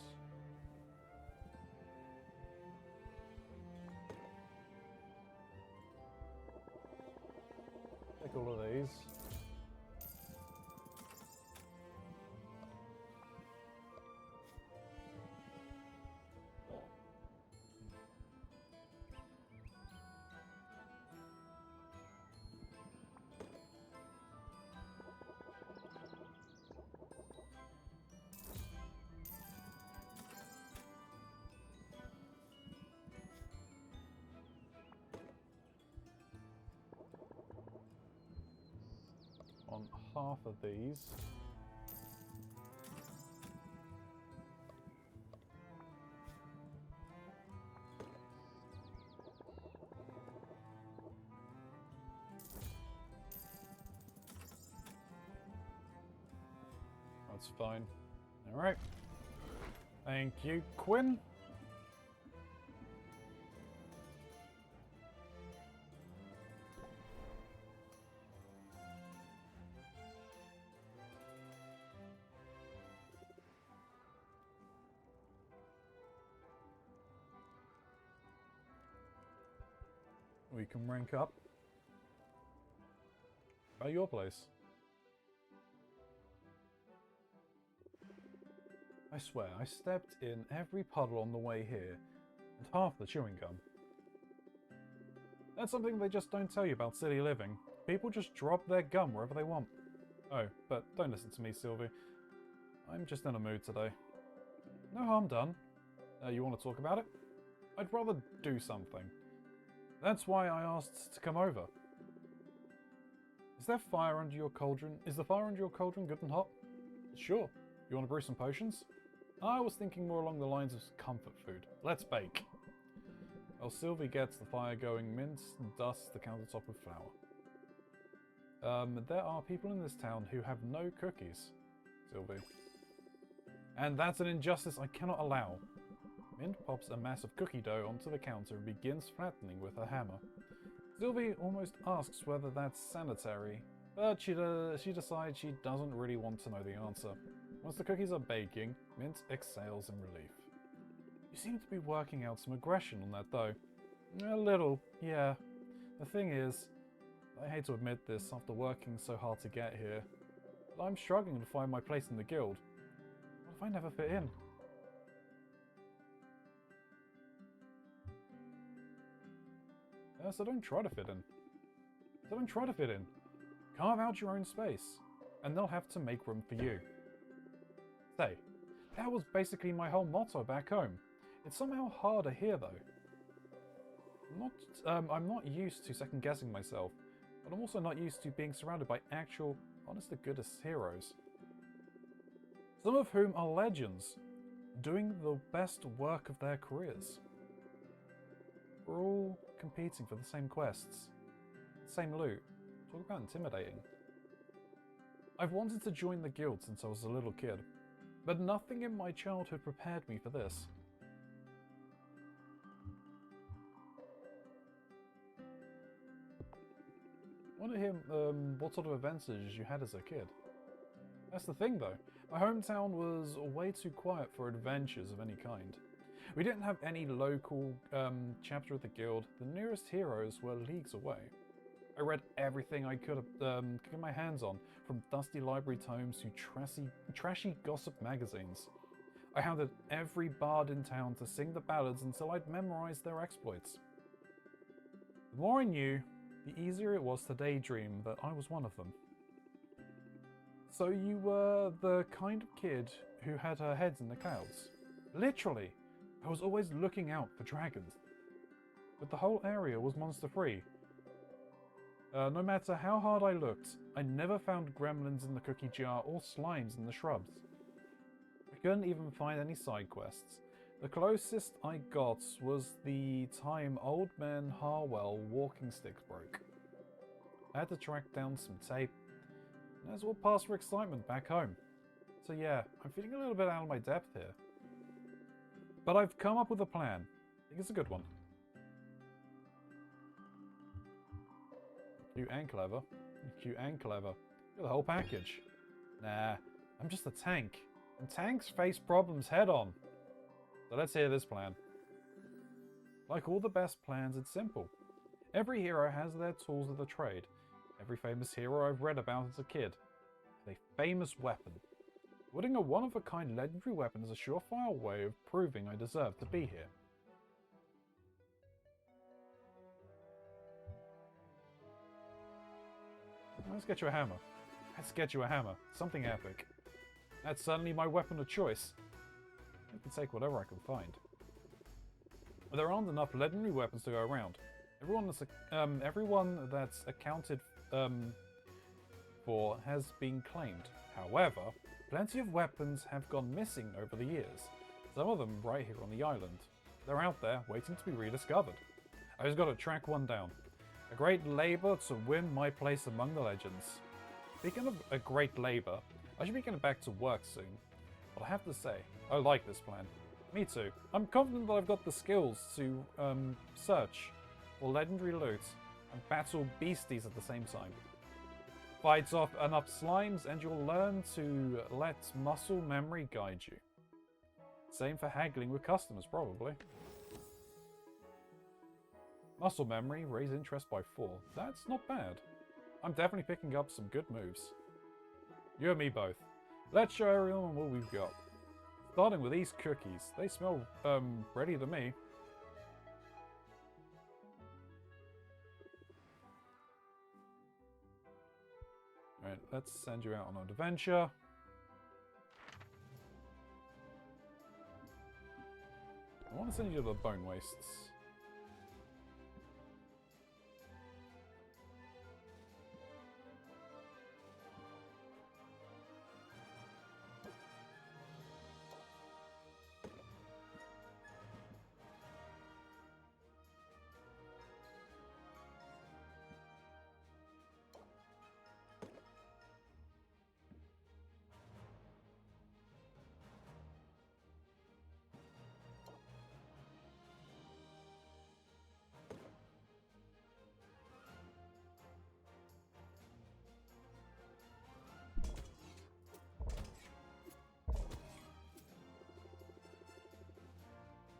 Take all of these. On half of these. That's fine. All right. Thank you, Quinn. We can rank up. At your place. I swear, I stepped in every puddle on the way here, and half the chewing gum. That's something they just don't tell you about city living. People just drop their gum wherever they want. Oh, but don't listen to me, Sylvie. I'm just in a mood today. No harm done. You want to talk about it? I'd rather do something. That's why I asked to come over. Is there fire under your cauldron? Is the fire under your cauldron good and hot? Sure. You want to brew some potions? I was thinking more along the lines of comfort food. Let's bake. While Sylvie gets the fire going, mince and dust the countertop with flour. There are people in this town who have no cookies, Sylvie. And that's an injustice I cannot allow. Mint pops a mass of cookie dough onto the counter and begins flattening with her hammer. Sylvie almost asks whether that's sanitary, but she decides she doesn't really want to know the answer. Once the cookies are baking, Mint exhales in relief. You seem to be working out some aggression on that though. A little, yeah. The thing is, I hate to admit this after working so hard to get here, but I'm struggling to find my place in the guild. What if I never fit in? So don't try to fit in. Carve out your own space, and they'll have to make room for you. Say, that was basically my whole motto back home. It's somehow harder here though. I'm not used to second guessing myself, but I'm also not used to being surrounded by actual, honest-to-goodness heroes. Some of whom are legends, doing the best work of their careers. We're all competing for the same quests, the same loot. Talk about intimidating. I've wanted to join the guild since I was a little kid, but nothing in my childhood prepared me for this. I want to hear what sort of adventures you had as a kid. That's the thing though, my hometown was way too quiet for adventures of any kind. We didn't have any local chapter of the guild. The nearest heroes were leagues away. I read everything I could get my hands on, from dusty library tomes to trashy gossip magazines. I hounded every bard in town to sing the ballads until I'd memorized their exploits. The more I knew, the easier it was to daydream that I was one of them. So you were the kind of kid who had her heads in the clouds. Literally, I was always looking out for dragons. But the whole area was monster-free. No matter how hard I looked, I never found gremlins in the cookie jar or slimes in the shrubs. I couldn't even find any side quests. The closest I got was the time Old Man Harwell walking sticks broke. I had to track down some tape, and that's all passed for excitement back home. So yeah, I'm feeling a little bit out of my depth here. But I've come up with a plan. I think it's a good one. Cute and clever. Cute and clever. You're the whole package. Nah, I'm just a tank. And tanks face problems head on. So let's hear this plan. Like all the best plans, it's simple. Every hero has their tools of the trade. Every famous hero I've read about as a kid has a famous weapon. Wielding a one-of-a-kind legendary weapon is a surefire way of proving I deserve to be here. Let's get you a hammer. Let's get you a hammer. Something epic. That's certainly my weapon of choice. I can take whatever I can find. But there aren't enough legendary weapons to go around. Everyone that's accounted for has been claimed. However, plenty of weapons have gone missing over the years. Some of them right here on the island. They're out there, waiting to be rediscovered. I just gotta track one down. A great labor to win my place among the legends. Speaking of a great labor, I should be getting back to work soon. But I have to say, I like this plan. Me too. I'm confident that I've got the skills to search for legendary loot and battle beasties at the same time. Fight off enough slimes and you'll learn to let muscle memory guide you. Same for haggling with customers, probably. Muscle memory, raise interest by 4. That's not bad. I'm definitely picking up some good moves. You and me both. Let's show everyone what we've got. Starting with these cookies. They smell, ready to me. Alright, let's send you out on an adventure. I want to send you to the Bone Wastes.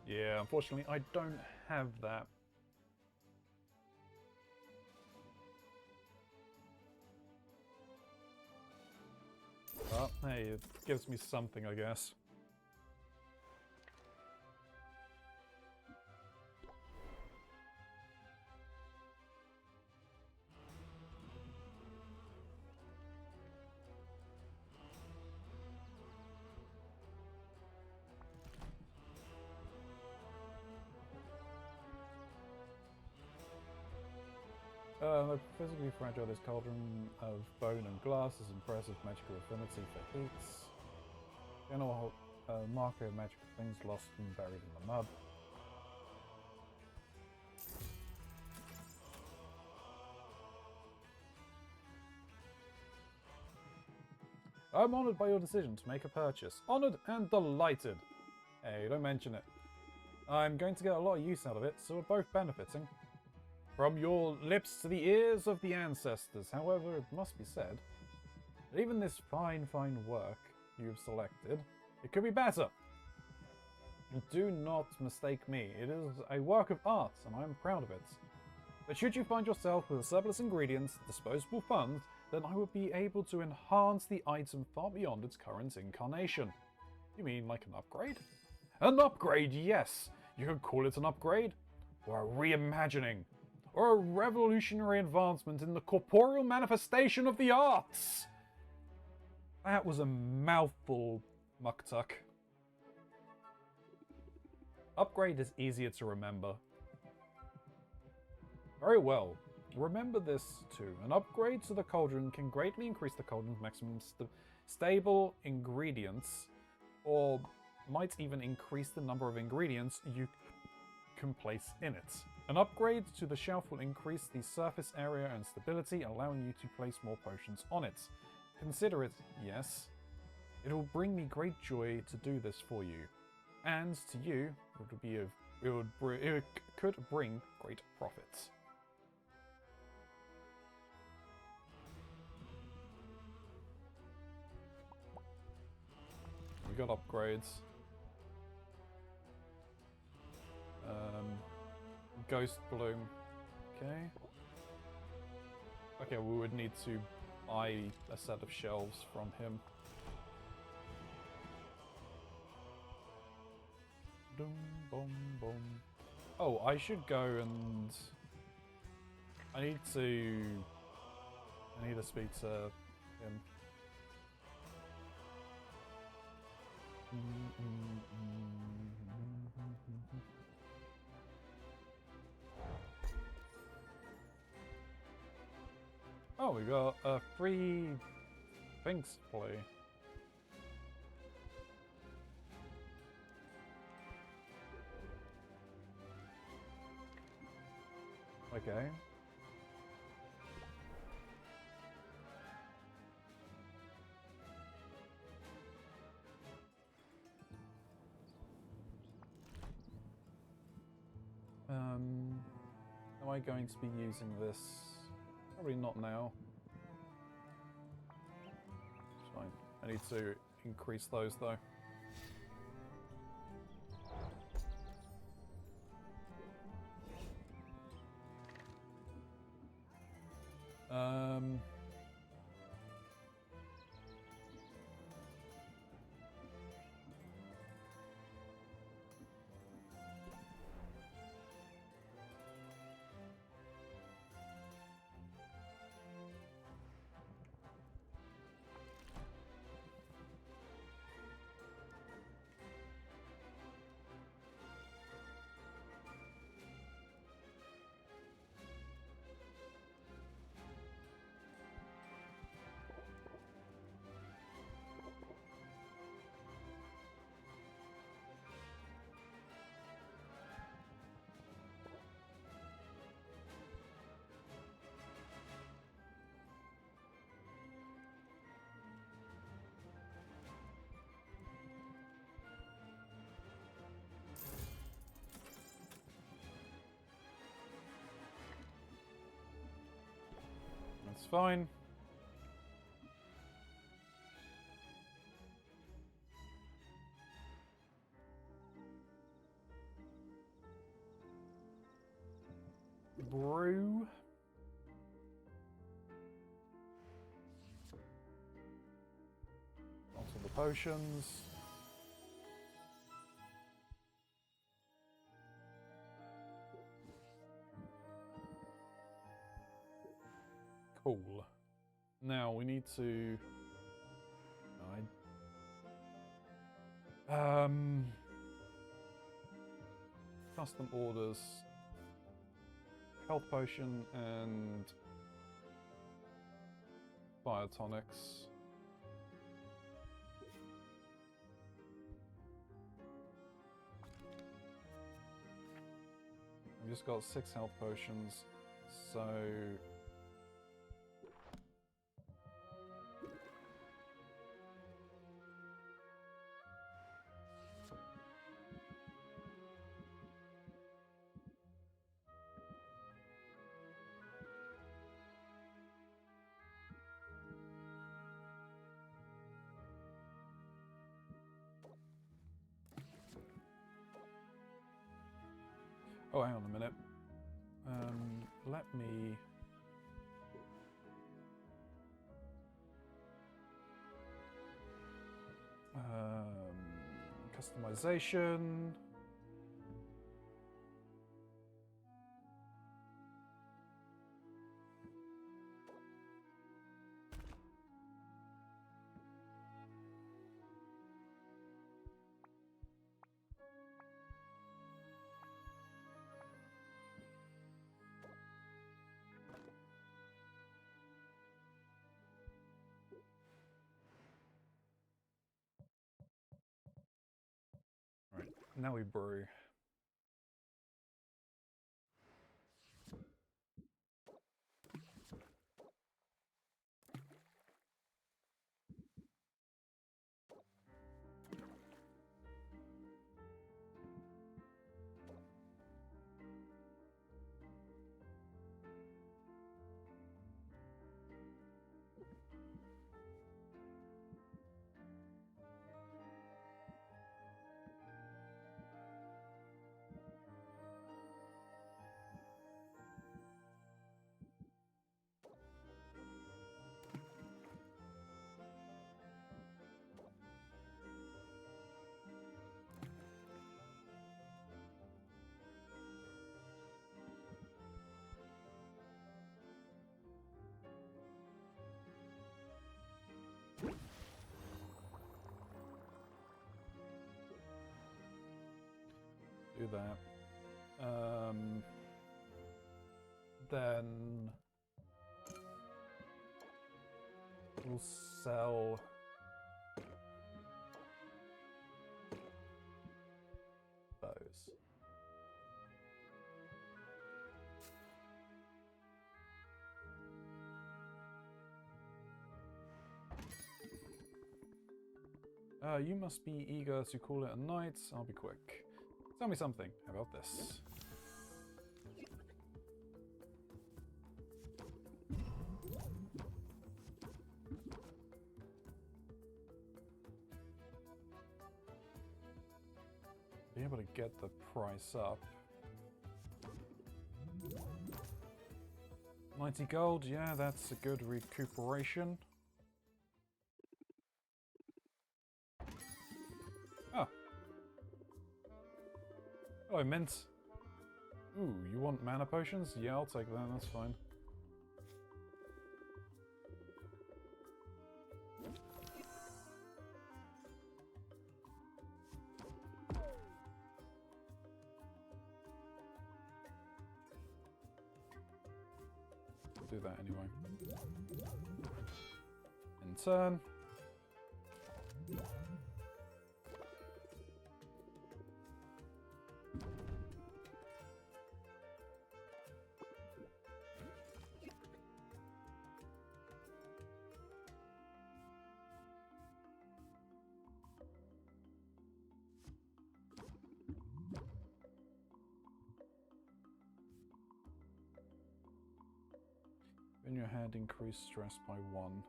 Yeah, unfortunately, I don't have that. But, hey, it gives me something, I guess. The physically fragile, this cauldron of bone and glass has impressive magical affinity for heats. General marker of magical things lost and buried in the mud. I'm honoured by your decision to make a purchase. Honoured and delighted. Hey, don't mention it. I'm going to get a lot of use out of it, so we're both benefiting. From your lips to the ears of the ancestors. However, it must be said that even this fine work you've selected, it could be better. Do not mistake me. It is a work of art, and I'm proud of it. But should you find yourself with surplus ingredients, disposable funds, then I would be able to enhance the item far beyond its current incarnation. You mean like an upgrade? An upgrade, yes! You could call it an upgrade, or a reimagining, or a revolutionary advancement in the corporeal manifestation of the arts! That was a mouthful, Muktuk. Upgrade is easier to remember. Very well. Remember this too. An upgrade to the cauldron can greatly increase the cauldron's maximum stable ingredients, or might even increase the number of ingredients you can place in it. An upgrade to the shelf will increase the surface area and stability, allowing you to place more potions on it. Consider it, yes. It will bring me great joy to do this for you. And to you, it could bring great profits. We got upgrades. Ghost Bloom. Okay. Okay, we would need to buy a set of shelves from him. Dum, bum, bum. Oh, I should go and... I need to speak to him. Oh, we got a free things to play. Okay. Am I going to be using this? Probably not now. It's fine. I need to increase those though. That's fine. Brew. Onto the potions. Cool. Now we need to... custom orders. Health potion and Bidenomics. I've just got 6 health potions, so... Oh, hang on a minute. let me... customization. Right, now we brew. Do that. Then we'll sell those. You must be eager to call it a night. I'll be quick. Tell me something. How about this? Be able to get the price up. 90 gold, yeah, that's a good recuperation. Oh. Oh, mint. Ooh, you want mana potions? Yeah, I'll take that, that's fine. Do that anyway. In turn. In your hand, increase stress by 1.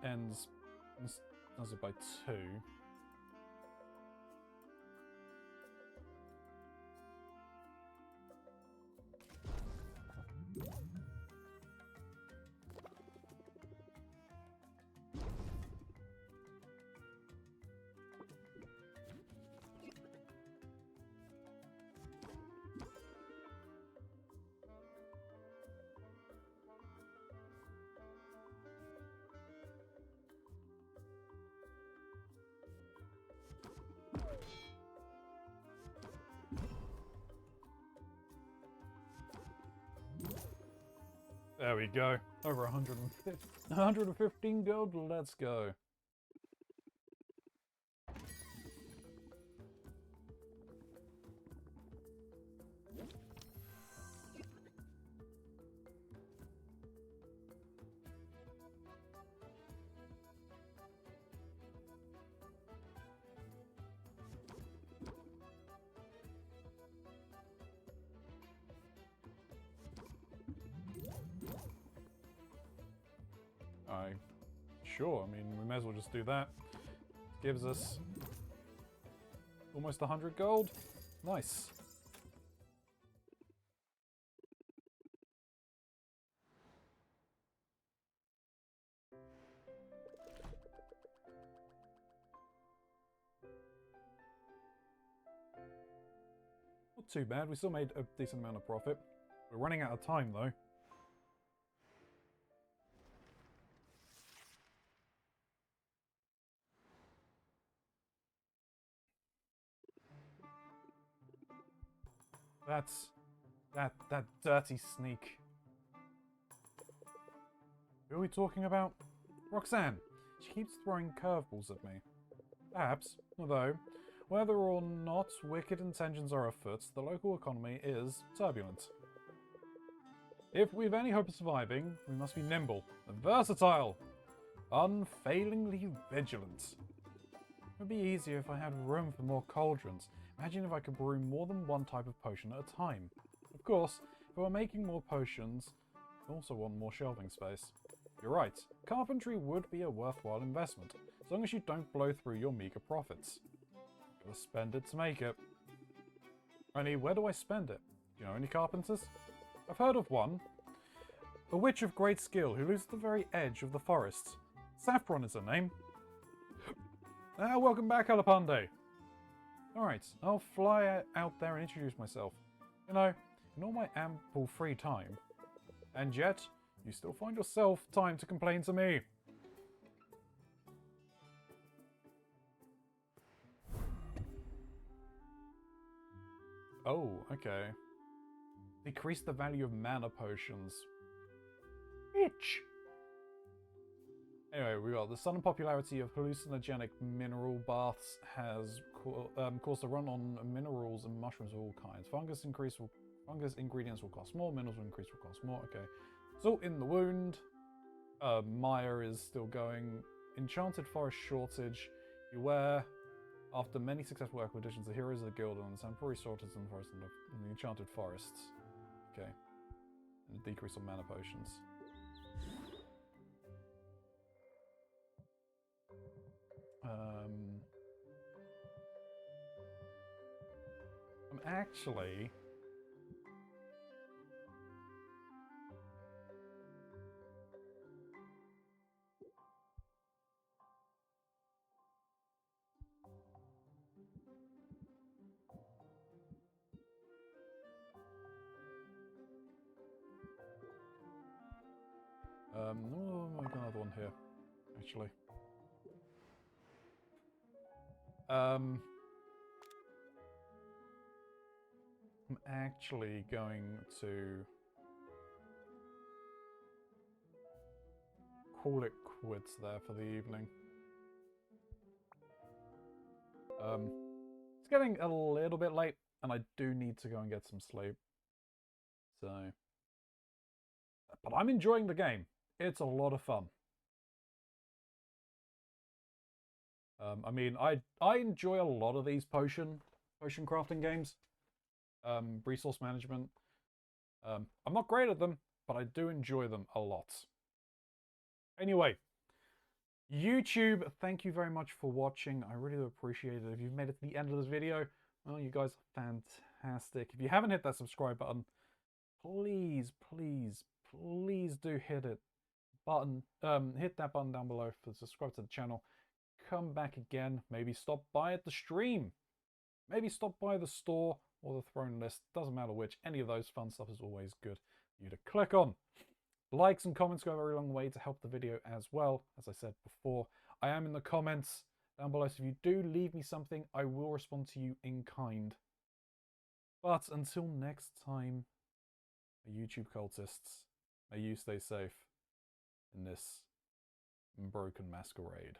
Ends, does it by 2. There we go. Over 115 gold. Let's go. Sure, I mean, we may as well just do that. Gives us almost 100 gold. Nice. Not too bad, we still made a decent amount of profit. We're running out of time though. That dirty sneak. Who are we talking about? Roxanne. She keeps throwing curveballs at me. Perhaps, although, whether or not wicked intentions are afoot, the local economy is turbulent. If we've any hope of surviving, we must be nimble, versatile, unfailingly vigilant. It would be easier if I had room for more cauldrons. Imagine if I could brew more than one type of potion at a time. Of course, if we're making more potions, I also want more shelving space. You're right, carpentry would be a worthwhile investment, as long as you don't blow through your meager profits. Gotta spend it to make it. Only, where do I spend it? Do you know any carpenters? I've heard of one. A witch of great skill who lives at the very edge of the forest. Saffron is her name. Welcome back, Alapande. Alright, I'll fly out there and introduce myself. You know, in all my ample free time. And yet, you still find yourself time to complain to me. Oh, okay. Decrease the value of mana potions. Bitch! Anyway, we got the sudden popularity of hallucinogenic mineral baths has caused a run on minerals and mushrooms of all kinds. Fungus ingredients will cost more, minerals will cost more. Okay. Salt in the wound. Maya is still going. Enchanted forest shortage. Beware. After many successful acquisitions, the heroes of the guild and the temporary shortage in the forest and the enchanted forests. Okay. And a decrease on mana potions. I'm actually... oh, I got another one here, actually. I'm actually going to call it quits there for the evening. It's getting a little bit late, and I do need to go and get some sleep. So, but I'm enjoying the game. It's a lot of fun. I mean, I enjoy a lot of these potion crafting games. Resource management. I'm not great at them, but I do enjoy them a lot. Anyway, YouTube, thank you very much for watching. I really appreciate it. If you've made it to the end of this video, well, you guys are fantastic. If you haven't hit that subscribe button, please, please, please do hit it. Hit that button down below for subscribe to the channel. Come back again. Maybe stop by at the stream. Maybe stop by the store or the throne list. Doesn't matter which. Any of those fun stuff is always good for you to click on. Likes and comments go a very long way to help the video as well. As I said before, I am in the comments down below. So if you do leave me something, I will respond to you in kind. But until next time, YouTube cultists, may you stay safe in this broken masquerade.